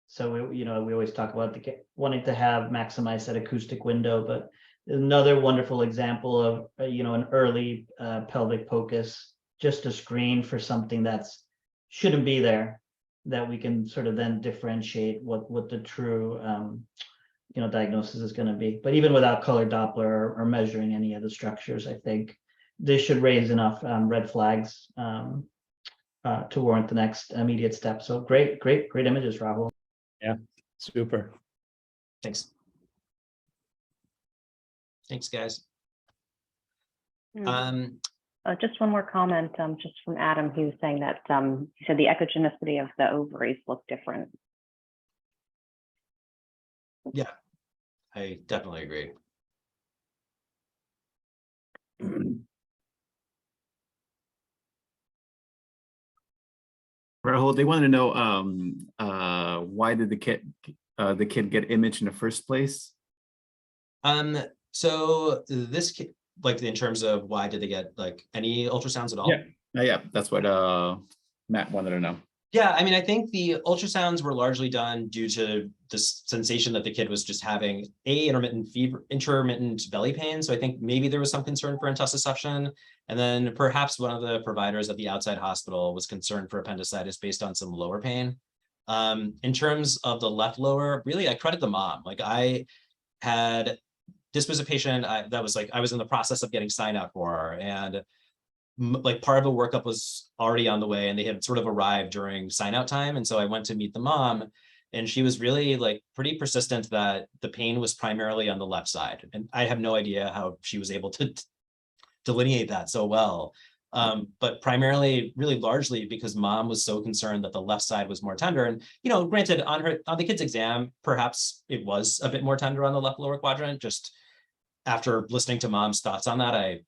So we always talk about wanting to have maximize that acoustic window, but another wonderful example of an early pelvic POCUS, just a screen for something that's shouldn't be there, that we can sort of then differentiate what the true diagnosis is going to be. But even without color Doppler or measuring any of the structures, I think this should raise enough red flags to warrant the next immediate step. So great images, Rahul. Yeah, super. Thanks. Thanks, guys. Just one more comment, just from Adam. He was saying that he said the echogenicity of the ovaries look different. Yeah, I definitely agree. Rahul, they want to know why did the kid get imaged in the first place? So this kid, like in terms of why did they get like any ultrasounds at all? Yeah, that's what Matt wanted to know. Yeah, I mean, I think the ultrasounds were largely done due to this sensation that the kid was just having intermittent fever, intermittent belly pain. So I think maybe there was some concern for intussusception. And then perhaps one of the providers at the outside hospital was concerned for appendicitis based on some lower pain. In terms of the left lower, really, I credit the mom. Like this was a patient that was like, I was in the process of getting sign out for her, and like part of the workup was already on the way and they had sort of arrived during sign out time. And so I went to meet the mom, and she was really like pretty persistent that the pain was primarily on the left side. And I have no idea how she was able to delineate that so well. But primarily, really largely because mom was so concerned that the left side was more tender. And, granted on the kid's exam, perhaps it was a bit more tender on the left lower quadrant. Just after listening to mom's thoughts on that, I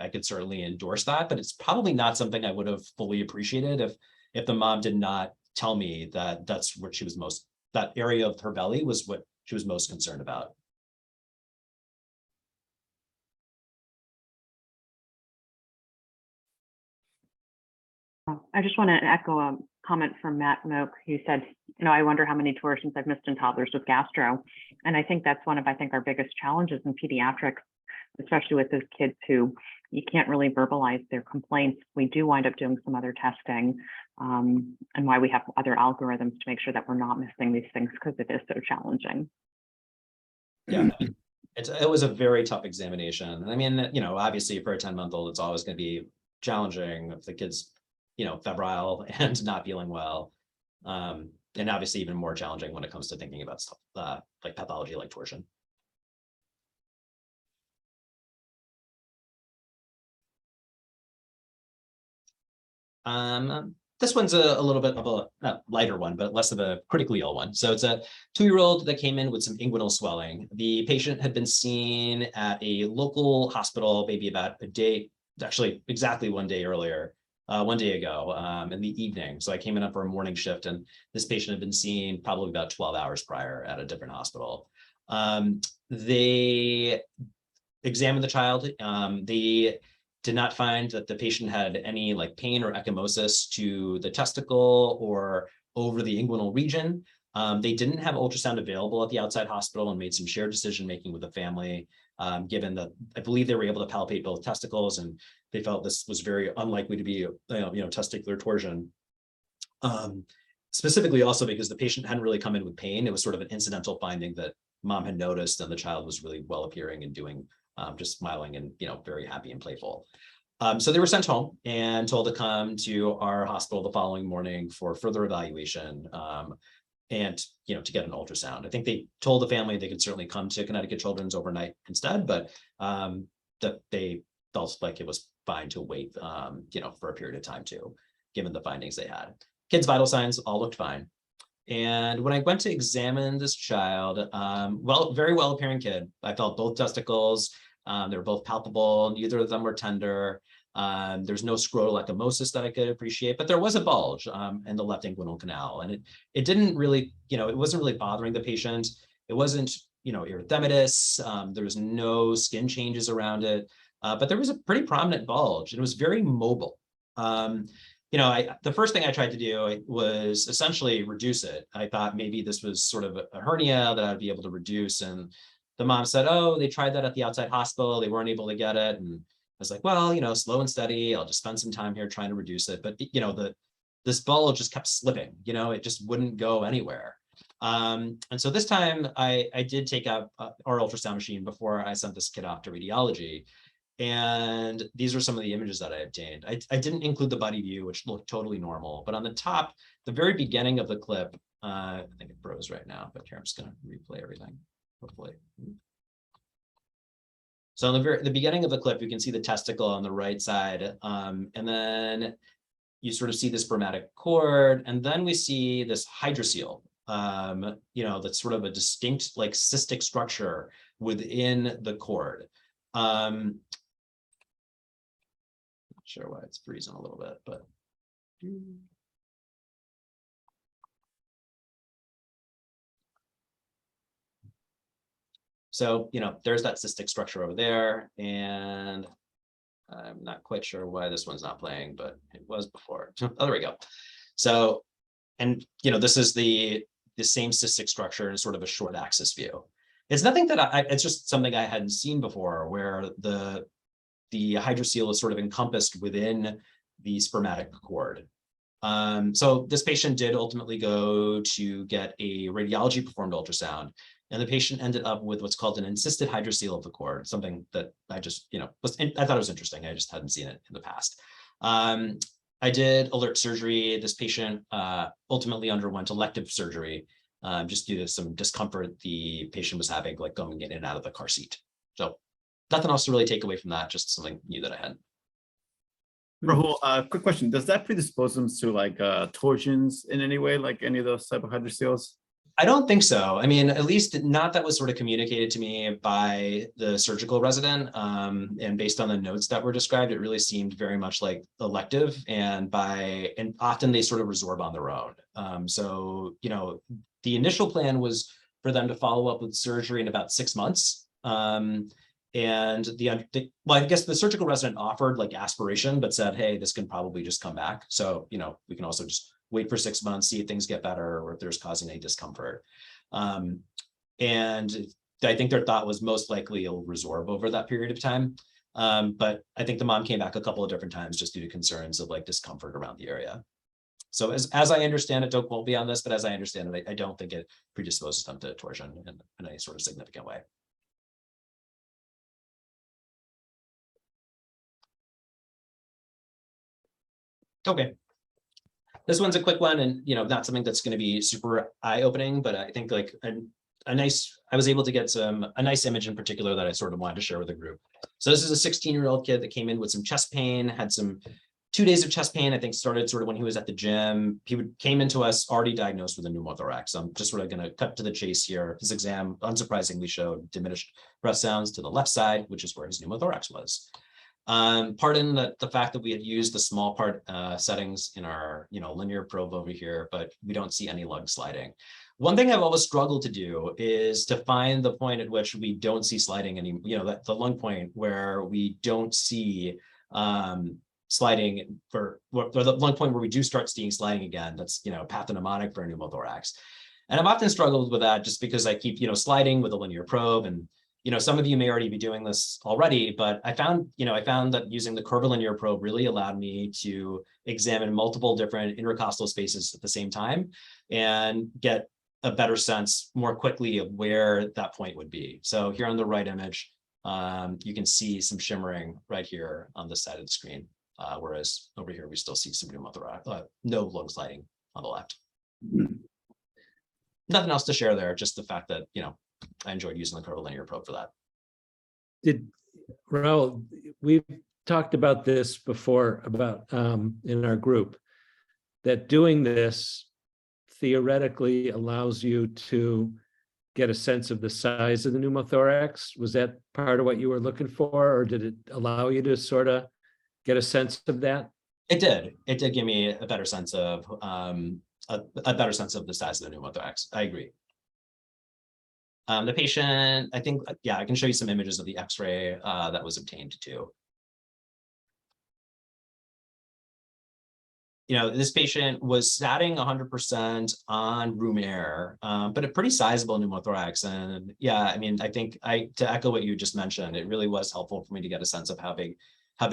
could certainly endorse that, but it's probably not something I would have fully appreciated if the mom did not tell me that that's what she was that area of her belly was what she was most concerned about. I just want to echo a comment from Matt Moak, who said, I wonder how many torsions I've missed in toddlers with gastro. And I think that's one of, our biggest challenges in pediatrics, especially with those kids who you can't really verbalize their complaints. We do wind up doing some other testing, and why we have other algorithms to make sure that we're not missing these things, because it is so challenging. Yeah, it was a very tough examination. I mean, obviously for a 10-month-old, it's always going to be challenging if the kid's febrile and not feeling well, and obviously even more challenging when it comes to thinking about stuff like pathology like torsion. This one's a little bit of a not lighter one, but less of a critically ill one. So it's a 2-year-old that came in with some inguinal swelling. The patient had been seen at a local hospital maybe about a day, actually exactly one day earlier. 1 day ago in the evening. So I came in for a morning shift, and this patient had been seen probably about 12 hours prior at a different hospital. They examined the child. They did not find that the patient had any like pain or ecchymosis to the testicle or over the inguinal region. They didn't have ultrasound available at the outside hospital and made some shared decision-making with the family, given that I believe they were able to palpate both testicles, and they felt this was very unlikely to be, testicular torsion. Specifically also because the patient hadn't really come in with pain. It was sort of an incidental finding that mom had noticed, and the child was really well appearing and doing, just smiling and, very happy and playful. So they were sent home and told to come to our hospital the following morning for further evaluation and to get an ultrasound. I think they told the family they could certainly come to Connecticut Children's overnight instead, but that they felt like it was fine to wait for a period of time too, given the findings they had. Kids' vital signs all looked fine. And when I went to examine this child, very well appearing kid, I felt both testicles, they were both palpable, neither of them were tender. There's no scrotal ecchymosis that I could appreciate, but there was a bulge in the left inguinal canal. And it didn't really, it wasn't really bothering the patient. It wasn't, erythematous. There was no skin changes around it, but there was a pretty prominent bulge and it was very mobile. The first thing I tried to do was essentially reduce it. I thought maybe this was sort of a hernia that I'd be able to reduce. And the mom said, oh, they tried that at the outside hospital. They weren't able to get it. And I was like, well, slow and steady. I'll just spend some time here trying to reduce it. But, this bulge just kept slipping, it just wouldn't go anywhere. And so this time I did take out our ultrasound machine before I sent this kid off to radiology. And these are some of the images that I obtained. I didn't include the body view, which looked totally normal, but on the top, the very beginning of the clip, I think it froze right now, but here, I'm just gonna replay everything, hopefully. So in the beginning of the clip, you can see the testicle on the right side, and then you sort of see the spermatic cord, and then we see this hydrocele, that's sort of a distinct like cystic structure within the cord. Not sure why it's freezing a little bit, but so there's that cystic structure over there, and I'm not quite sure why this one's not playing, but it was before. Oh, there we go. So, and this is the same cystic structure in sort of a short axis view. It's nothing that it's just something I hadn't seen before, where the hydrocele is sort of encompassed within the spermatic cord. So this patient did ultimately go to get a radiology performed ultrasound, and the patient ended up with what's called an encysted hydrocele of the cord, something that I just, I thought it was interesting. I just hadn't seen it in the past. I did alert surgery. This patient ultimately underwent elective surgery just due to some discomfort the patient was having, like going in and out of the car seat. So nothing else to really take away from that, just something new that I had. Rahul, quick question. Does that predispose them to like torsions in any way, like any of those type of hydroceles? I don't think so. I mean, at least not that was sort of communicated to me by the surgical resident. And based on the notes that were described, it really seemed very much like elective, and often they sort of resorb on their own. So, the initial plan was for them to follow up with surgery in about 6 months. And I guess the surgical resident offered like aspiration, but said, hey, this can probably just come back. So, we can also just wait for 6 months, see if things get better or if there's causing any discomfort. And I think their thought was most likely it'll resorb over that period of time. But I think the mom came back a couple of different times just due to concerns of like discomfort around the area. So as I understand it, don't quote me on this, but as I understand it, I don't think it predisposes them to torsion in any sort of significant way. Okay. This one's a quick one, and not something that's going to be super eye-opening, but I think like I was able to get a nice image in particular that I sort of wanted to share with the group. So this is a 16-year-old kid that came in with some chest pain, had 2 days of chest pain, I think started sort of when he was at the gym. He came into us already diagnosed with a pneumothorax. I'm just sort of going to cut to the chase here. His exam unsurprisingly showed diminished breath sounds to the left side, which is where his pneumothorax was. Pardon the fact that we had used the small part settings in our linear probe over here, but we don't see any lung sliding. One thing I've always struggled to do is to find the point at which we don't see sliding the lung point where we don't see sliding or the lung point where we do start seeing sliding again. That's pathognomonic for a pneumothorax. And I've often struggled with that just because I keep sliding with a linear probe, and some of you may already be doing this already, but I found that using the curvilinear probe really allowed me to examine multiple different intercostal spaces at the same time and get a better sense more quickly of where that point would be. So here on the right image, you can see some shimmering right here on this side of the screen. Whereas over here, we still see some pneumothorax, no lung sliding on the left. Nothing else to share there, just the fact that, I enjoyed using the curvilinear probe for that. Raul, we've talked about this before about in our group, that doing this theoretically allows you to get a sense of the size of the pneumothorax. Was that part of what you were looking for, or did it allow you to sort of get a sense of that? It did. It did give me a better sense of a better sense of the size of the pneumothorax. I agree. The patient, I think, yeah, I can show you some images of the X-ray that was obtained too. This patient was satting 100% on room air, but a pretty sizable pneumothorax. And yeah, I mean, I think to echo what you just mentioned, it really was helpful for me to get a sense of how big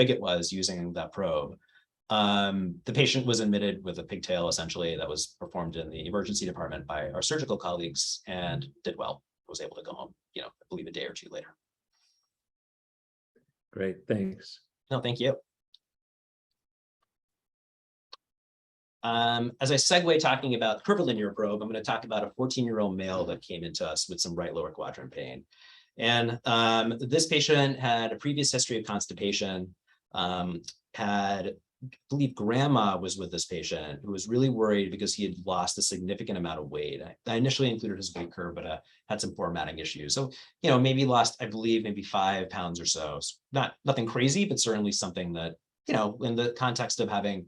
it was using that probe. The patient was admitted with a pigtail, essentially, that was performed in the emergency department by our surgical colleagues and did well. Was able to go home, I believe a day or two later. Great, thanks. No, thank you. As I segue talking about curvilinear probe, I'm going to talk about a 14-year-old male that came into us with some right lower quadrant pain. And this patient had a previous history of constipation, I believe grandma was with this patient who was really worried because he had lost a significant amount of weight. I initially included his weight curve, but had some formatting issues. So, maybe lost, I believe, maybe 5 pounds or so. Nothing crazy, but certainly something that, in the context of having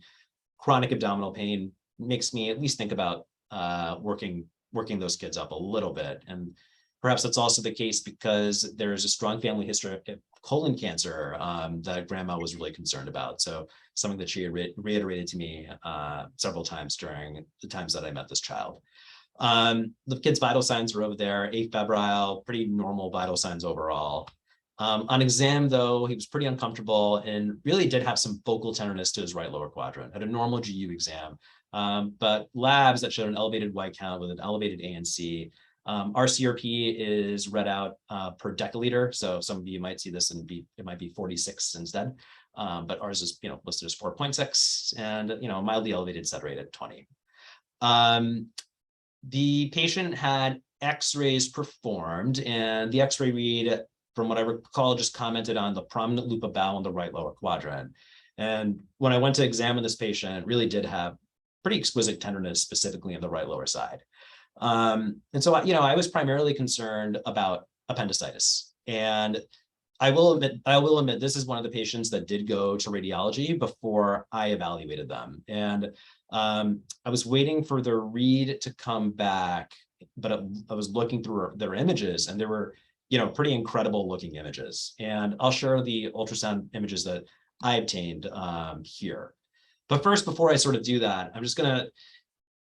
chronic abdominal pain, makes me at least think about working those kids up a little bit. And perhaps that's also the case because there's a strong family history of colon cancer that grandma was really concerned about. So something that she had reiterated to me several times during the times that I met this child. The kid's vital signs were over there, afebrile, pretty normal vital signs overall. On exam, though, he was pretty uncomfortable and really did have some focal tenderness to his right lower quadrant, had a normal GU exam, but labs that showed an elevated white count with an elevated ANC. Our CRP is read out per deciliter, so some of you might see this and it might be 46 instead, but ours is listed as 4.6 and mildly elevated sed rate at 20. The patient had X-rays performed, and the X-ray read, from what I recall, just commented on the prominent loop of bowel in the right lower quadrant. And when I went to examine this patient, really did have pretty exquisite tenderness, specifically in the right lower side. And so, I was primarily concerned about appendicitis. And I will admit, this is one of the patients that did go to radiology before I evaluated them. And I was waiting for the read to come back, but I was looking through their images, and there were, pretty incredible looking images. And I'll share the ultrasound images that I obtained here. But first, before I sort of do that, I'm just going to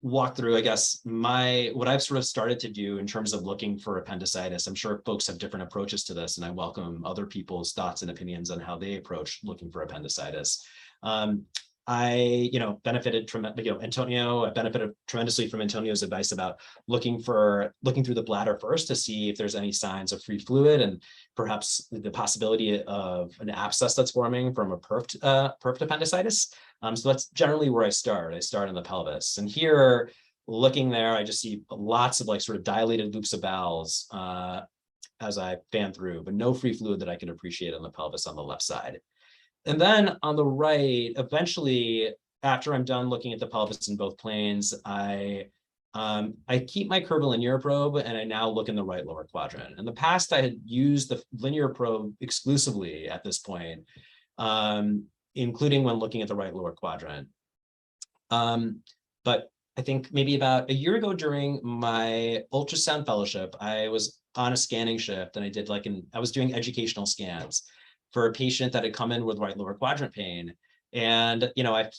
walk through, I guess, what I've sort of started to do in terms of looking for appendicitis. I'm sure folks have different approaches to this, and I welcome other people's thoughts and opinions on how they approach looking for appendicitis. I, benefited from, Antonio, I benefited tremendously from Antonio's advice about looking through the bladder first to see if there's any signs of free fluid and perhaps the possibility of an abscess that's forming from a perfed appendicitis. So that's generally where I start. I start in the pelvis. And here, looking there, I just see lots of sort of dilated loops of bowels as I fan through, but no free fluid that I can appreciate on the pelvis on the left side. And then on the right, eventually, after I'm done looking at the pelvis in both planes, I keep my curvilinear probe, and I now look in the right lower quadrant. In the past, I had used the linear probe exclusively at this point, including when looking at the right lower quadrant. But I think maybe about a year ago during my ultrasound fellowship, I was on a scanning shift, and I was doing educational scans for a patient that had come in with right lower quadrant pain. And, I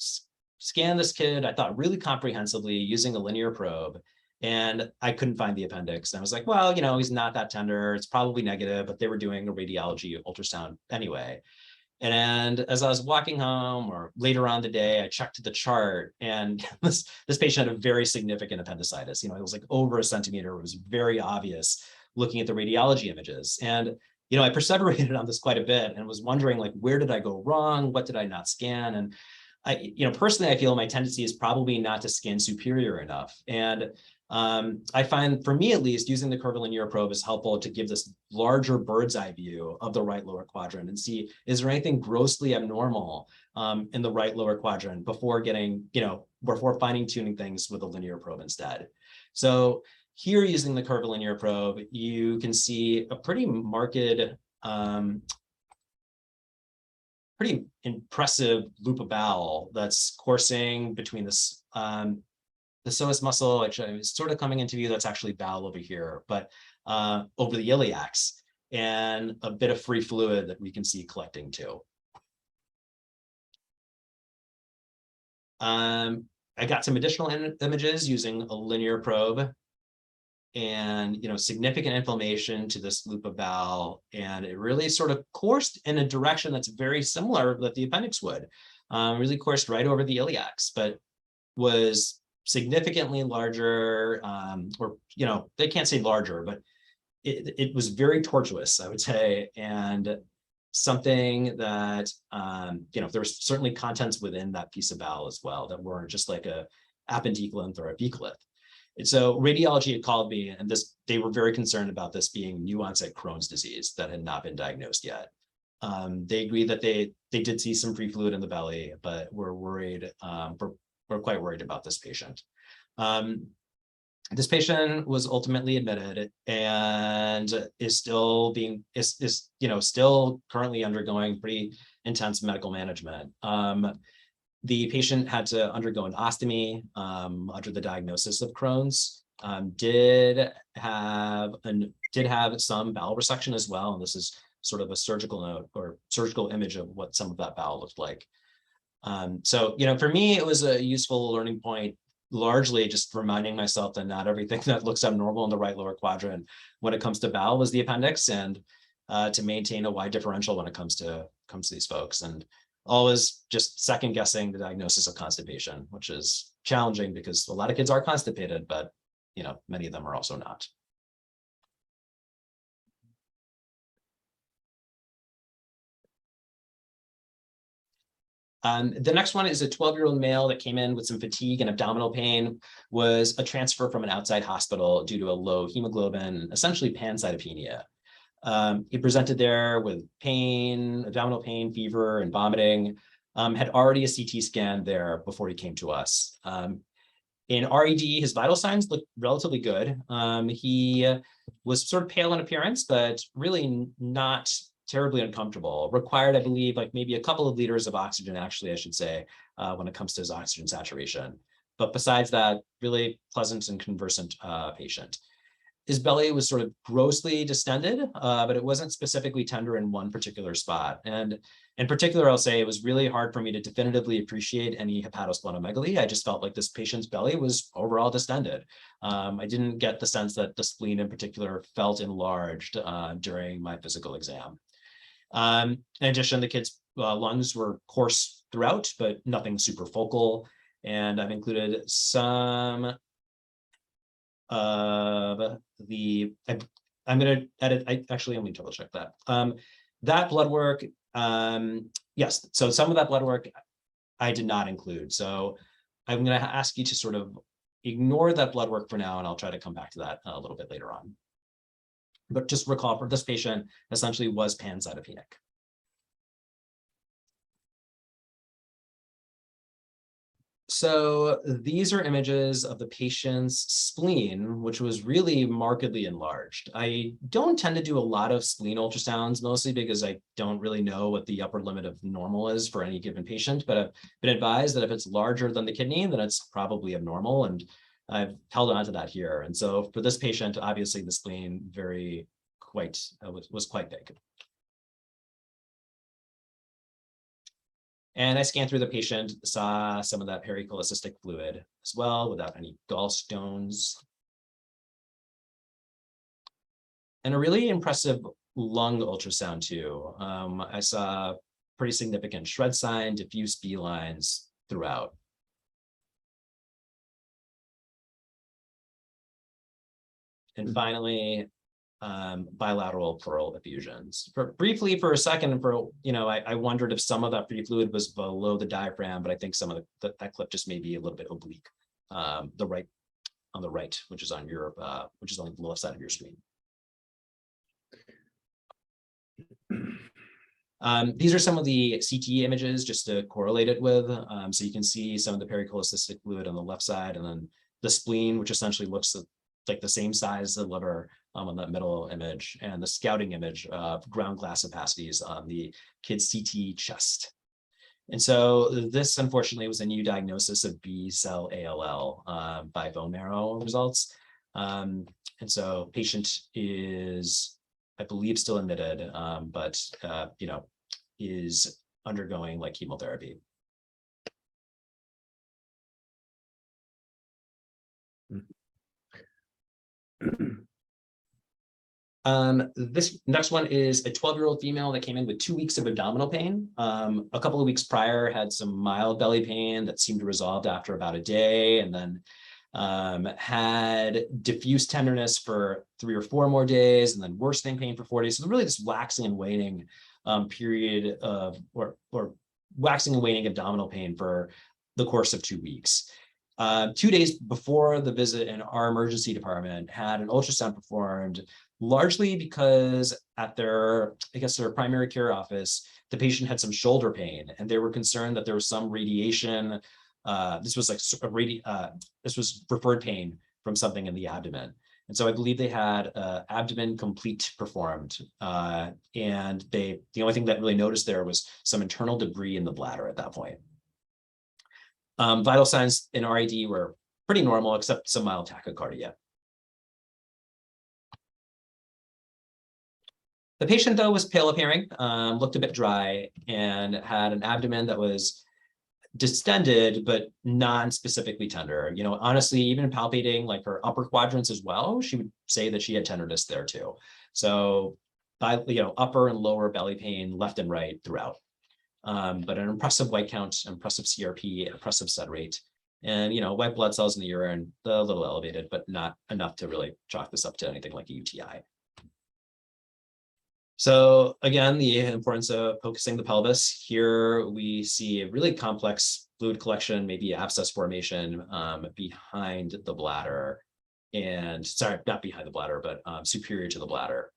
scanned this kid, I thought really comprehensively using a linear probe, and I couldn't find the appendix. And I was like, well, he's not that tender, it's probably negative, but they were doing a radiology ultrasound anyway. And as I was walking home or later on the day, I checked the chart, and this patient had a very significant appendicitis. It was over a centimeter. It was very obvious looking at the radiology images. And I perseverated on this quite a bit and was wondering, like, where did I go wrong? What did I not scan? And personally, I feel my tendency is probably not to scan superior enough. And I find, for me at least, using the curvilinear probe is helpful to give this larger bird's eye view of the right lower quadrant and see, is there anything grossly abnormal in the right lower quadrant before before fine tuning things with a linear probe instead. So here, using the curvilinear probe, you can see a pretty marked, pretty impressive loop of bowel that's coursing between this the psoas muscle, which is sort of coming into view. That's actually bowel over here, but over the iliacs, and a bit of free fluid that we can see collecting too. I got some additional images using a linear probe, and significant inflammation to this loop of bowel, and it really sort of coursed in a direction that's very similar that the appendix would. Really coursed right over the iliacs, but was significantly larger, or they can't say larger, but it was very tortuous, I would say, and something that there was certainly contents within that piece of bowel as well that weren't just like a appendiculant or a beaklith. And so radiology had called me, and they were very concerned about this being new onset Crohn's disease that had not been diagnosed yet. They agreed that they did see some free fluid in the belly, but were worried. We're quite worried about this patient. This patient was ultimately admitted and is still still currently undergoing pretty intense medical management. The patient had to undergo an ostomy under the diagnosis of Crohn's. Did have some bowel resection as well, and this is sort of a surgical note or surgical image of what some of that bowel looked like. So, for me, it was a useful learning point, largely just reminding myself that not everything that looks abnormal in the right lower quadrant when it comes to bowel is the appendix, and to maintain a wide differential when it comes to these folks, and always just second guessing the diagnosis of constipation, which is challenging because a lot of kids are constipated, but many of them are also not. The next one is a 12-year-old male that came in with some fatigue and abdominal pain, was a transfer from an outside hospital due to a low hemoglobin, essentially pancytopenia. He presented there with pain, abdominal pain, fever, and vomiting, had already a CT scan there before he came to us. In RED, his vital signs looked relatively good. He was sort of pale in appearance, but really not terribly uncomfortable. Required, I believe, like maybe a couple of liters of oxygen, actually, I should say, when it comes to his oxygen saturation. But besides that, really pleasant and conversant patient. His belly was sort of grossly distended, but it wasn't specifically tender in one particular spot. And in particular, I'll say it was really hard for me to definitively appreciate any hepatosplenomegaly. I just felt like this patient's belly was overall distended. I didn't get the sense that the spleen in particular felt enlarged during my physical exam. In addition, the kid's lungs were coarse throughout, but nothing super focal. And I've included some of the, I'm going to edit, let me double check that. That blood work, yes, so some of that blood work I did not include. So I'm going to ask you to sort of ignore that blood work for now, and I'll try to come back to that a little bit later on. But just recall, for this patient, essentially was pancytopenic. So these are images of the patient's spleen, which was really markedly enlarged. I don't tend to do a lot of spleen ultrasounds, mostly because I don't really know what the upper limit of normal is for any given patient, but I've been advised that if it's larger than the kidney, then it's probably abnormal, and I've held on to that here. And so for this patient, obviously the spleen was quite big. And I scanned through the patient, saw some of that pericholecystic fluid as well without any gallstones. And a really impressive lung ultrasound too. I saw pretty significant shred sign, diffuse B lines throughout. And finally, bilateral pleural effusions. Briefly for a second, I wondered if some of that free fluid was below the diaphragm, but I think some of that clip just may be a little bit oblique. On the right, which is on the left side of your screen. These are some of the CT images just to correlate it with. So you can see some of the pericholecystic fluid on the left side, and then the spleen, which essentially looks like the same size as the liver on that middle image, and the scouting image of ground glass opacities on the kid's CT chest. And so this, unfortunately, was a new diagnosis of B-cell ALL by bone marrow results. And so patient is, I believe, still admitted, but is undergoing like chemotherapy. This next one is a 12-year-old female that came in with 2 weeks of abdominal pain. A couple of weeks prior had some mild belly pain that seemed to resolve after about a day, and then had diffuse tenderness for 3 or 4 more days, and then worsening pain for 4 days. So really this waxing and waning period of, or waxing and waning abdominal pain for the course of 2 weeks. 2 days before the visit in our emergency department, had an ultrasound performed, largely because at their primary care office, the patient had some shoulder pain, and they were concerned that there was some radiation. This was this was referred pain from something in the abdomen. And so I believe they had abdomen complete performed. And the only thing that really noticed there was some internal debris in the bladder at that point. Vital signs in RID were pretty normal, except some mild tachycardia. The patient, though, was pale appearing, looked a bit dry, and had an abdomen that was distended, but non-specifically tender. Honestly, even palpating like her upper quadrants as well, she would say that she had tenderness there too. So, upper and lower belly pain left and right throughout. But an impressive white count, impressive CRP, impressive sed rate, and white blood cells in the urine, a little elevated, but not enough to really chalk this up to anything like a UTI. So again, the importance of focusing the pelvis. Here we see a really complex fluid collection, maybe abscess formation behind the bladder, and sorry, not behind the bladder, but superior to the bladder.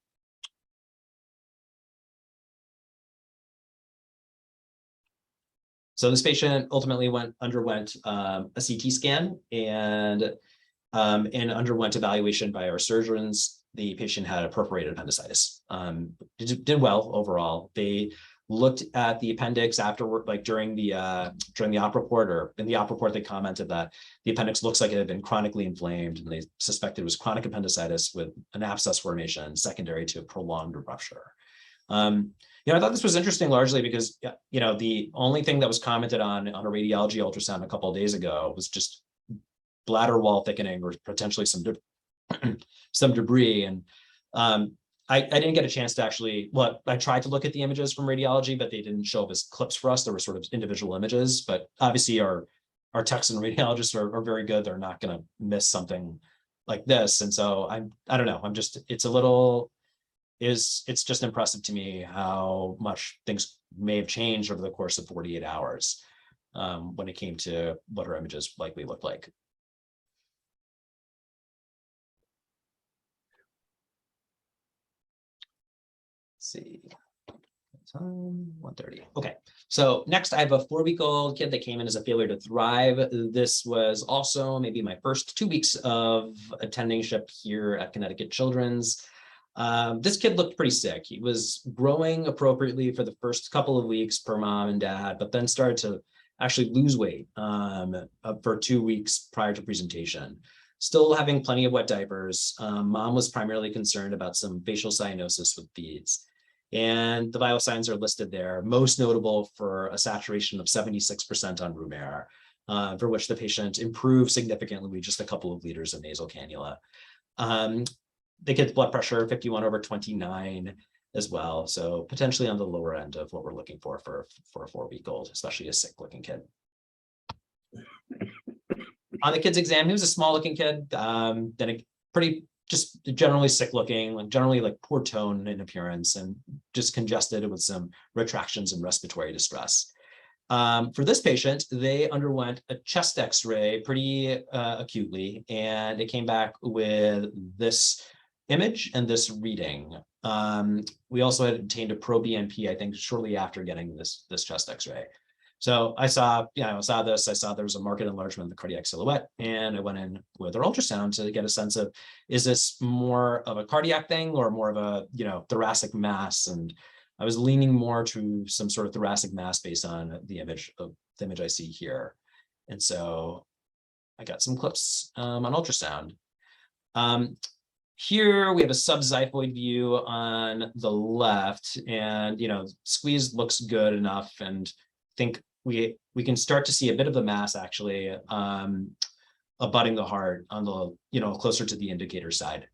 So this patient ultimately underwent a CT scan and underwent evaluation by our surgeons. The patient had a perforated appendicitis. Did well overall. They looked at the appendix afterward, like during the op report, or in the op report, they commented that the appendix looks like it had been chronically inflamed, and they suspected it was chronic appendicitis with an abscess formation secondary to a prolonged rupture. I thought this was interesting largely because, the only thing that was commented on a radiology ultrasound a couple of days ago was just bladder wall thickening or potentially some debris. And I didn't get a chance to actually, I tried to look at the images from radiology, but they didn't show up as clips for us. There were sort of individual images, but obviously our techs and radiologists are very good. They're not going to miss something like this. And so I don't know, it's just impressive to me how much things may have changed over the course of 48 hours when it came to what her images likely looked like. See, time 1:30. Okay, so next I have a 4-week-old kid that came in as a failure to thrive. This was also maybe my first 2 weeks of attendingship here at Connecticut Children's. This kid looked pretty sick. He was growing appropriately for the first couple of weeks per mom and dad, but then started to actually lose weight for 2 weeks prior to presentation. Still having plenty of wet diapers. Mom was primarily concerned about some facial cyanosis with beads. And the vital signs are listed there, most notable for a saturation of 76% on room air, for which the patient improved significantly with just a couple of liters of nasal cannula. The kid's blood pressure, 51/29 as well. So potentially on the lower end of what we're looking for a 4-week-old, especially a sick looking kid. On the kid's exam, he was a small looking kid, then a pretty just generally sick looking, like generally like poor tone in appearance and just congested with some retractions and respiratory distress. For this patient, they underwent a chest x-ray pretty acutely, and it came back with this image and this reading. We also had obtained a pro-BNP, I think, shortly after getting this chest x-ray. So I saw this, I saw there was a marked enlargement of the cardiac silhouette, and I went in with an ultrasound to get a sense of, is this more of a cardiac thing or more of a, thoracic mass? And I was leaning more to some sort of thoracic mass based on the image I see here. And so I got some clips on ultrasound. Here we have a subxiphoid view on the left, and squeeze looks good enough, and I think we can start to see a bit of the mass actually abutting the heart on the closer to the indicator side.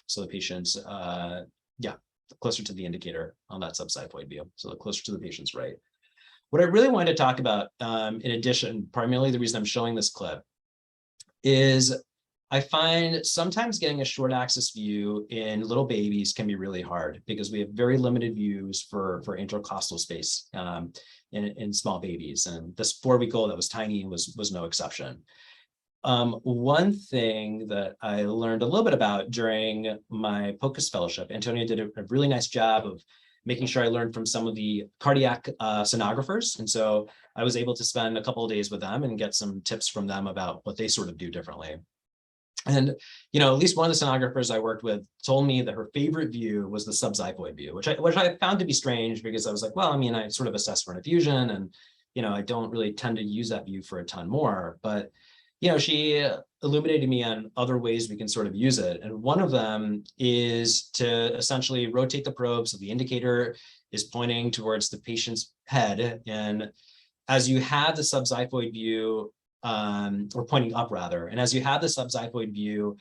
So the patient's closer to the indicator on that subxiphoid view, so closer to the patient's right. What I really wanted to talk about, in addition, primarily the reason I'm showing this clip, is I find sometimes getting a short axis view in little babies can be really hard because we have very limited views for intercostal space in small babies. And this 4-week-old that was tiny was no exception. One thing that I learned a little bit about during my POCUS fellowship, Antonio did a really nice job of making sure I learned from some of the cardiac sonographers. And so I was able to spend a couple of days with them and get some tips from them about what they sort of do differently. And, at least one of the sonographers I worked with told me that her favorite view was the subxiphoid view, which I found to be strange because I was like, well, I mean, I sort of assess for an effusion and, I don't really tend to use that view for a ton more, but, she illuminated me on other ways we can sort of use it. And one of them is to essentially rotate the probe so the indicator is pointing towards the patient's head. And as you have the subxiphoid view, or pointing up rather, and as you have the subxiphoid view,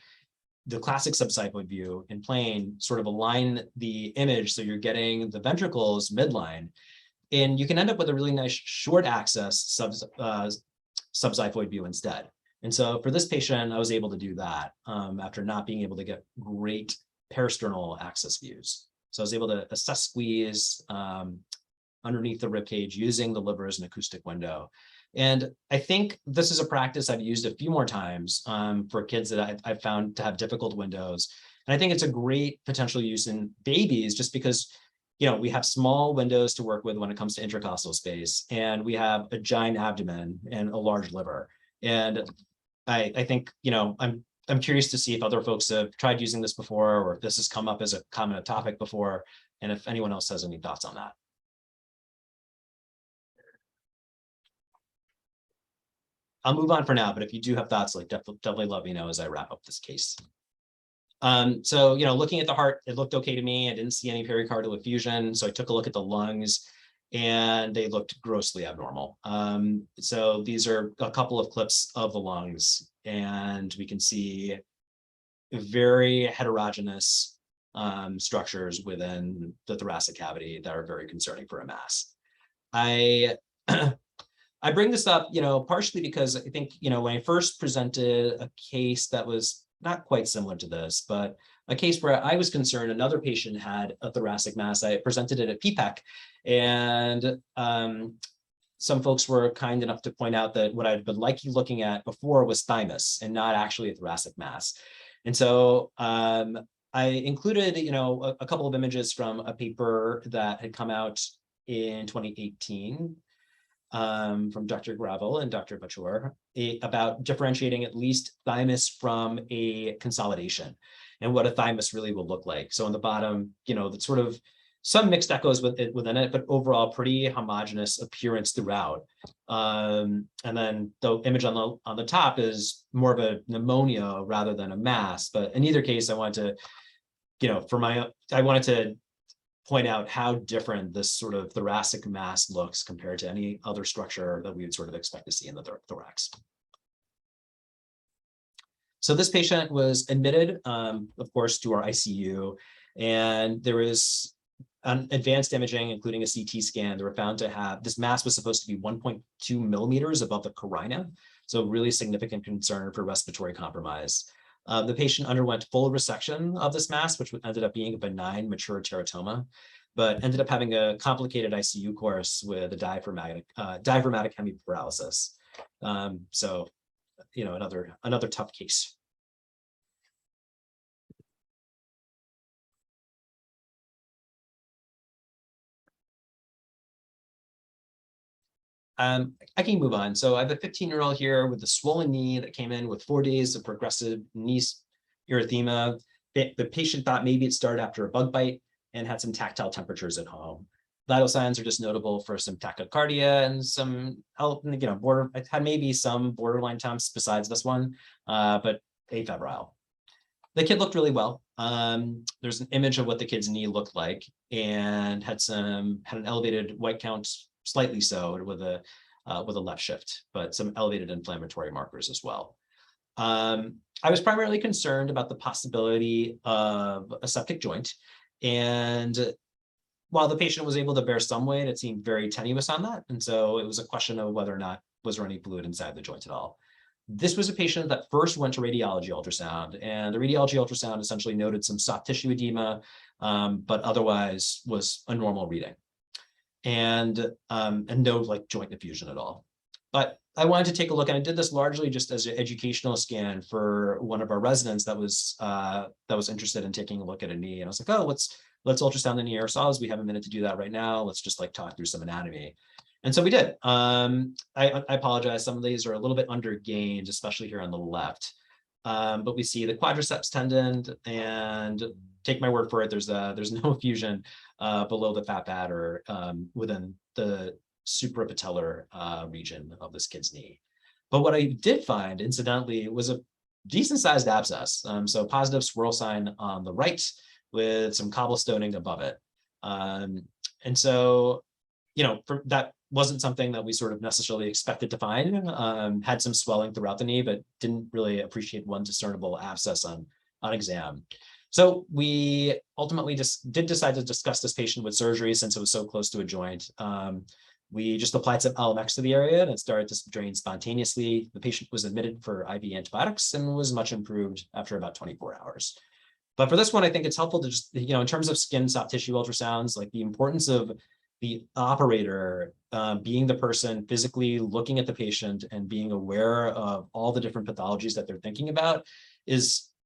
the classic subxiphoid view in plane sort of align the image so you're getting the ventricles midline, and you can end up with a really nice short axis subxiphoid view instead. And so for this patient, I was able to do that after not being able to get great parasternal axis views. So I was able to assess squeeze underneath the rib cage using the liver as an acoustic window. And I think this is a practice I've used a few more times for kids that I've found to have difficult windows. And I think it's a great potential use in babies just because, we have small windows to work with when it comes to intercostal space, and we have a giant abdomen and a large liver. And I think, I'm curious to see if other folks have tried using this before, or if this has come up as a common topic before, and if anyone else has any thoughts on that. I'll move on for now, but if you do have thoughts, definitely let me know as I wrap up this case. So, looking at the heart, it looked okay to me. I didn't see any pericardial effusion. So I took a look at the lungs and they looked grossly abnormal. So these are a couple of clips of the lungs, and we can see very heterogeneous structures within the thoracic cavity that are very concerning for a mass. I bring this up, partially because I think, when I first presented a case that was not quite similar to this, but a case where I was concerned another patient had a thoracic mass, I presented it at PPEC, and some folks were kind enough to point out that what I'd been looking at before was thymus and not actually a thoracic mass. And so I included, a couple of images from a paper that had come out in 2018. From Dr. Gravel and Dr. Bachor about differentiating at least thymus from a consolidation and what a thymus really will look like. So on the bottom, that's sort of some mixed echoes within it, but overall pretty homogeneous appearance throughout. And then the image on the top is more of a pneumonia rather than a mass. But in either case, I wanted to point out how different this sort of thoracic mass looks compared to any other structure that we would sort of expect to see in the thorax. So this patient was admitted, of course, to our ICU, and there was advanced imaging, including a CT scan. They were found to have, this mass was supposed to be 1.2 millimeters above the carina, so really significant concern for respiratory compromise. The patient underwent full resection of this mass, which ended up being a benign mature teratoma, but ended up having a complicated ICU course with a diaphragmatic hemiparalysis. So, you know, another tough case. I can move on. So I have a 15-year-old here with a swollen knee that came in with 4 days of progressive knee erythema. The patient thought maybe it started after a bug bite and had some tactile temperatures at home. Vital signs are just notable for some tachycardia and some, you know, it had maybe some borderline temps besides this one, but afebrile. The kid looked really well. There's an image of what the kid's knee looked like and had an elevated white count, slightly so, with a left shift, but some elevated inflammatory markers as well. I was primarily concerned about the possibility of a septic joint, and while the patient was able to bear some weight, it seemed very tenuous on that, and so it was a question of whether or not was there any fluid inside the joint at all. This was a patient that first went to radiology ultrasound, and the radiology ultrasound essentially noted some soft tissue edema, but otherwise was a normal reading, and no like joint effusion at all. But I wanted to take a look, and I did this largely just as an educational scan for one of our residents that was interested in taking a look at a knee, and I was like, oh, let's ultrasound the knee ourselves. We have a minute to do that right now. Let's just like talk through some anatomy. And so we did. I apologize. Some of these are a little bit undergained, especially here on the left. But we see the quadriceps tendon, and take my word for it, there's no effusion below the fat pad or within the suprapatellar region of this kid's knee. But what I did find, incidentally, was a decent sized abscess. So positive swirl sign on the right with some cobblestoning above it. And so, you know, that wasn't something that we sort of necessarily expected to find. Had some swelling throughout the knee, but didn't really appreciate one discernible abscess on exam. So we ultimately did decide to discuss this patient with surgery since it was so close to a joint. We just applied some LMX to the area and it started to drain spontaneously. The patient was admitted for IV antibiotics and was much improved after about 24 hours. But for this one, I think it's helpful to just, you know, in terms of skin soft tissue ultrasounds, like the importance of the operator being the person physically looking at the patient and being aware of all the different pathologies that they're thinking about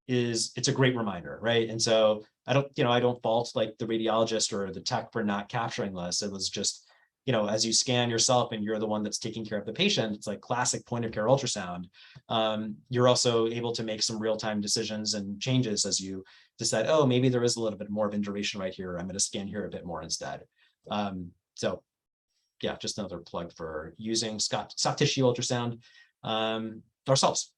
it's a great reminder, right? And so I don't fault like the radiologist or the tech for not capturing this. It was just, you know, as you scan yourself and you're the one that's taking care of the patient, it's like classic point of care ultrasound. You're also able to make some real-time decisions and changes as you decide, oh, maybe there is a little bit more of induration right here. I'm going to scan here a bit more instead. So yeah, just another plug for using soft tissue ultrasound ourselves.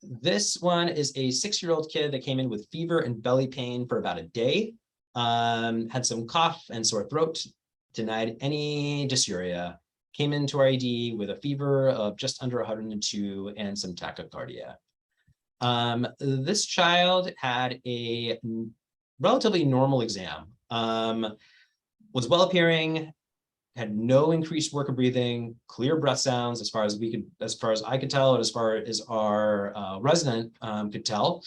This one is a 6-year-old kid that came in with fever and belly pain for about a day, had some cough and sore throat, denied any dysuria, came into our ED with a fever of just under 102 and some tachycardia. This child had a relatively normal exam, was well appearing, had no increased work of breathing, clear breath sounds as far as I could tell, or as far as our resident could tell,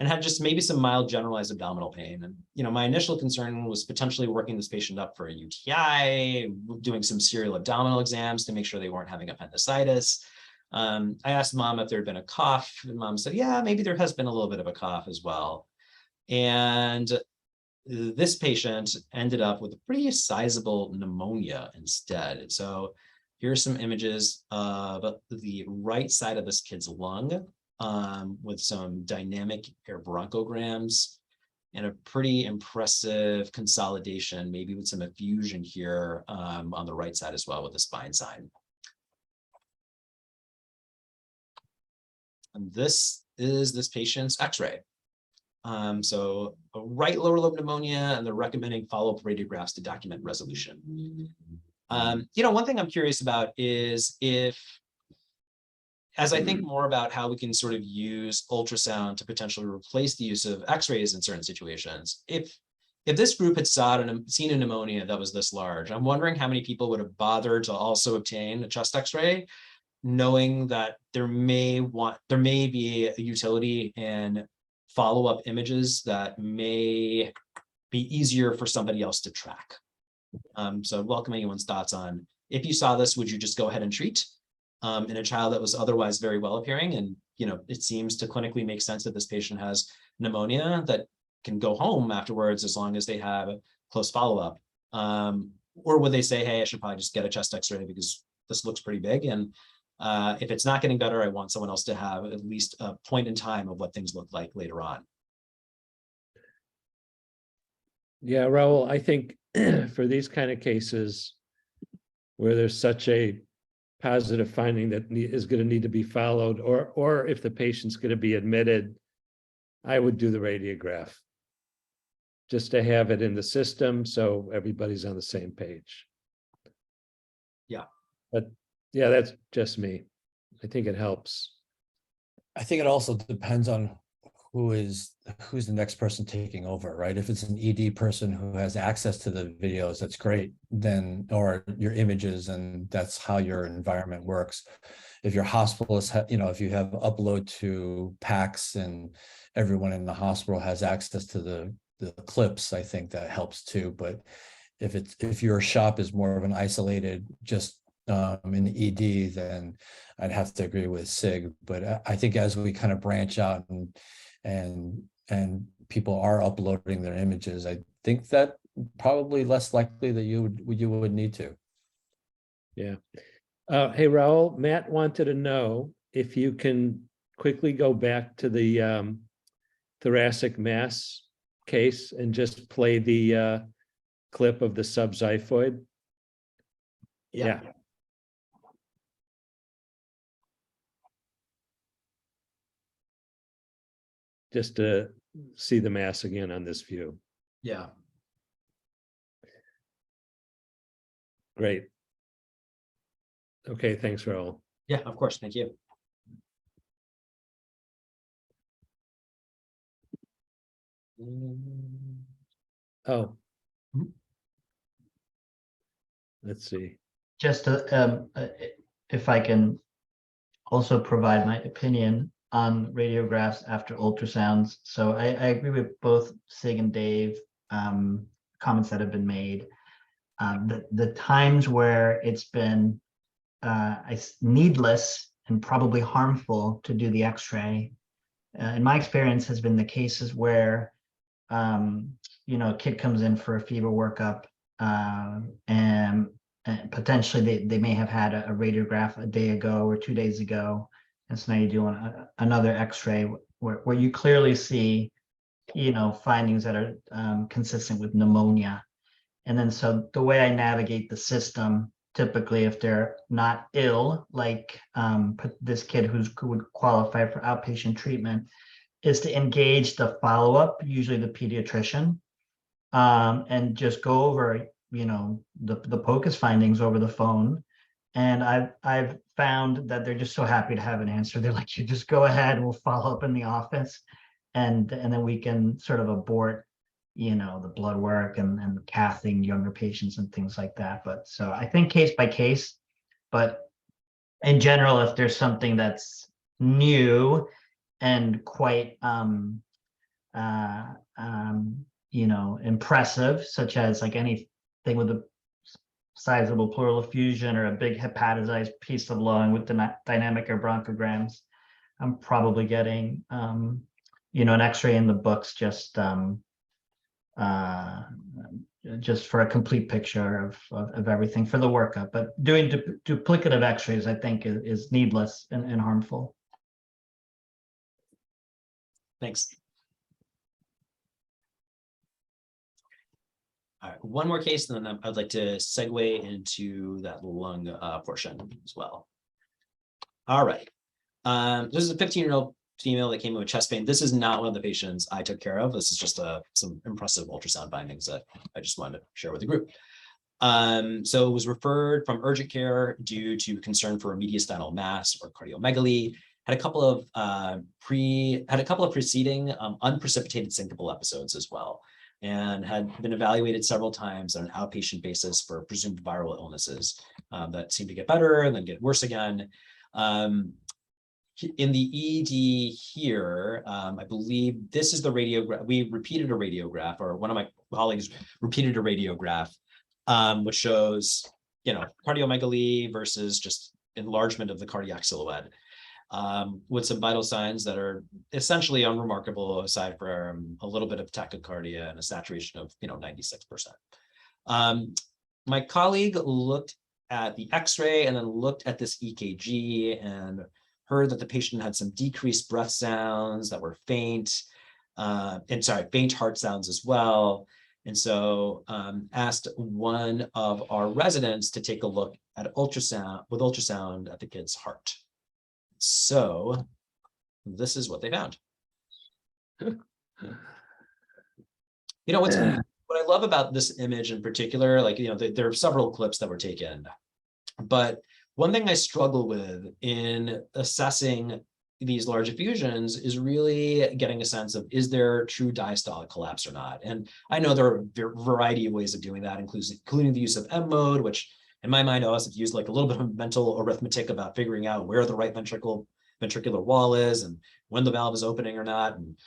and had just maybe some mild generalized abdominal pain. And, you know, my initial concern was potentially working this patient up for a UTI, doing some serial abdominal exams to make sure they weren't having appendicitis. I asked mom if there had been a cough, and mom said, yeah, maybe there has been a little bit of a cough as well. And this patient ended up with a pretty sizable pneumonia instead. So here's some images of the right side of this kid's lung with some dynamic air bronchograms and a pretty impressive consolidation, maybe with some effusion here on the right side as well with the spine sign. And this is this patient's x-ray. So a right lower lobe pneumonia, and they're recommending follow-up radiographs to document resolution. You know, one thing I'm curious about is as I think more about how we can sort of use ultrasound to potentially replace the use of x-rays in certain situations, if this group had seen a pneumonia that was this large, I'm wondering how many people would have bothered to also obtain a chest x-ray. knowing that there may be a utility in follow-up images that may be easier for somebody else to track. So I'd welcome anyone's thoughts on, if you saw this, would you just go ahead and treat in a child that was otherwise very well appearing? And, it seems to clinically make sense that this patient has pneumonia that can go home afterwards as long as they have a close follow-up. Or would they say, hey, I should probably just get a chest x-ray because this looks pretty big. And if it's not getting better, I want someone else to have at least a point in time of what things look like later on. Yeah, Raul, I think for these kind of cases where there's such a positive finding that is going to need to be followed, or if the patient's going to be admitted, I would do the radiograph just to have it in the system so everybody's on the same page. Yeah. But yeah, that's just me. I think it helps. I think it also depends on who's the next person taking over, right? If it's an ED person who has access to the videos, that's great, then, or your images, and that's how your environment works. If your hospitalist, if you have upload to PACS and everyone in the hospital has access to the clips, I think that helps too. But if your shop is more of an isolated, just in the ED, then I'd have to agree with Sig. But I think as we kind of branch out and people are uploading their images, I think that probably less likely that you would need to. Yeah. Hey, Raul, Matt wanted to know if you can quickly go back to the thoracic mass case and just play the clip of the subxiphoid. Yeah. Just to see the mass again on this view. Yeah. Great. Okay, thanks, Raul. Yeah, of course. Thank you. Oh. Let's see. Just if I can also provide my opinion on radiographs after ultrasounds. So I agree with both Sig and Dave comments that have been made. The times where it's been needless and probably harmful to do the X-ray, in my experience, has been the cases where a kid comes in for a fever workup, and potentially they may have had a radiograph a day ago or 2 days ago, and so now you're doing another X-ray where you clearly see findings that are consistent with pneumonia. And then so the way I navigate the system, typically if they're not ill, like this kid who would qualify for outpatient treatment, is to engage the follow-up, usually the pediatrician, and just go over the POCUS findings over the phone. And I've found that they're just so happy to have an answer. They're like, you just go ahead, we'll follow up in the office, and then we can sort of abort the blood work and cathing younger patients and things like that. But so I think case by case, but in general, if there's something that's new and quite impressive, such as like anything with a sizable pleural effusion or a big hepatized piece of lung with the dynamic or bronchograms, I'm probably getting an X-ray in the books just for a complete picture of everything for the workup. But doing duplicative X-rays, I think, is needless and harmful. Thanks. All right, one more case, and then I'd like to segue into that lung portion as well. All right. This is a 15-year-old female that came in with chest pain. This is not one of the patients I took care of. This is just some impressive ultrasound findings that I just wanted to share with the group. So it was referred from urgent care due to concern for a mediastinal mass or cardiomegaly. Had a couple of preceding unprecipitated syncopal episodes as well, and had been evaluated several times on an outpatient basis for presumed viral illnesses that seemed to get better and then get worse again. In the ED here, I believe this is the radiograph. We repeated a radiograph, or one of my colleagues repeated a radiograph, which shows, cardiomegaly versus just enlargement of the cardiac silhouette, with some vital signs that are essentially unremarkable, aside from a little bit of tachycardia and a saturation of 96%. My colleague looked at the X-ray and then looked at this EKG and heard that the patient had some decreased breath sounds that were faint, faint heart sounds as well. And so asked one of our residents to take a look at ultrasound at the kid's heart. So this is what they found. What I love about this image in particular, there are several clips that were taken, but one thing I struggle with in assessing these large effusions is really getting a sense of, is there true diastolic collapse or not? And I know there are a variety of ways of doing that, including the use of M mode, which in my mind, I also have used like a little bit of mental arithmetic about figuring out where the right ventricular wall is and when the valve is opening or not. And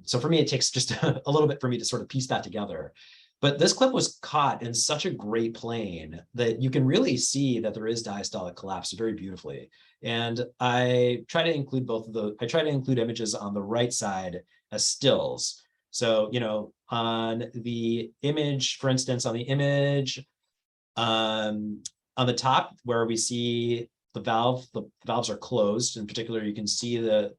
so for me, it takes just a little bit for me to sort of piece that together. But this clip was caught in such a great plane that you can really see that there is diastolic collapse very beautifully. And I try to include I try to include images on the right side as stills. So, on the image, for instance, on the image on the top where we see the valves are closed. In particular, you can see the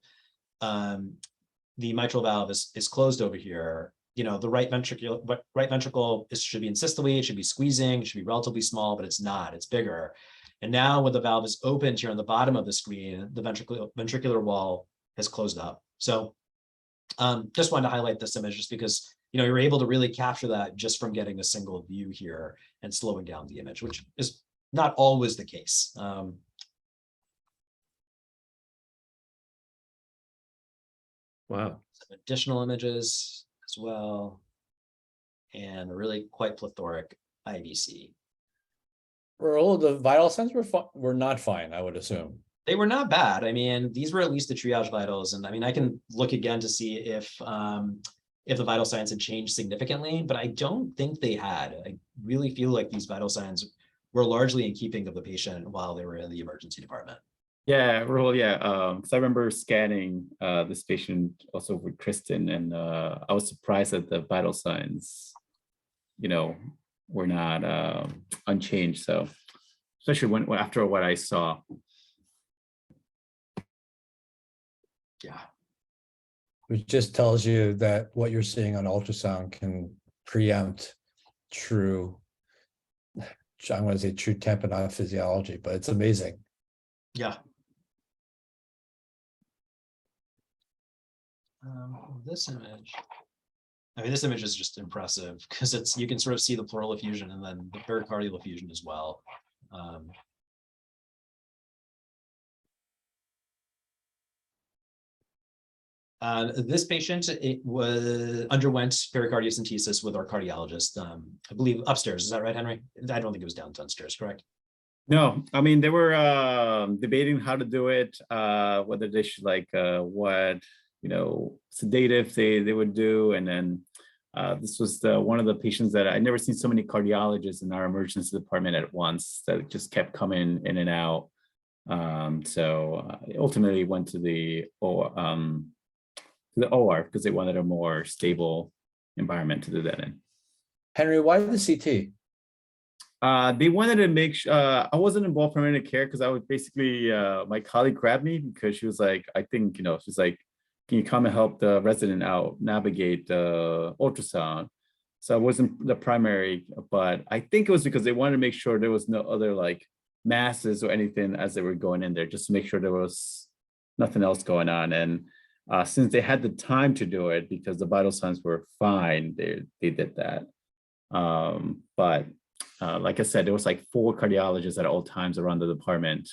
mitral valve is closed over here. The right ventricle should be in systole, it should be squeezing, it should be relatively small, but it's not, it's bigger. And now when the valve is opened here on the bottom of the screen, the ventricular wall has closed up. So just wanted to highlight this image just because, you're able to really capture that just from getting a single view here and slowing down the image, which is not always the case. Wow. Some additional images as well, and a really quite plethoric IVC. Were all of the vital signs were not fine, I would assume. They were not bad. I mean, these were at least the triage vitals, and I mean, I can look again to see if the vital signs had changed significantly, but I don't think they had. I really feel like these vital signs were largely in keeping of the patient while they were in the emergency department. Yeah, Rahul, yeah. So I remember scanning this patient also with Kristen, and I was surprised that the vital signs, were not unchanged. So especially after what I saw. Yeah. Which just tells you that what you're seeing on ultrasound can preempt true, I'm going to say true tamponade physiology, but it's amazing. Yeah. This image is just impressive because you can sort of see the pleural effusion and then the pericardial effusion as well. This patient underwent pericardiocentesis with our cardiologist, I believe upstairs. Is that right, Henry? I don't think it was downstairs, correct? No, I mean, they were debating how to do it, whether they should what, sedative they would do. And then this was one of the patients that I never seen so many cardiologists in our emergency department at once that just kept coming in and out. So ultimately went to the OR because they wanted a more stable environment to do that in. Henry, why the CT? They wanted to make sure I wasn't involved in preventive care because I was basically my colleague grabbed me because she was like, I think, she's like, can you come and help the resident out navigate the ultrasound? So I wasn't the primary, but I think it was because they wanted to make sure there was no other masses or anything as they were going in there, just to make sure there was nothing else going on. And since they had the time to do it because the vital signs were fine, they did that. But like I said, there was 4 cardiologists at all times around the department,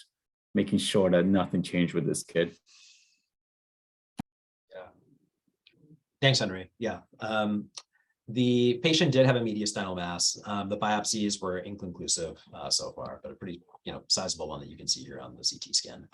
making sure that nothing changed with this kid. Yeah. Thanks, Henry. Yeah. The patient did have a mediastinal mass. The biopsies were inconclusive so far, but a pretty, sizable one that you can see here on the CT scan.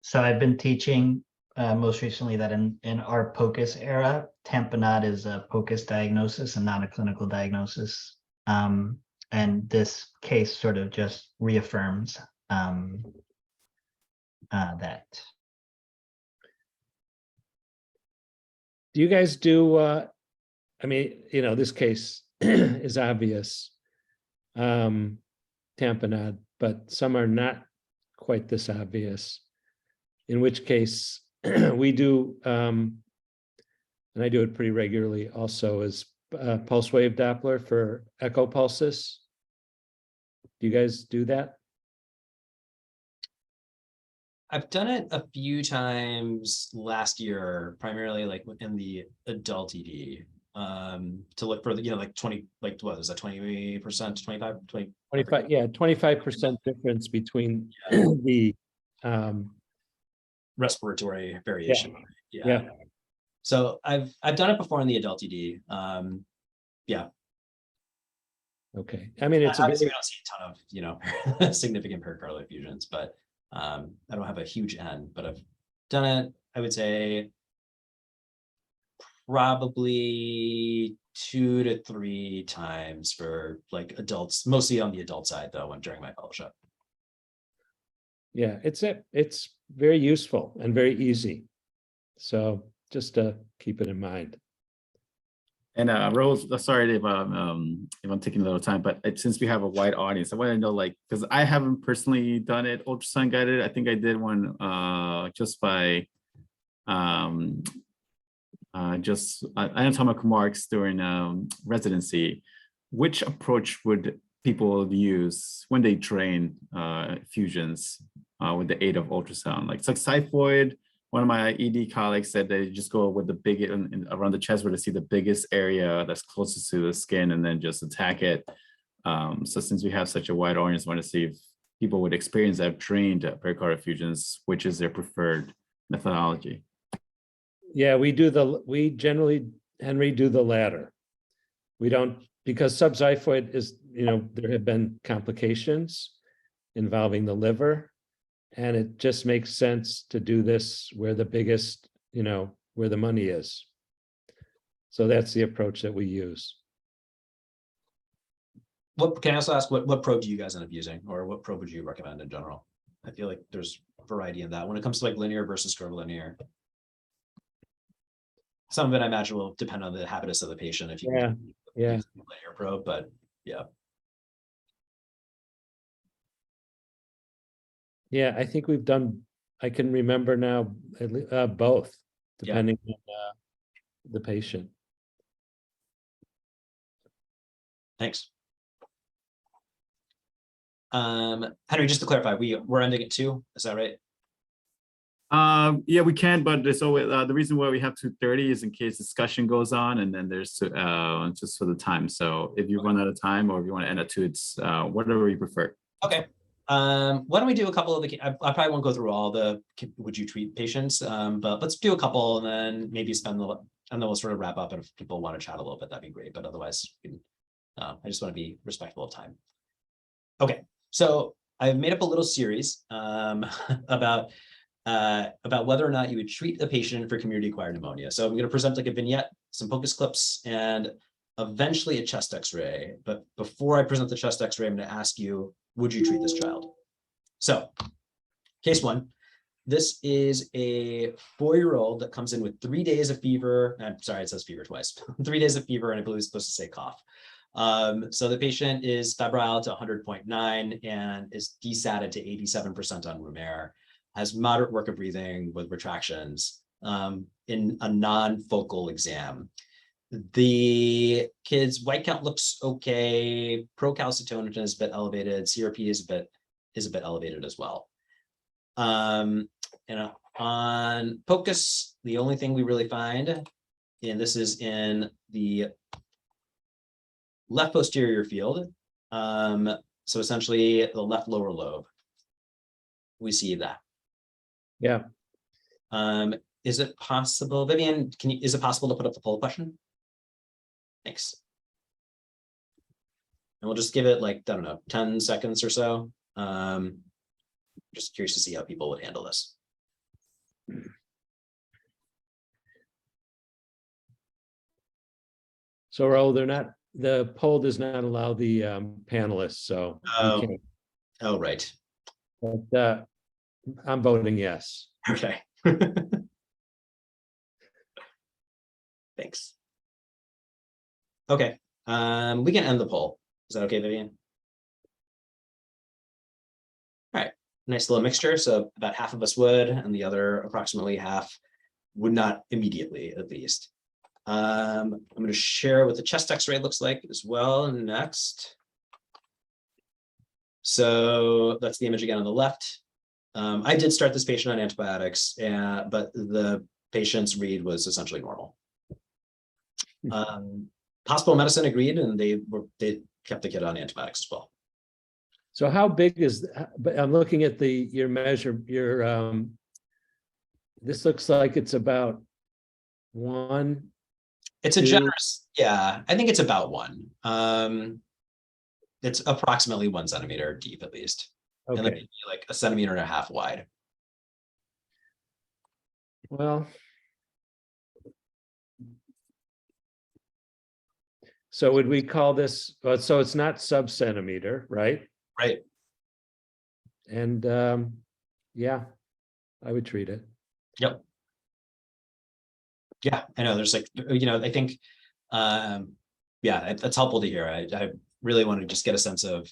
So I've been teaching most recently that in our POCUS era, tamponade is a POCUS diagnosis and not a clinical diagnosis. And this case sort of just reaffirms that. Do you guys do, I mean, this case is obvious, tamponade, but some are not quite this obvious. In which case we do, and I do it pretty regularly also, is pulse wave Doppler for echo pulses. Do you guys do that? I've done it a few times last year, primarily like in the adult ED, to look for the, like 20, like what is that, 20%, 25, 20? 25, yeah, 25% difference between the respiratory variation. Yeah. So I've done it before in the adult ED. Yeah. Okay. I mean, it's obviously we don't see a ton of, significant pericardial effusions, but I don't have a huge N, but I've done it, I would say probably 2 to 3 times for like adults, mostly on the adult side though, during my fellowship. Yeah, it's very useful and very easy. So just to keep it in mind. And Rose, sorry if I'm taking a little time, but since we have a wide audience, I want to know, like, because I haven't personally done it ultrasound guided. I think I did one just by anatomical marks during residency. Which approach would people use when they drain effusions with the aid of ultrasound? Like xiphoid. One of my ED colleagues said they just go with the big around the chest where they see the biggest area that's closest to the skin and then just attack it. So since we have such a wide audience, I want to see if people would experience that drained pericardial effusions, which is their preferred methodology. Yeah, we generally, Henry, do the latter. We don't, because subxiphoid is, there have been complications involving the liver. And it just makes sense to do this where the biggest, where the money is. So that's the approach that we use. What can I also ask? What probe do you guys end up using, or what probe would you recommend in general? I feel like there's variety in that when it comes to like linear versus curvilinear. Some of it I imagine will depend on the habitus of the patient. If you can use a linear probe, but yeah. Yeah, I think we've done, I can remember now, both, depending on the patient. Thanks. Henry, just to clarify, we're ending at 2, is that right? Yeah, we can, but there's always the reason why we have 2:30 is in case discussion goes on, and then there's just for the time. So if you run out of time or if you want to end at 2, it's whatever you prefer. Okay. Why don't we do a couple of the, I probably won't go through all the would you treat patients, but let's do a couple and then maybe spend the, and then we'll sort of wrap up. And if people want to chat a little bit, that'd be great. But otherwise, I just want to be respectful of time. Okay, so I've made up a little series about whether or not you would treat a patient for community-acquired pneumonia. So I'm going to present like a vignette, some POCUS clips, and eventually a chest X-ray. But before I present the chest X-ray, I'm going to ask you, would you treat this child? So, case 1. This is a 4-year-old that comes in with 3 days of fever. I'm sorry, it says fever twice. 3 days of fever, and I believe it's supposed to say cough. So the patient is febrile to 100.9 and is desatted to 87% on room air, has moderate work of breathing with retractions in a non-focal exam. The kid's white count looks okay. Procalcitonin is a bit elevated. CRP is a bit elevated as well. And on POCUS, the only thing we really find, and this is in the left posterior field, so essentially the left lower lobe, we see that. Yeah. is it possible, Vivian, is it possible to put up the poll question? Thanks. And we'll just give it like, I don't know, 10 seconds or so. Just curious to see how people would handle this. So Raul, the poll does not allow the panelists, so Oh, we can't. oh, right. But I'm voting yes. Okay. Thanks. Okay, we can end the poll. Is that okay, Vivian? All right, nice little mixture. So about half of us would, and the other approximately half would not immediately, at least. I'm going to share what the chest X-ray looks like as well next. So that's the image again on the left. I did start this patient on antibiotics, but the patient's read was essentially normal. Hospital medicine agreed, and they kept the kid on antibiotics as well. So how big is, but I'm looking at your measure, this looks like it's about 1. It's a generous, yeah, I think it's about 1. It's approximately 1 centimeter deep at least. Okay. And then maybe like 1.5 centimeters wide. Well, so would we call this, so it's not sub-centimeter, right? Right. And yeah, I would treat it. Yep. Yeah, I know there's like, I think, yeah, that's helpful to hear. I really want to just get a sense of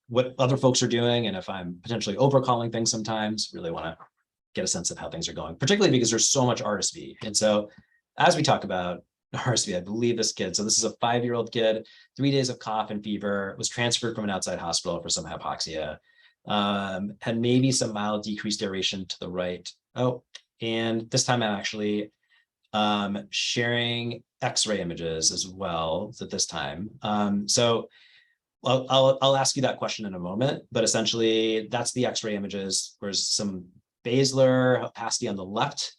what other folks are doing, and if I'm potentially overcalling things sometimes, really want to get a sense of how things are going, particularly because there's so much RSV. And so as we talk about RSV, I believe this kid, so this is a 5-year-old kid, 3 days of cough and fever, was transferred from an outside hospital for some hypoxia, had maybe some mild decreased aeration to the right. Oh, and this time I'm actually sharing X-ray images as well at this time. So I'll ask you that question in a moment, but essentially that's the X-ray images. There's some basilar opacity on the left,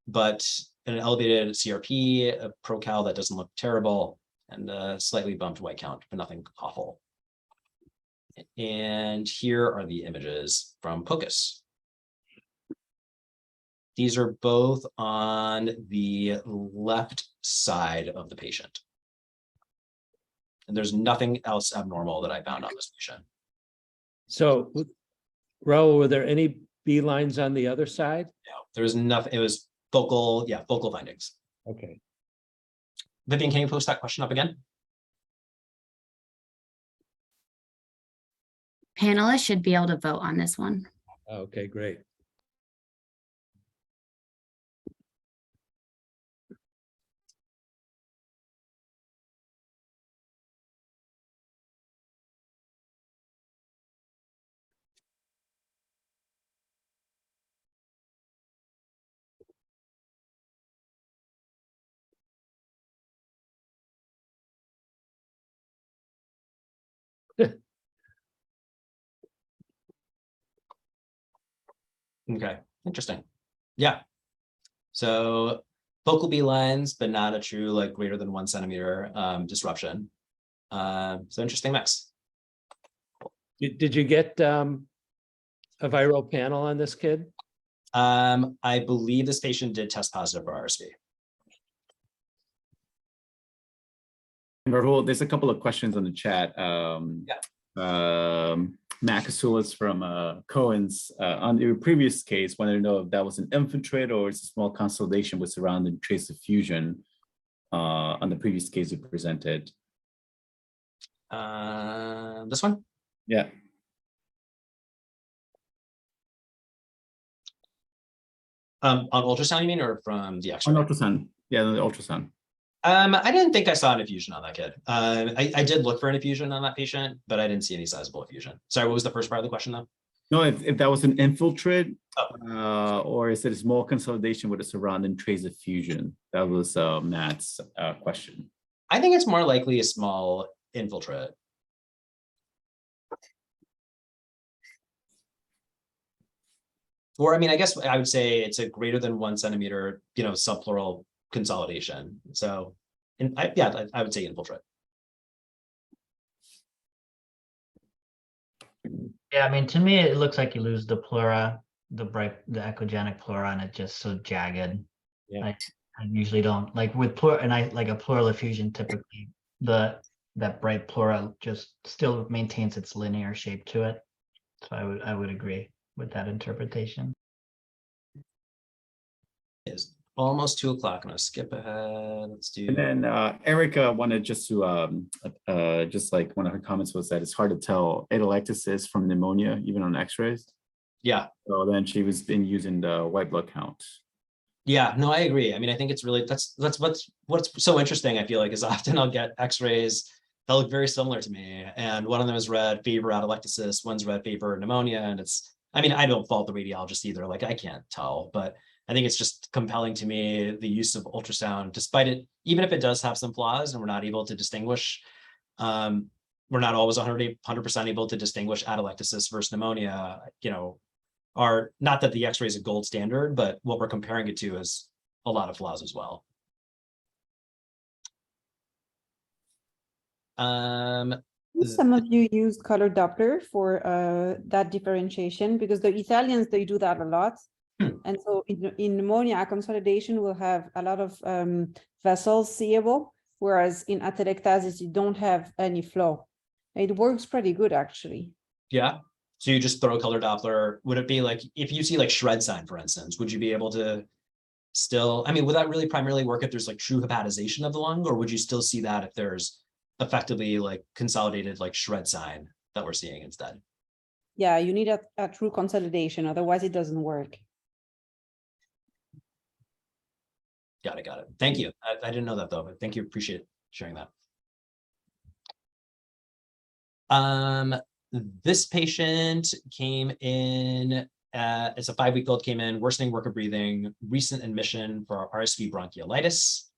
but an elevated CRP, a procal that doesn't look terrible, and a slightly bumped white count, but nothing awful. And here are the images from POCUS. These are both on the left side of the patient. And there's nothing else abnormal that I found on this patient. So, Raul, were there any B lines on the other side? No, there was nothing. It was focal, yeah, focal findings. Okay. Vivian, can you post that question up again? Panelists should be able to vote on this one. Okay, great. Okay, interesting. Yeah. So focal B lines, but not a true like greater than 1 centimeter disruption. So interesting mix. Did you get a viral panel on this kid? I believe this patient did test positive for RSV. Rahul, there's a couple of questions on the chat. Matt Kasulis from Cohen's on your previous case wanted to know if that was an infiltrate or it's a small consolidation with surrounding trace effusion on the previous case you presented. This one? Yeah. On ultrasound, you mean, or from the X-ray? On ultrasound. Yeah, the ultrasound. I didn't think I saw an effusion on that kid. I did look for an effusion on that patient, but I didn't see any sizable effusion. Sorry, what was the first part of the question though? No, if that was an infiltrate, or is it a small consolidation with a surrounding trace effusion? That was Matt's question. I think it's more likely a small infiltrate. Or, I mean, I guess I would say it's a greater than 1 centimeter, subpleural consolidation. So, I would say infiltrate. Yeah, I mean, to me, it looks like you lose the pleura, the echogenic pleura, and it's just so jagged. Yeah. I usually don't like with pleura, and I like a pleural effusion. Typically, that bright pleura just still maintains its linear shape to it. So I would agree with that interpretation. It's almost 2 o'clock. I'm gonna skip ahead. Let's do. And then Erica wanted just to just like one of her comments was that it's hard to tell atelectasis from pneumonia even on X-rays. Yeah. So then she was been using the white blood count. Yeah, no, I agree. I mean, I think it's really that's what's so interesting. I feel like is often I'll get X-rays that look very similar to me, and one of them is red fever atelectasis, one's red fever pneumonia, and it's. I mean, I don't fault the radiologist either. Like I can't tell, but I think it's just compelling to me the use of ultrasound, despite it, even if it does have some flaws, and we're not able to distinguish. We're not always 100% able to distinguish atelectasis versus pneumonia. Are not that the X-ray is a gold standard, but what we're comparing it to is a lot of flaws as well. Some of you used color Doppler for that differentiation because the Italians, they do that a lot. And so in pneumonia, a consolidation will have a lot of vessels seeable, whereas in atelectasis, you don't have any flow. It works pretty good, actually. Yeah. So you just throw color Doppler. Would it be like, if you see like shred sign, for instance, would you be able to still, I mean, would that really primarily work if there's like true hepatization of the lung, or would you still see that if there's effectively like consolidated like shred sign that we're seeing instead? Yeah, you need a true consolidation, otherwise it doesn't work. Got it. Thank you. I didn't know that though, but thank you. Appreciate sharing that. This patient came in as a 5-week-old, came in worsening work of breathing, recent admission for RSV bronchiolitis.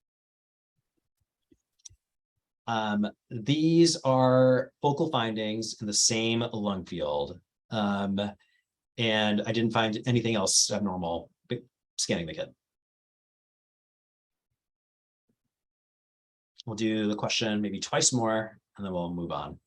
These are focal findings in the same lung field. And I didn't find anything else abnormal scanning the kid. We'll do the question maybe twice more, and then we'll move on.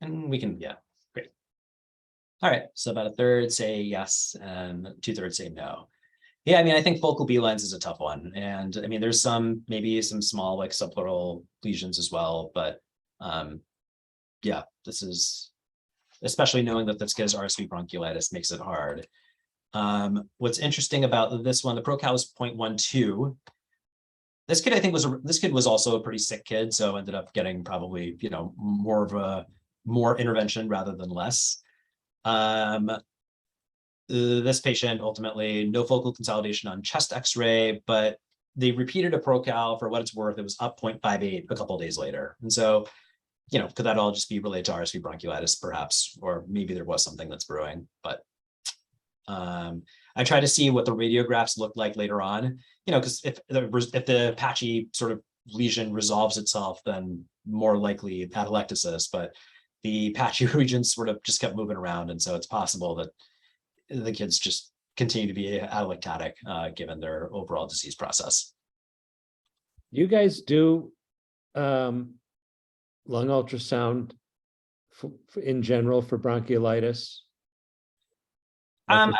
And we can, yeah, great. All right, so about a third say yes, and 2/3 say no. Yeah, I mean, I think focal B lens is a tough one. And I mean, there's maybe some small like subpleural lesions as well, but yeah, this is, especially knowing that this kid has RSV bronchiolitis makes it hard. What's interesting about this one, the procal is 0.12. This kid, I think this kid was also a pretty sick kid, so ended up getting probably, more intervention rather than less. This patient ultimately no focal consolidation on chest x-ray, but they repeated a procal. For what it's worth, it was up 0.58 a couple of days later. And so, could that all just be related to RSV bronchiolitis perhaps, or maybe there was something that's brewing, but I try to see what the radiographs look like later on, because if the patchy sort of lesion resolves itself, then more likely atelectasis, but the patchy regions sort of just kept moving around. And so it's possible that the kids just continue to be atelectatic given their overall disease process. You guys do lung ultrasound in general for bronchiolitis? I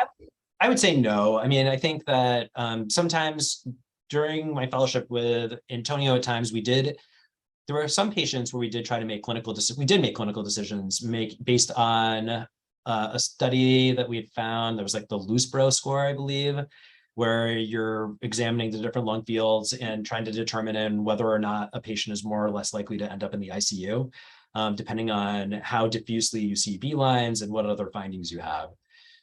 would say no. I mean, I think that sometimes during my fellowship with Antonio, at times there were some patients where we did try to make clinical decisions based on a study that we had found. There was like the Loosbro score, I believe, where you're examining the different lung fields and trying to determine whether or not a patient is more or less likely to end up in the ICU, depending on how diffusely you see B lines and what other findings you have.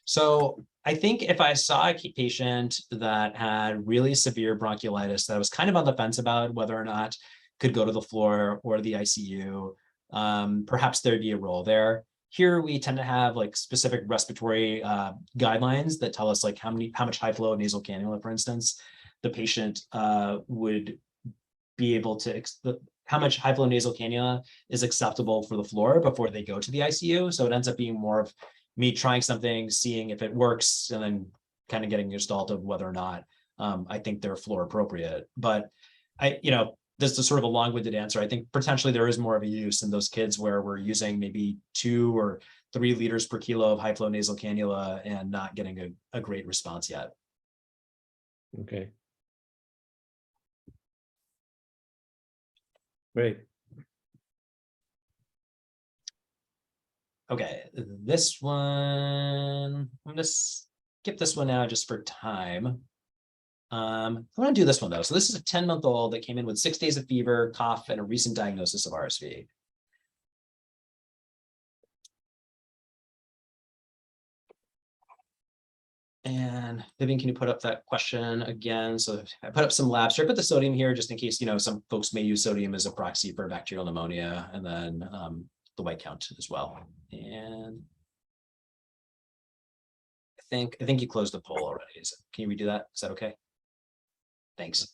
So I think if I saw a patient that had really severe bronchiolitis that I was kind of on the fence about whether or not could go to the floor or the ICU. Perhaps there'd be a role there. Here we tend to have like specific respiratory guidelines that tell us like how much high flow nasal cannula, for instance, the patient would be able to, how much high flow nasal cannula is acceptable for the floor before they go to the ICU. So it ends up being more of me trying something, seeing if it works, and then kind of getting a gestalt of whether or not I think they're floor appropriate. But this is sort of a long-winded answer. I think potentially there is more of a use in those kids where we're using maybe 2 or 3 liters per kilo of high flow nasal cannula and not getting a great response yet. Okay. Great. Okay, this one, I'm gonna skip this one now just for time. I want to do this one though. So this is a 10-month-old that came in with 6 days of fever, cough, and a recent diagnosis of RSV. And Vivian, can you put up that question again? So I put up some labs here. I put the sodium here just in case, some folks may use sodium as a proxy for bacterial pneumonia, and then the white count as well. And I think you closed the poll already. Can you redo that? Is that okay? Thanks.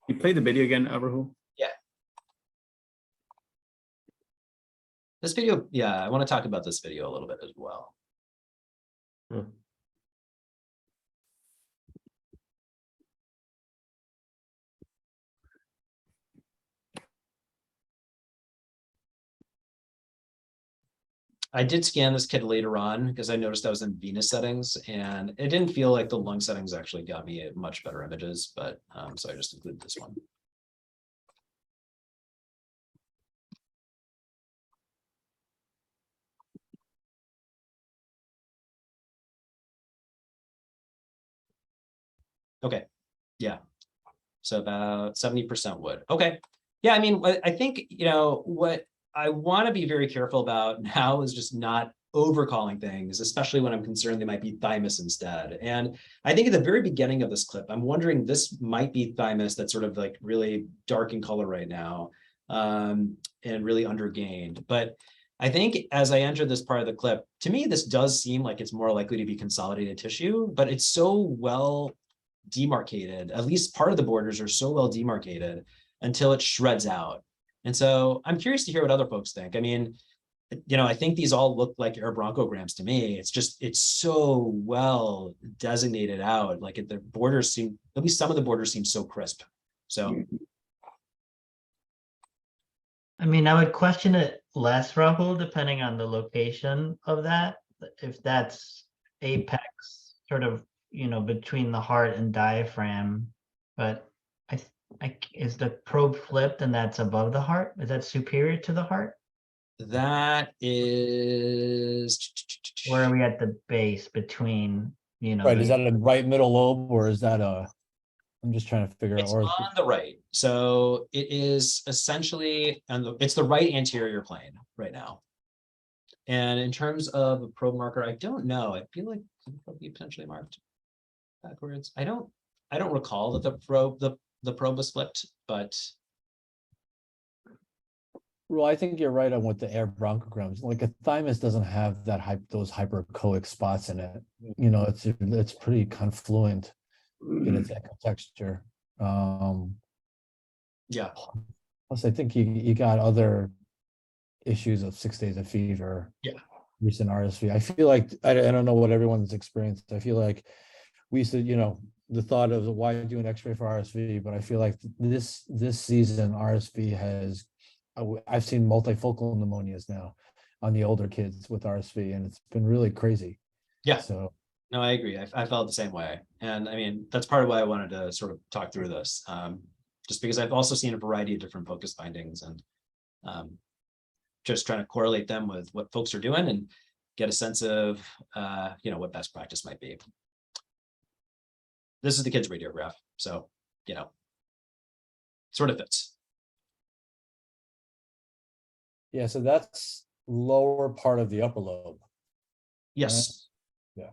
You play the video again, Rahul? Yeah. This video, yeah, I want to talk about this video a little bit as well. I did scan this kid later on because I noticed I was in venous settings, and it didn't feel like the lung settings actually got me much better images, but so I just included this one. Okay, yeah, so about 70% would. Okay, yeah, I mean, I think, what I want to be very careful about now is just not overcalling things, especially when I'm concerned they might be thymus instead. And I think at the very beginning of this clip, I'm wondering this might be thymus that's sort of like really dark in color right now, and really undergained. But I think as I enter this part of the clip, to me, this does seem like it's more likely to be consolidated tissue, but it's so well demarcated, at least part of the borders are so well demarcated until it shreds out. And so I'm curious to hear what other folks think. I mean, I think these all look like air bronchograms to me. It's so well designated out. Like the borders seem, at least some of the borders seem so crisp. So. I mean, I would question it less, Rahul, depending on the location of that. If that's apex, sort of, between the heart and diaphragm, but is the probe flipped and that's above the heart? Is that superior to the heart? That is. Where are we at the base between, Right, is that a right middle lobe, or is that I'm just trying to figure out. It's on the right. So it is essentially, it's the right anterior plane right now. And in terms of a probe marker, I don't know. I feel like it could be potentially marked backwards. I don't recall that the probe was flipped, but. Well, I think you're right on what the air bronchograms. Like a thymus doesn't have those hypercoic spots in it. It's pretty confluent in its echo texture. Yeah. Plus, I think you got other issues of 6 days of fever. Yeah. Recent RSV. I feel like I don't know what everyone's experienced. I feel like we used to, the thought of why do an X-ray for RSV, but I feel like this season RSV has. I've seen multifocal pneumonias now on the older kids with RSV, and it's been really crazy. Yeah. So. No, I agree. I felt the same way. And I mean, that's part of why I wanted to sort of talk through this, just because I've also seen a variety of different focus findings, and just trying to correlate them with what folks are doing and get a sense of, what best practice might be. This is the kid's radiograph. So, sort of fits. Yeah, so that's lower part of the upper lobe. Yes. Right? Yeah.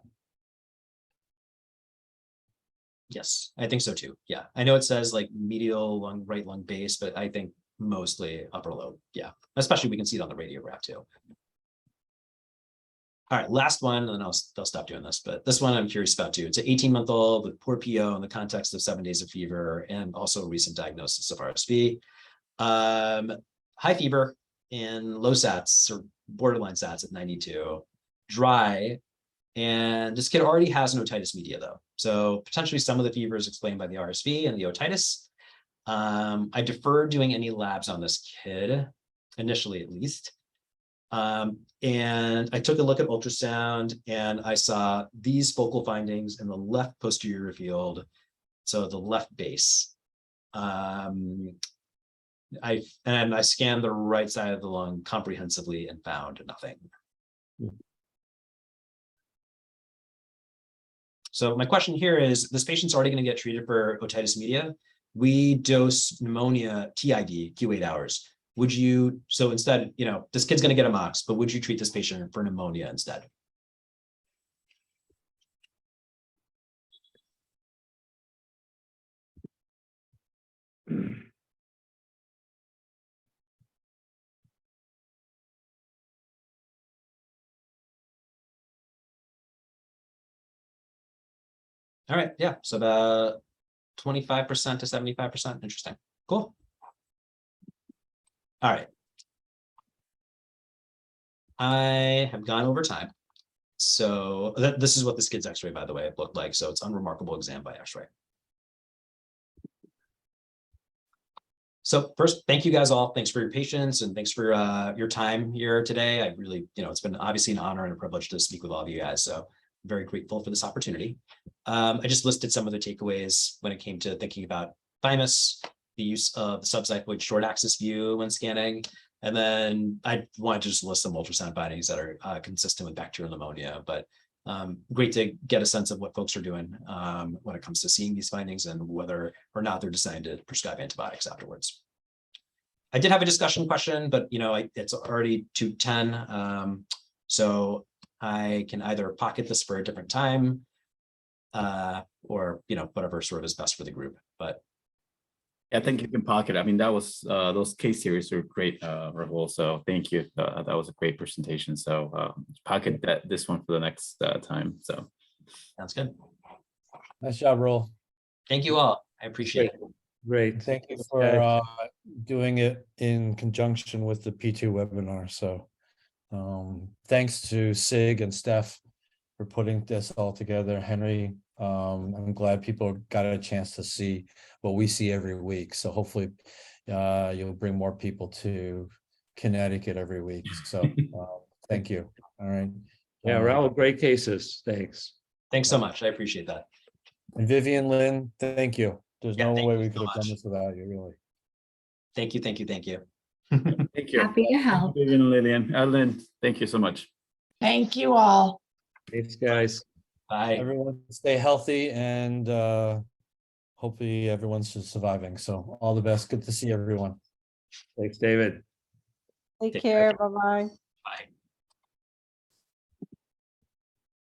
Yes, I think so too. Yeah, I know it says like medial lung, right lung base, but I think mostly upper lobe. Yeah, especially we can see it on the radiograph too. All right, last one, and then they'll stop doing this, but this one I'm curious about too. It's an 18-month-old with poor PO in the context of 7 days of fever and also a recent diagnosis of RSV. High fever and low SATs or borderline SATs at 92, dry, and this kid already has an otitis media though. So potentially some of the fever is explained by the RSV and the otitis. I deferred doing any labs on this kid, initially at least. And I took a look at ultrasound and I saw these focal findings in the left posterior field, so the left base. I scanned the right side of the lung comprehensively and found nothing. So my question here is, this patient's already going to get treated for otitis media. We dose pneumonia TID Q8 hours. Would you, so instead, you know, this kid's going to get a MOX, but would you treat this patient for pneumonia instead? All right, yeah, so about 25% to 75%. Interesting. Cool. All right. I have gone over time. So this is what this kid's x-ray, by the way, looked like. So it's unremarkable exam by x-ray. So first, thank you guys all. Thanks for your patience and thanks for your time here today. I really, you know, it's been obviously an honor and a privilege to speak with all of you guys. So I'm very grateful for this opportunity. I just listed some of the takeaways when it came to thinking about thymus, the use of the subxiphoid short axis view when scanning. And then I wanted to just list some ultrasound findings that are consistent with bacterial pneumonia, but great to get a sense of what folks are doing when it comes to seeing these findings and whether or not they're deciding to prescribe antibiotics afterwards. I did have a discussion question, but you know, it's already 2:10. So I can either pocket this for a different time or, you know, whatever sort of is best for the group, but. I think you can pocket. I mean, that was those case series were great, Rahul. So thank you. That was a great presentation. So pocket this one for the next time. So sounds good. Nice job, Rahul. Thank you all. I appreciate it. Great. Thank you for doing it in conjunction with the P2 webinar. So thanks to Sig and Steph for putting this all together. Henry, I'm glad people got a chance to see what we see every week. So hopefully you'll bring more people to Connecticut every week. So thank you. All right. Yeah, Raul, great cases. Thanks. Thanks so much. I appreciate that. And Vivian, Lynn, thank you. There's no way we so could have done this without you, really. Thank you, thank you, thank you. thank you. Happy to help. Vivian, Lillian, Lynn, thank you so much. Thank you all. Thanks, guys. Bye. Everyone stay healthy and hopefully everyone's just surviving. So all the best. Good to see everyone. Thanks, David. Take care. Bye-bye. Bye.